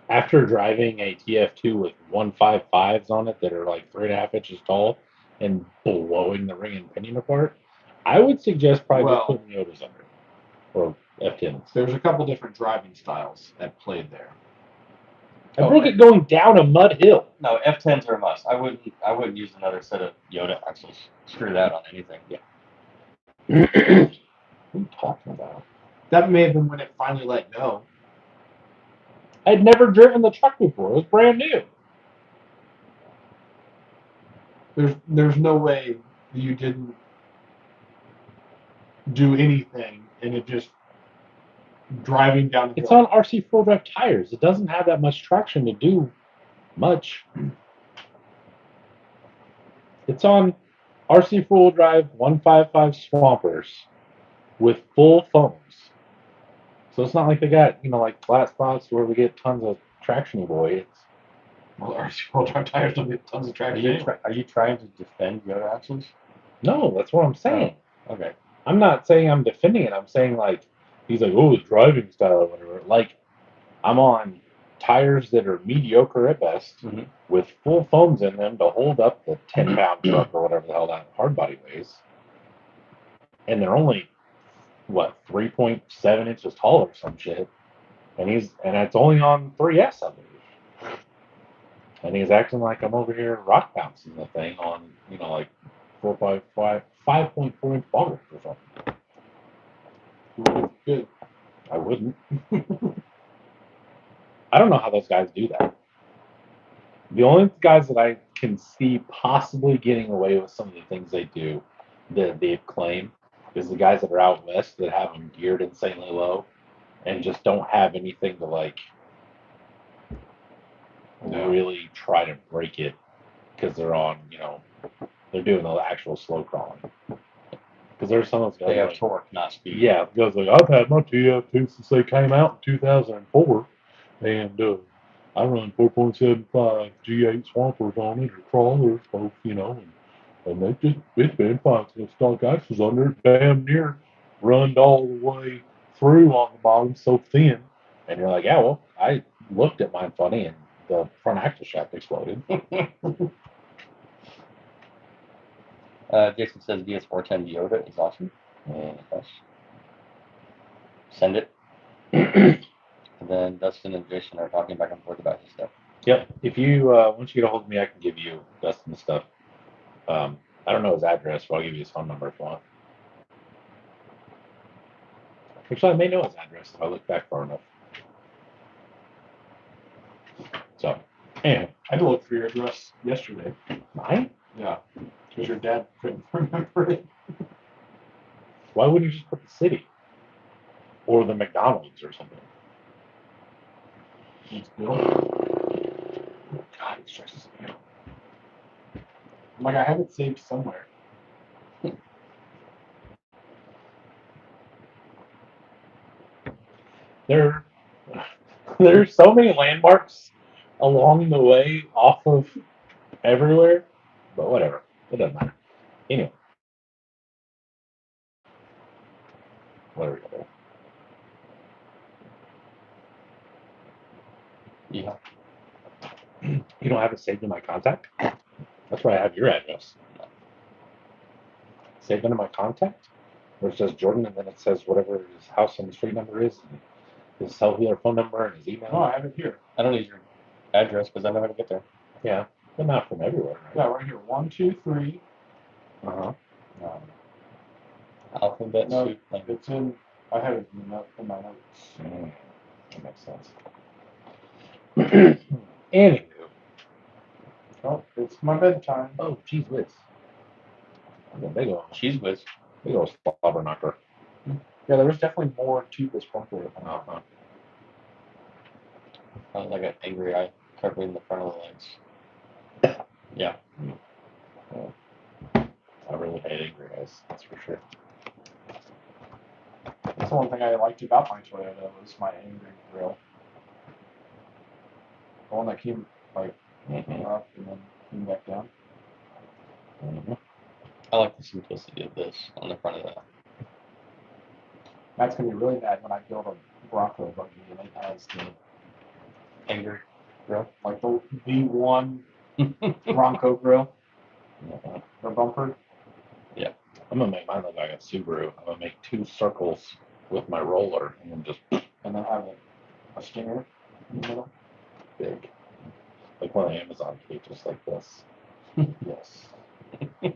After driving a TF2 with 155s on it that are like 3.5 inches tall and blowing the ring and pinion apart, I would suggest probably just putting Yodas under or F10s. There's a couple different driving styles at play there. I broke it going down a mud hill. No, F10s are a must. I wouldn't use another set of Yoda axles. Screw that on anything. Yeah. What are you talking about? That may have been when it finally let go. I'd never driven the truck before. It was brand new. There's no way you didn't do anything and it just driving down the hill. It's on RC 4-drive tires. It doesn't have that much traction to do much. It's on RC 4-drive 155 Swampers with full foams. So it's not like they got, like flat spots where we get tons of traction, boy. Well, RC 4-drive tires don't get tons of traction. Are you trying to defend Yoda axles? No, that's what I'm saying. Oh, okay. I'm not saying I'm defending it. I'm saying, like, he's like, oh, the driving style or whatever. Like, I'm on tires that are mediocre at best with full foams in them to hold up the 10-pound truck or whatever the hell that hard body weighs. And they're only, 3.7 inches tall or some shit. and it's only on 3S, I believe. And he's acting like I'm over here rock bouncing the thing on, like 5.4 inch ball or something. Good. I wouldn't. I don't know how those guys do that. The only guys that I can see possibly getting away with some of the things they do that they claim is the guys that are out west that have them geared insanely low and just don't have anything to really try to break it because they're on, they're doing the actual slow crawling. Because there's some of those guys They have torque, not speed. Yeah, guys like, I've had my TF2 since they came out in 2004, and I run 4.75 G8 swampers on it, or crawlers, both, and it's been fine since stock ice was on there, damn near runned all the way through on the bottom, so thin. And you're like, yeah, well, I looked at mine funny, and the front axle shaft exploded. Jason says DS410 Yoda is awesome. Yes. Send it. And then Dustin and Jason are talking back and forth about his stuff. Yep. If you once you get a hold of me, I can give you Dustin's stuff. I don't know his address, but I'll give you his phone number if you want. Actually, I may know his address if I look back far enough. So, anyway. I had to look for your address yesterday. Mine? Yeah. Because your dad couldn't remember it. Why wouldn't you just put the city? Or the McDonald's or something? It's Bill. God, it stresses me out. I'm like, I have it saved somewhere. There's so many landmarks along the way off of everywhere, but whatever. It doesn't matter. Anyway. Whatever. Yeah. You don't have it saved in my contact? That's why I have your address. Saved under my contact? Where it says Jordan and then it says whatever his house and street number is, and his cellular phone number and his email. No, I have it here. I don't need your address because I know how to get there. Yeah, but not from everywhere, right? Yeah, right here. 1, 2, 3. Uh-huh. Alphabet No, soup. Like, it's in. I have it in my notes. That makes sense. Anywho. Oh, it's my bedtime. Oh, geez whiz. Big old cheese whiz. Big old slobber knocker. Yeah, there was definitely more to this bumper. Uh-huh. Sounds like an angry eye covering the front of the legs. Yeah. I really hate angry eyes, that's for sure. That's the one thing I liked about my Toyota was my angry grill. The one that came up and then came back down. I like the simplicity of this on the front of that. Matt's gonna be really mad when I build a Bronco buggy and it has the angry grill, like the V1 Bronco grill or bumper. Yeah, I'm gonna make mine look like a Subaru. I'm gonna make 2 circles with my roller and then just and then have a stinger in the middle. Big, like one of the Amazon cages, like this. Yes. So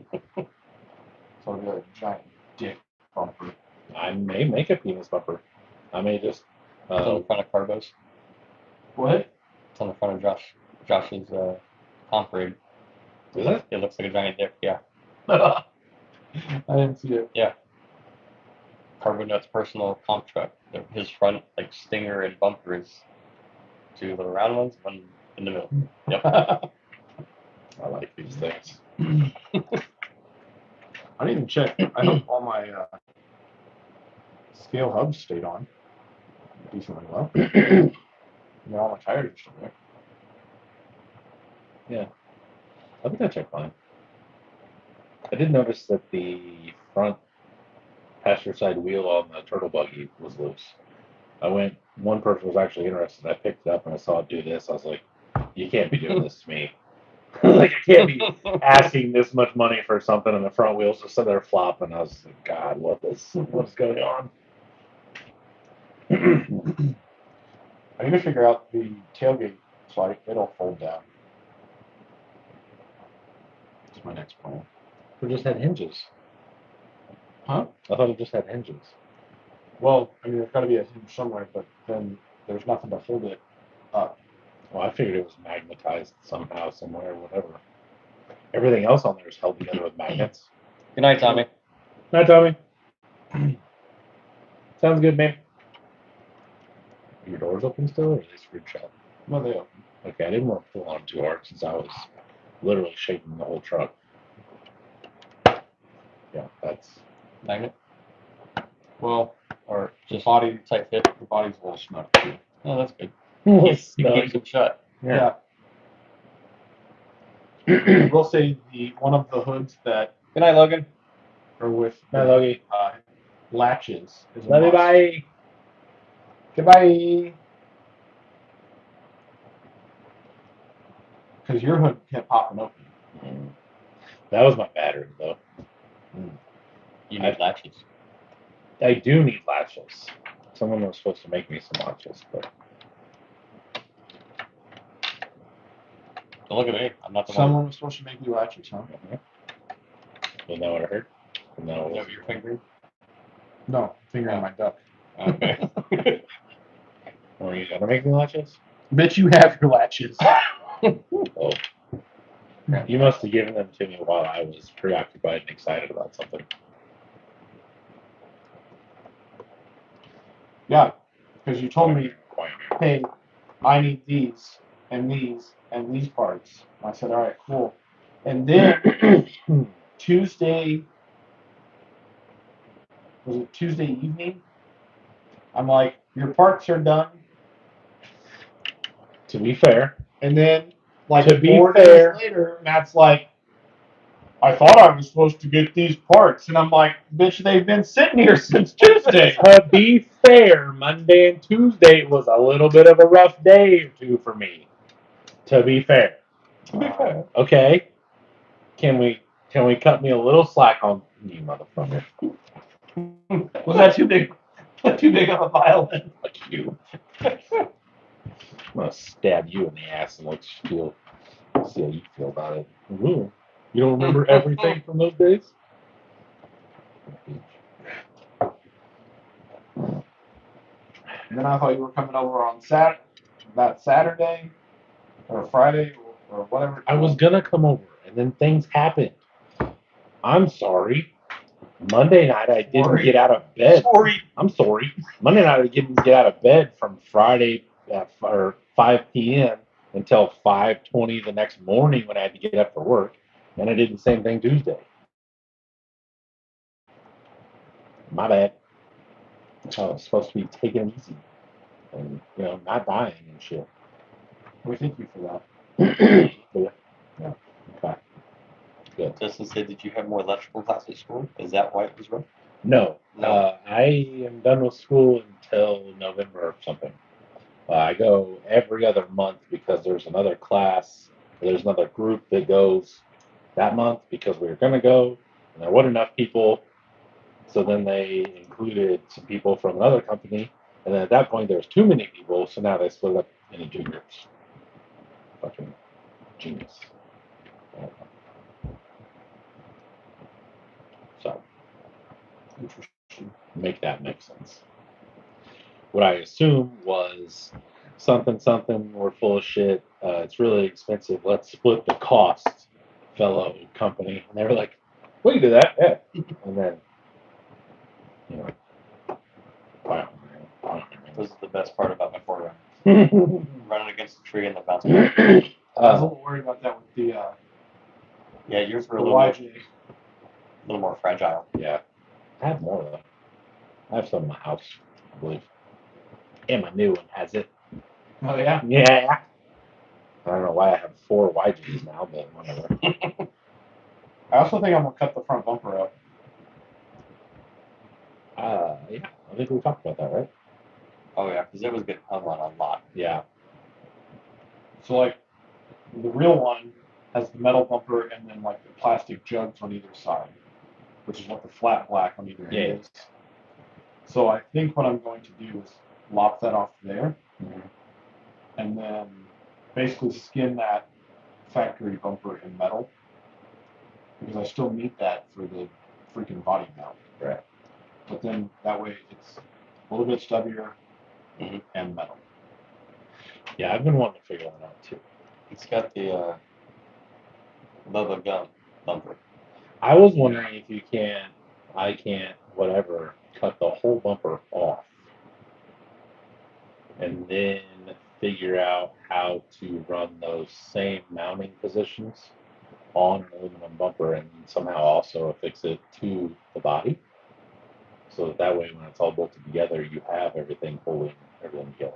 it'll be like a giant dick bumper. I may make a penis bumper. I may just. It's on the front of Carbo's. What? It's on the front of Josh's comp rig. Is it? It looks like a giant dick. Yeah. I didn't see it. Yeah. Carbo Nut's personal comp truck. His front stinger and bumper is 2 little round ones, one in the middle. Yep. I like these things. I didn't even check. I hope all my scale hubs stayed on decently well. All my tires are still there. Yeah. I think I checked fine. I did notice that the front passenger side wheel on the turtle buggy was loose. One person was actually interested. I picked it up and I saw it do this. I was like, you can't be doing this to me. Like, I can't be asking this much money for something and the front wheels just sit there flopping. I was like, God, what's going on? I need to figure out the tailgate so it'll fold down. That's my next plan. It just had hinges. Huh? I thought it just had hinges. Well, I mean, there's got to be a hinge somewhere, but then there's nothing to hold it up. Well, I figured it was magnetized somehow, somewhere, whatever. Everything else on there is held together with magnets. Good night, Tommy. Night, Tommy. Sounds good, man. Are your doors open still, or are they screwed shut? No, they open. Okay, I didn't want to pull on too hard since I was literally shaking the whole truck. Yeah, that's Magnet. Well, or Just body, tight fit. the body's a little snug too. Oh, that's good. you You keep them shut. Yeah. I will say one of the hoods that Good night, Logan. are with Bye, Logie. latches is a Love you, must. bye. Goodbye. Because your hood kept popping open. That was my battery, though. You need latches. I do need latches. Someone was supposed to make me some latches, but Don't look at me. I'm not the Someone was supposed to make you latches, huh? isn't that what I heard? Isn't that one. what Is that your finger? No, finger on my duck. Okay. Were you gonna make me latches? Bet you have your latches. Oh. You must have given them to me while I was preoccupied and excited about something. Yeah, because you told me, hey, I need these and these and these parts. I said, all right, cool. And then Tuesday, was it Tuesday evening? I'm like, your parts are done. To be fair. And then, like, To be 4 fair. days later, Matt's like, I thought I was supposed to get these parts. And I'm like, bitch, they've been sitting here since Tuesday. To be fair, Monday and Tuesday was a little bit of a rough day or two for me. To be fair. To be fair. Okay. Can we cut me a little slack on you, motherfucker? Was that too big? Too big of a violin? Fuck you. I'm gonna stab you in the ass and see how you feel about it. Ooh. You don't remember everything from those days? And then I thought you were coming over on that Saturday or Friday or whatever. I was gonna come over, and then things happened. I'm sorry. Monday night I didn't get out of bed. Sorry. I'm sorry. Monday night I didn't get out of bed from Friday at 5 p.m. until 5:20 the next morning when I had to get up for work, and I did the same thing Tuesday. My bad. I was supposed to be taking it easy and not dying and shit. We thank you for that. Yeah. Okay. Good. Justin said, did you have more electrical class at school? Is that why it was rough? No. No. I am done with school until November or something. I go every other month because there's another class, there's another group that goes that month because we were going to go, and there weren't enough people. So then they included some people from another company, and then at that point there was too many people, so now they split up into 2 groups. Fucking genius. So, make that make sense. What I assumed was something, we're full of shit, it's really expensive, let's split the cost, fellow company. And they were like, we can do that, yeah. And then, wow. This is the best part about my forerunner. Running against the tree and the bounce back. I was a little worried about that with the Yeah, yours were the a little more fragile. Yeah. I have more though. I have some in my house, I believe. And my new one has it. Oh yeah. Yeah. I don't know why I have 4 YGs now, but whatever. I also think I'm gonna cut the front bumper up. Yeah, I think we talked about that, right? Oh yeah, because it was getting hung on a lot. Yeah. So like the real one has the metal bumper and then like the plastic jugs on either side, which is what the flat black on either Yeah. end is. So I think what I'm going to do is lop that off there, and then basically skin that factory bumper in metal, because I still need that for the freaking body mount. Right. But then that way it's a little bit stubbier Mhm. and metal. Yeah, I've been wanting to figure that out too. It's got the Bubba Gum bumper. I was wondering if you can't, I can't, whatever, cut the whole bumper off and then figure out how to run those same mounting positions on an aluminum bumper and somehow also affix it to the body. So that way, when it's all bolted together, you have everything holding everything together.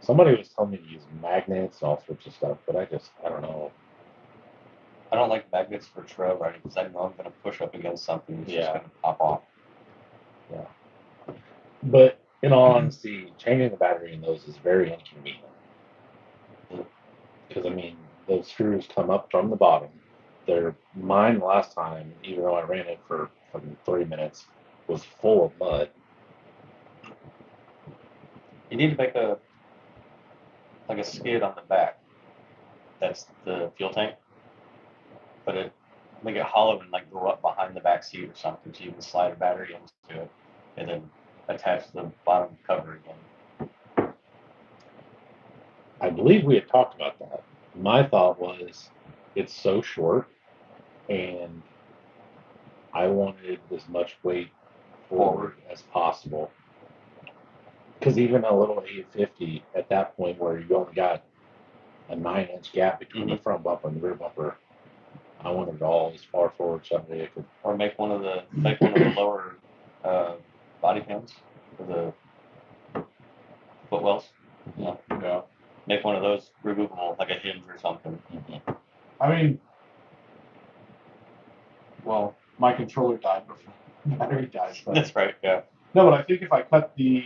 Somebody was telling me to use magnets and all sorts of stuff, but I don't know. I don't like magnets for trail riding because I know I'm going to push up against something that's just Yeah. going to pop off. Yeah. But in all honesty, changing the battery in those is very inconvenient. Because, I mean, those screws come up from the bottom. Mine last time, even though I ran it for 3 minutes, was full of mud. You need to make a skid on the back. That's the fuel tank. But make it hollow and like go up behind the back seat or something, so you can slide a battery into it, and then attach the bottom cover again. I believe we had talked about that. My thought was, it's so short, and I wanted as much weight forward as possible. Because even a little 850 at that point, where you only got a 9-inch gap between the front bumper and the rear bumper, I wanted it all as far forward someday I could. Or make one of the lower body pans for the footwells. Yeah. Yeah. Make one of those removable, like a hinge or something. I mean, well, my controller died before the battery died. But That's right. Yeah. no, but I think if I cut the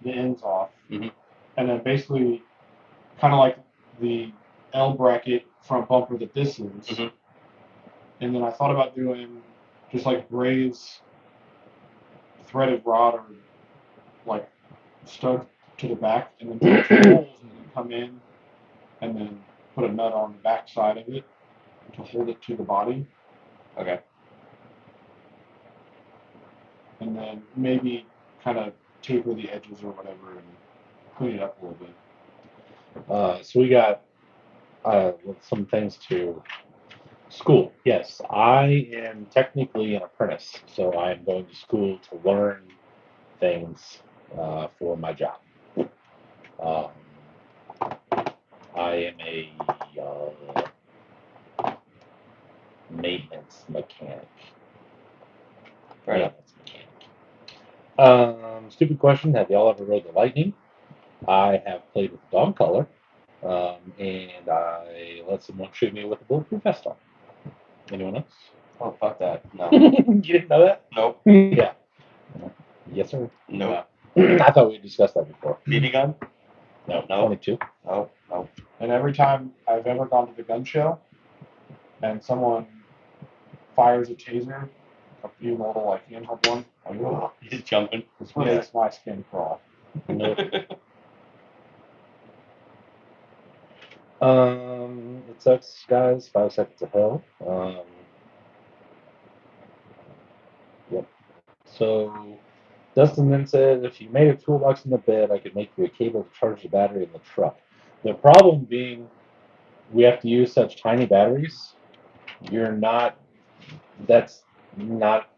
ends off, Mhm. and then basically kind of like the L bracket front bumper that this is, Mhm. and then I thought about doing just like Ray's threaded rod or like stud to the back, and then put two holes and then come in and then put a nut on the back side of it to hold it to the body, Okay. and then maybe kind of taper the edges or whatever and clean it up a little bit. So we got some things to school. Yes, I am technically an apprentice, so I am going to school to learn things for my job. Um, I am a maintenance mechanic. Maintenance mechanic. Stupid question. Have y'all ever rode the Lightning? I have played with the dog collar, and I let someone shoot me with a bulletproof vest on. Anyone else? Oh, fuck that. No. You didn't know that? Nope. Yeah. Yes, sir. Nope. I thought we discussed that before. BB gun? No, No. 22. Nope. Nope. And every time I've ever gone to the gun show and someone fires a taser, a few little like handheld one, I'm like, He's jumping. this makes my skin crawl. Nope. It sucks, guys. 5 seconds of hell. Yep. So, Dustin then said, if you made a toolbox in the bed, I could make you a cable to charge the battery in the truck. The problem being, we have to use such tiny batteries. That's not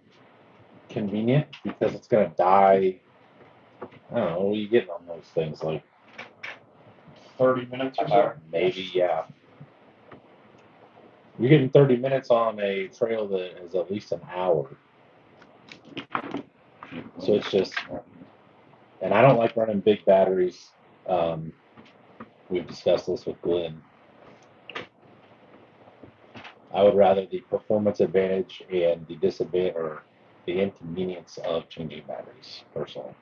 convenient because it's going to die. I don't know, what are you getting on those things? Like 30 minutes or so? maybe, yeah. You're getting 30 minutes on a trail that is at least an hour. So it's just, and I don't like running big batteries. We've discussed this with Glenn. I would rather the performance advantage and the disadvantage or the inconvenience of changing batteries, personally.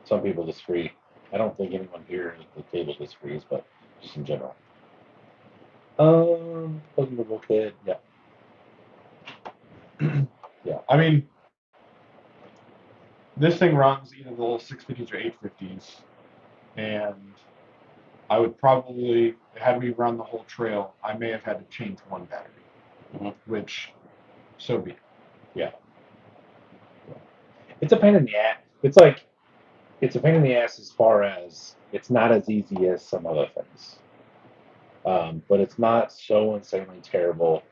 Some people disagree. I don't think anyone here at the table disagrees, but just in general. Closing the bulkhead, yeah. Yeah. I mean, this thing runs either the little 650s or 850s, and I would probably, had we run the whole trail, I may have had to change one battery, which, so be it. Yeah. It's a pain in the ass. It's a pain in the ass as far as it's not as easy as some other things. But it's not so insanely terrible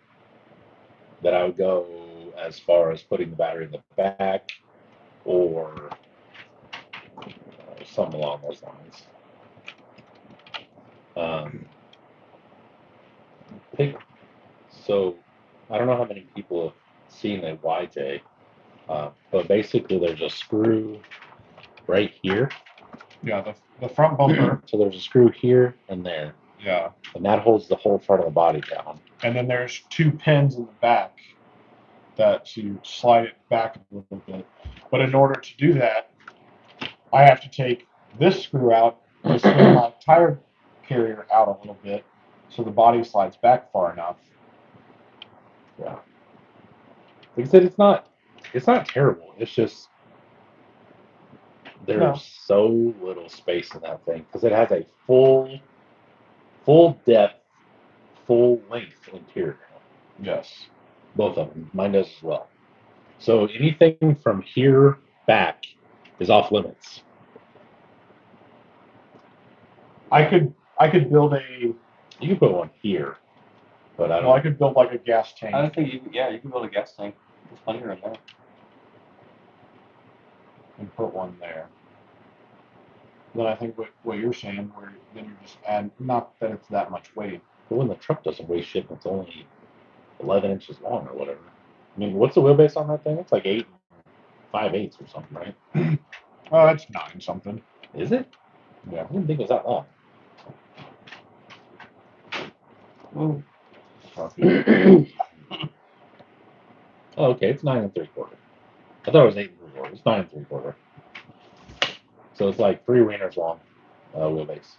that I would go as far as putting the battery in the back or something along those lines. I think so. I don't know how many people have seen a YJ, but basically there's a screw right here. Yeah, the front bumper. So there's a screw here and there. Yeah. And that holds the whole front of the body down. And then there's 2 pins in the back that you slide it back a little bit. But in order to do that, I have to take this screw out and swing my tire carrier out a little bit so the body slides back far enough. Yeah. Like I said, it's not terrible. It's just there's so little space in that thing because it has a full depth, full length interior. Yes. Both of them. Mine does as well. So anything from here back is off limits. I could build a. You could put one here, but I don't. Well, I could build like a gas tank. I don't think you. Yeah, you can build a gas tank. There's plenty room there. And put one there. Then I think what you're saying, where then you just add, not that it's that much weight. But when the truck doesn't weigh shit, and it's only 11 inches long or whatever. I mean, what's the wheelbase on that thing? It's like 8 5/8 or something, right? It's 9 something. Is it? Yeah. I didn't think it was that long. Ooh. Oh, okay, it's 9 3/4. I thought it was 8 3/4. It's 9 3/4. So it's like 3 wieners long wheelbase.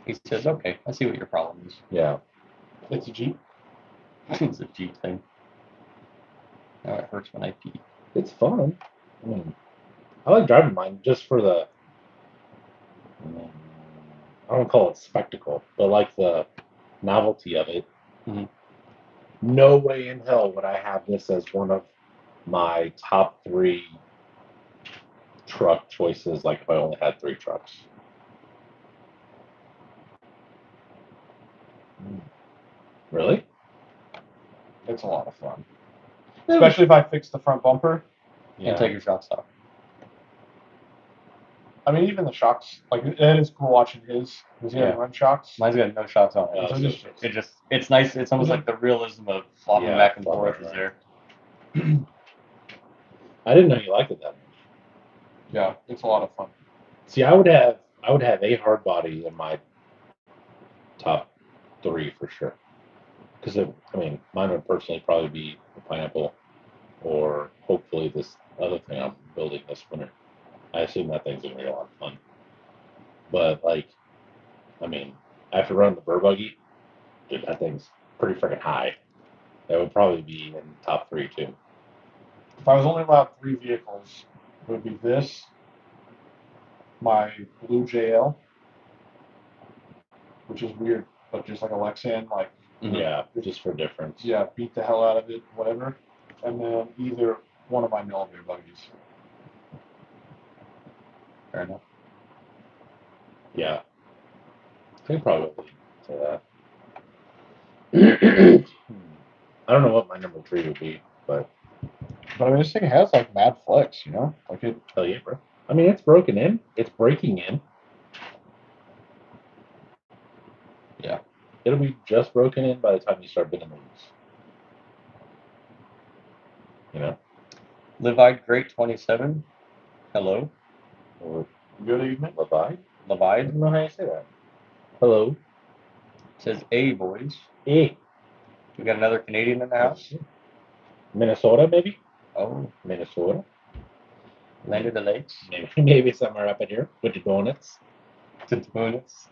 He says, "Okay, I see what your problem is." Yeah. It's a Jeep. It's a Jeep thing. Now it hurts when I pee. It's fun. I mean, I like driving mine just for the, I don't call it spectacle, but like the novelty of it. Mm-hmm. No way in hell would I have this as one of my top 3 truck choices, like if I only had 3 trucks. Really? It's a lot of fun. Especially if I fix the front bumper. And take your shocks off. I mean, even the shocks, like, it is cool watching his run shocks. Mine's got no shocks on it. It's nice. It's almost like the realism of flopping back and forth is there. I didn't know you liked it that much. Yeah, it's a lot of fun. See, I would have a hard body in my top 3 for sure. Because mine would personally probably be the pineapple, or hopefully this other thing I'm building this winter. I assume that thing's gonna be a lot of fun. But after running the Burr buggy, dude, that thing's pretty freaking high. That would probably be in top 3 too. If I was only allowed 3 vehicles, it would be this, my blue JL, which is weird, but just like a Lexan, like. Yeah, just for difference. Yeah, beat the hell out of it, whatever. And then either one of my millimeter buggies. Fair enough. Yeah. I could probably say that. I don't know what my number 3 would be, but I mean, this thing has like mad flex, you know? Like it. Hell yeah, bro. I mean, it's broken in. It's breaking in. Yeah. It'll be just broken in by the time you start bending the loose. You know? Levide Great 27. Hello. Or Good evening. Levide? I Levide. don't know how you say that. Hello. Says, "Hey, boys. Hey. We got another Canadian in the house." Minnesota, maybe? Oh. Minnesota. Land of the Lakes. Maybe somewhere up in here with the donuts. The donuts.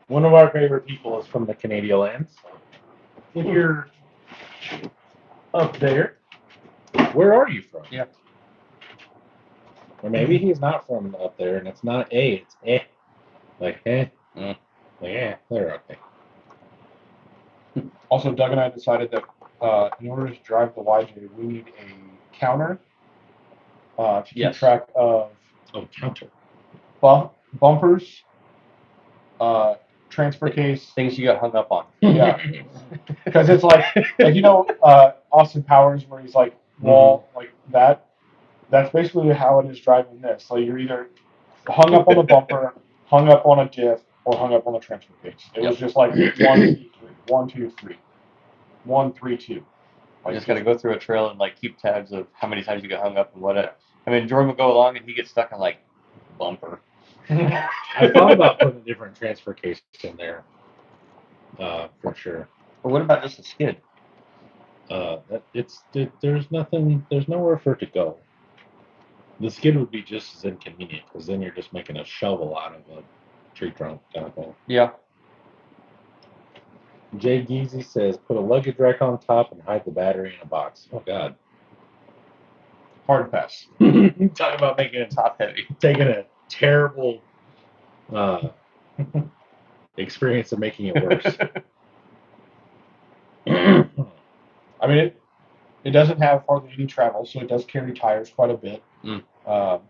One of our favorite people is from the Canadian lands. If you're up there. Where are you from? Yeah. Or maybe he's not from up there, and it's not A, it's eh. Like, eh. Mm. Like, eh, they're okay. Also, Doug and I decided that in order to drive the YJ, we need a counter to keep Yes. track of Oh, counter. bumpers, transfer case. Things you got hung up on. Yeah. Because it's like Austin Powers, where he's like like that. That's basically how it is driving this. So you're either hung up on the bumper, hung up on a diff, or hung up on the transfer case. It was just like 1, 2, 3, 1, 2, 3, 1, 3, 2. I just got to go through a trail and like keep tabs of how many times you get hung up and what. I mean, Jordan will go along and he gets stuck on like bumper. I thought about putting a different transfer case in there, for sure. But what about just a skid? There's nothing. There's nowhere for it to go. The skid would be just as inconvenient because then you're just making a shovel out of a tree trunk kind of thing. Yeah. Jay Geezy says, put a luggage rack on top and hide the battery in a box. Oh, God. Hard pass. Talk about making it Top heavy. Taking a terrible experience of making it worse. I mean, it doesn't have hardly any travel, so it does carry tires quite a bit. But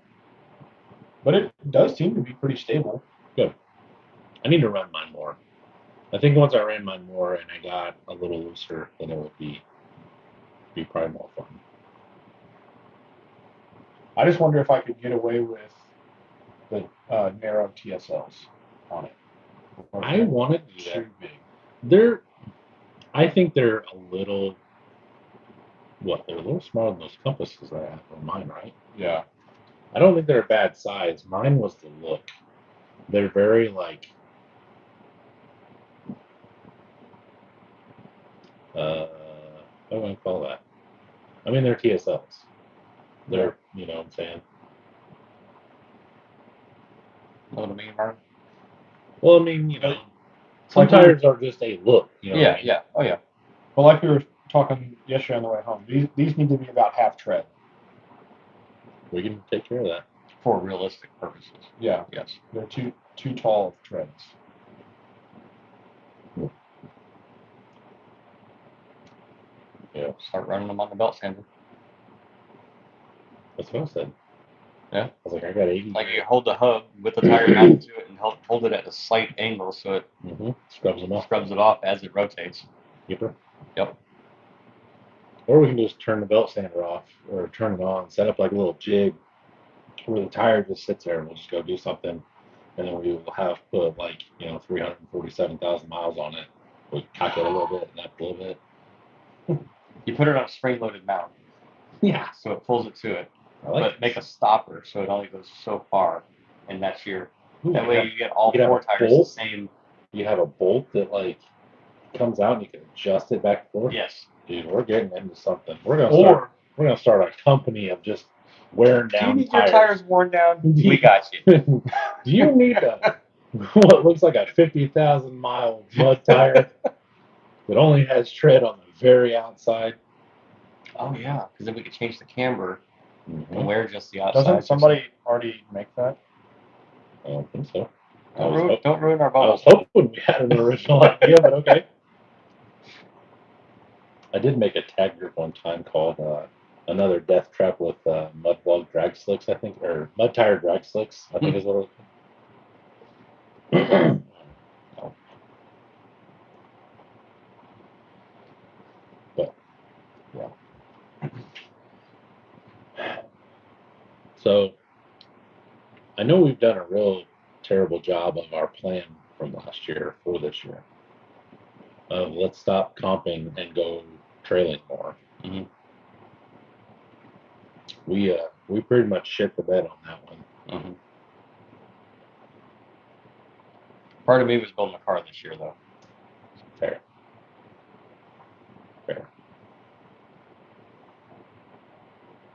it does seem to be pretty stable. Good. I need to run mine more. I think once I ran mine more and I got a little looser, then it would be probably more fun. I just wonder if I could get away with the narrow TSLs on it. I want to do that. Big. I think they're a little. What? They're a little smaller than those compasses I have on mine, right? Yeah. I don't think they're a bad size. Mine was the look. They're very like. What do I call that? I mean, they're TSLs. They're, you know what I'm saying? Know what I mean, Martin? Well, I mean, some tires are just a look. You know yeah, what I mean? yeah. Oh, yeah. Well, like we were talking yesterday on the way home, these need to be about half tread. We can take care of that. For realistic purposes. Yeah. Yes. They're too tall treads. Yeah. Start running them on the belt sander. That's what I said. Yeah. I was like, I got 80. Like you hold the hub with the tire mounted to it and hold it at a slight angle so it scrubs them off. Scrubs it off as it rotates. Yep. Or we can just turn the belt sander off or turn it on, set up like a little jig where the tire just sits there and we'll just go do something. And then we will have put 347,000 miles on it. We cock it a little bit and up a little bit. You put it on a spring-loaded mount. Yeah. So it pulls it to it. But make a stopper so it only goes so far. And that's your... that way you get all you four tires the same... You have a bolt that comes out and you can adjust it back and forth. Yes. Dude, we're getting into something. We're gonna start a company of just wearing down tires. Do you need your tires worn down? We got you. Do you need what looks like a 50,000 mile mud tire that only has tread on the very outside? Oh yeah, because then we could change the camber and wear just the outside. Doesn't somebody already make that? I don't think so. Don't ruin our I bubble. was hoping we had an original idea, but okay. I did make a tag group one time called Another Death Trap with Mud Vlog Drag Slicks, I think, or Mud Tire Drag Slicks, I think is what it was. But, yeah. So, I know we've done a real terrible job of our plan from last year for this year. Let's stop comping and go trailing more. Mm-hmm. We pretty much shit the bed on that one. Mm-hmm. Part of me was building a car this year, though. Fair.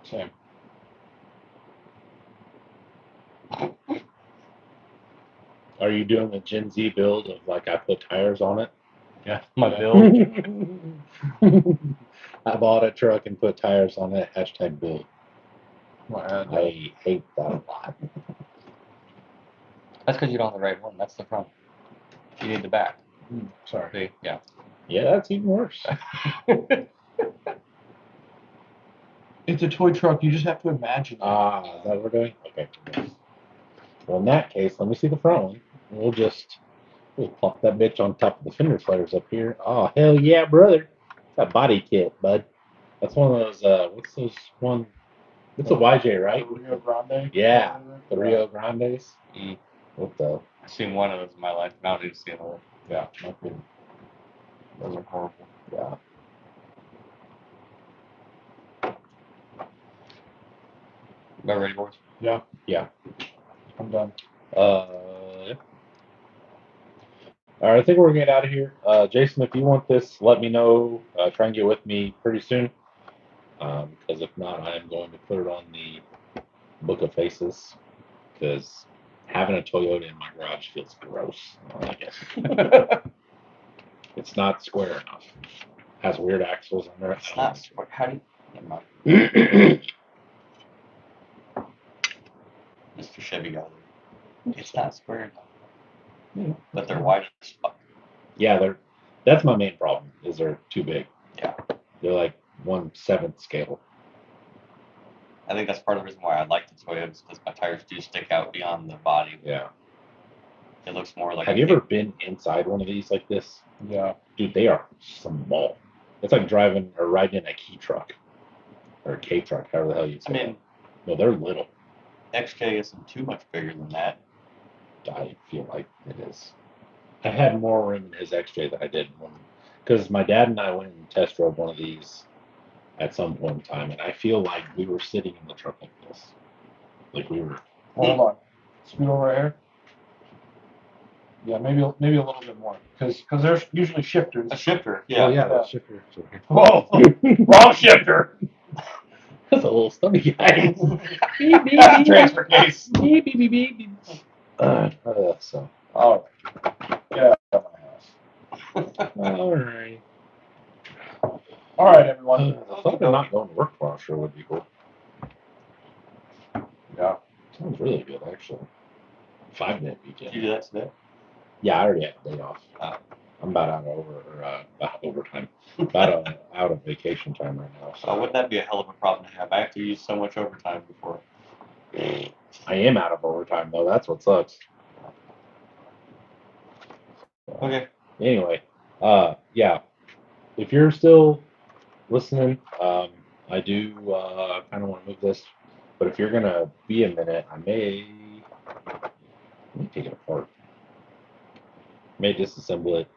Same. Are you doing the Gen Z build of I put tires on it? Yeah, my build. I bought a truck and put tires on it. Hashtag build. Well, I hate that a lot. That's because you don't have the right one. That's the front. You need the back. sorry. See? Yeah. Yeah, that's even worse. It's a toy truck. You just have to imagine. Is that what we're doing? Okay. Well, in that case, let me see the front one. We'll plop that bitch on top of the fender sliders up here. Oh, hell yeah, brother. It's a body kit, bud. That's one of those, what's those one? It's a YJ, right? The Rio Grande. Yeah, the Rio Grandes. What the? I've seen one of those in my life. Now I need to see another. Yeah, not good. Those are horrible. Yeah. About ready, boys? Yeah. Yeah. I'm done. Yeah. All right, I think we're gonna get out of here. Jason, if you want this, let me know. Try and get with me pretty soon. Because if not, I am going to put it on the Book of Faces. Because having a Toyota in my garage feels gross. I guess it's not square enough. Has weird axles on there. It's not square. How do you? Never mind. Mr. Chevy guy. It's not square enough. But they're wide as fuck. Yeah, that's my main problem. Is they're too big. Yeah. They're like 1/7 scale. I think that's part of the reason why I like the Toyotas, because my tires do stick out beyond the body. Yeah. It looks more like. Have you ever been inside one of these like this? Yeah. Dude, they are small. It's like driving or riding in a key truck. Or a K truck, however the hell you say I mean, that. No, they're little. XK isn't too much bigger than that. I feel like it is. I had more room in his XJ than I did in one. Because my dad and I went and test drove one of these at some point in time, and I feel like we were sitting in the truck like this. Like we were. Hold on. Scoot over here. Yeah, maybe a little bit more, because there's usually shifters. A shifter, yeah. Oh, yeah, Yeah. that shifter. Whoa, wrong shifter. That's a little stubby guy. That's a transfer case. Beep, beep, beep, beep, beep. So. Oh, get out of my house. All right. All right, everyone. The thought of not going to work tomorrow sure would be cool. Yeah. Sounds really good, actually. 5-minute Did weekend. you do that today? Yeah, I already had a day off. Oh. I'm about out of overtime. About out of vacation time right now. So. Wouldn't that be a hell of a problem to have? I have to use so much overtime before. I am out of overtime though. That's what sucks. Okay. Anyway, yeah. If you're still listening, I do kind of want to move this, but if you're gonna be a minute, let me take it apart. May disassemble it,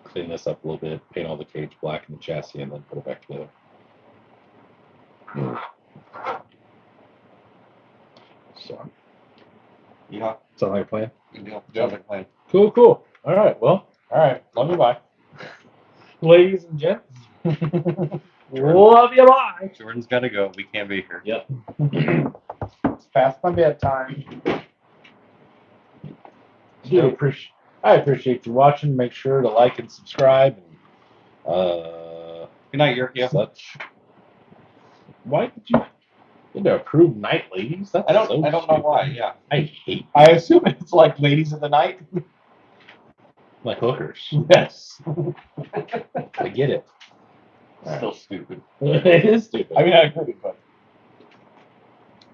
clean this up a little bit, paint all the cage black in the chassis, and then put it back together. So, Yeah. sound like a plan? Good deal. Sounds like a plan. Cool, cool. All right, well, All right. Love you. Bye. ladies and gents, love you, bye. Jordan's got to go. We can't be here. Yep. It's past my bedtime. I appreciate you watching. Make sure to like and subscribe. And, Good night, Yerkia. such. Why did you to approve night ladies? That's I don't so know stupid. why. Yeah. I hate I assume it's like ladies of the night. like hookers. Yes. I get it. Still stupid. It is stupid. I mean, I agree, but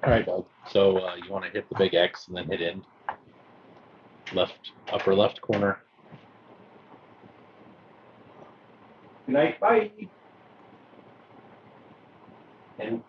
All right, Doug. So you want to hit the big X and then hit end. Upper left corner. Good night. Bye. And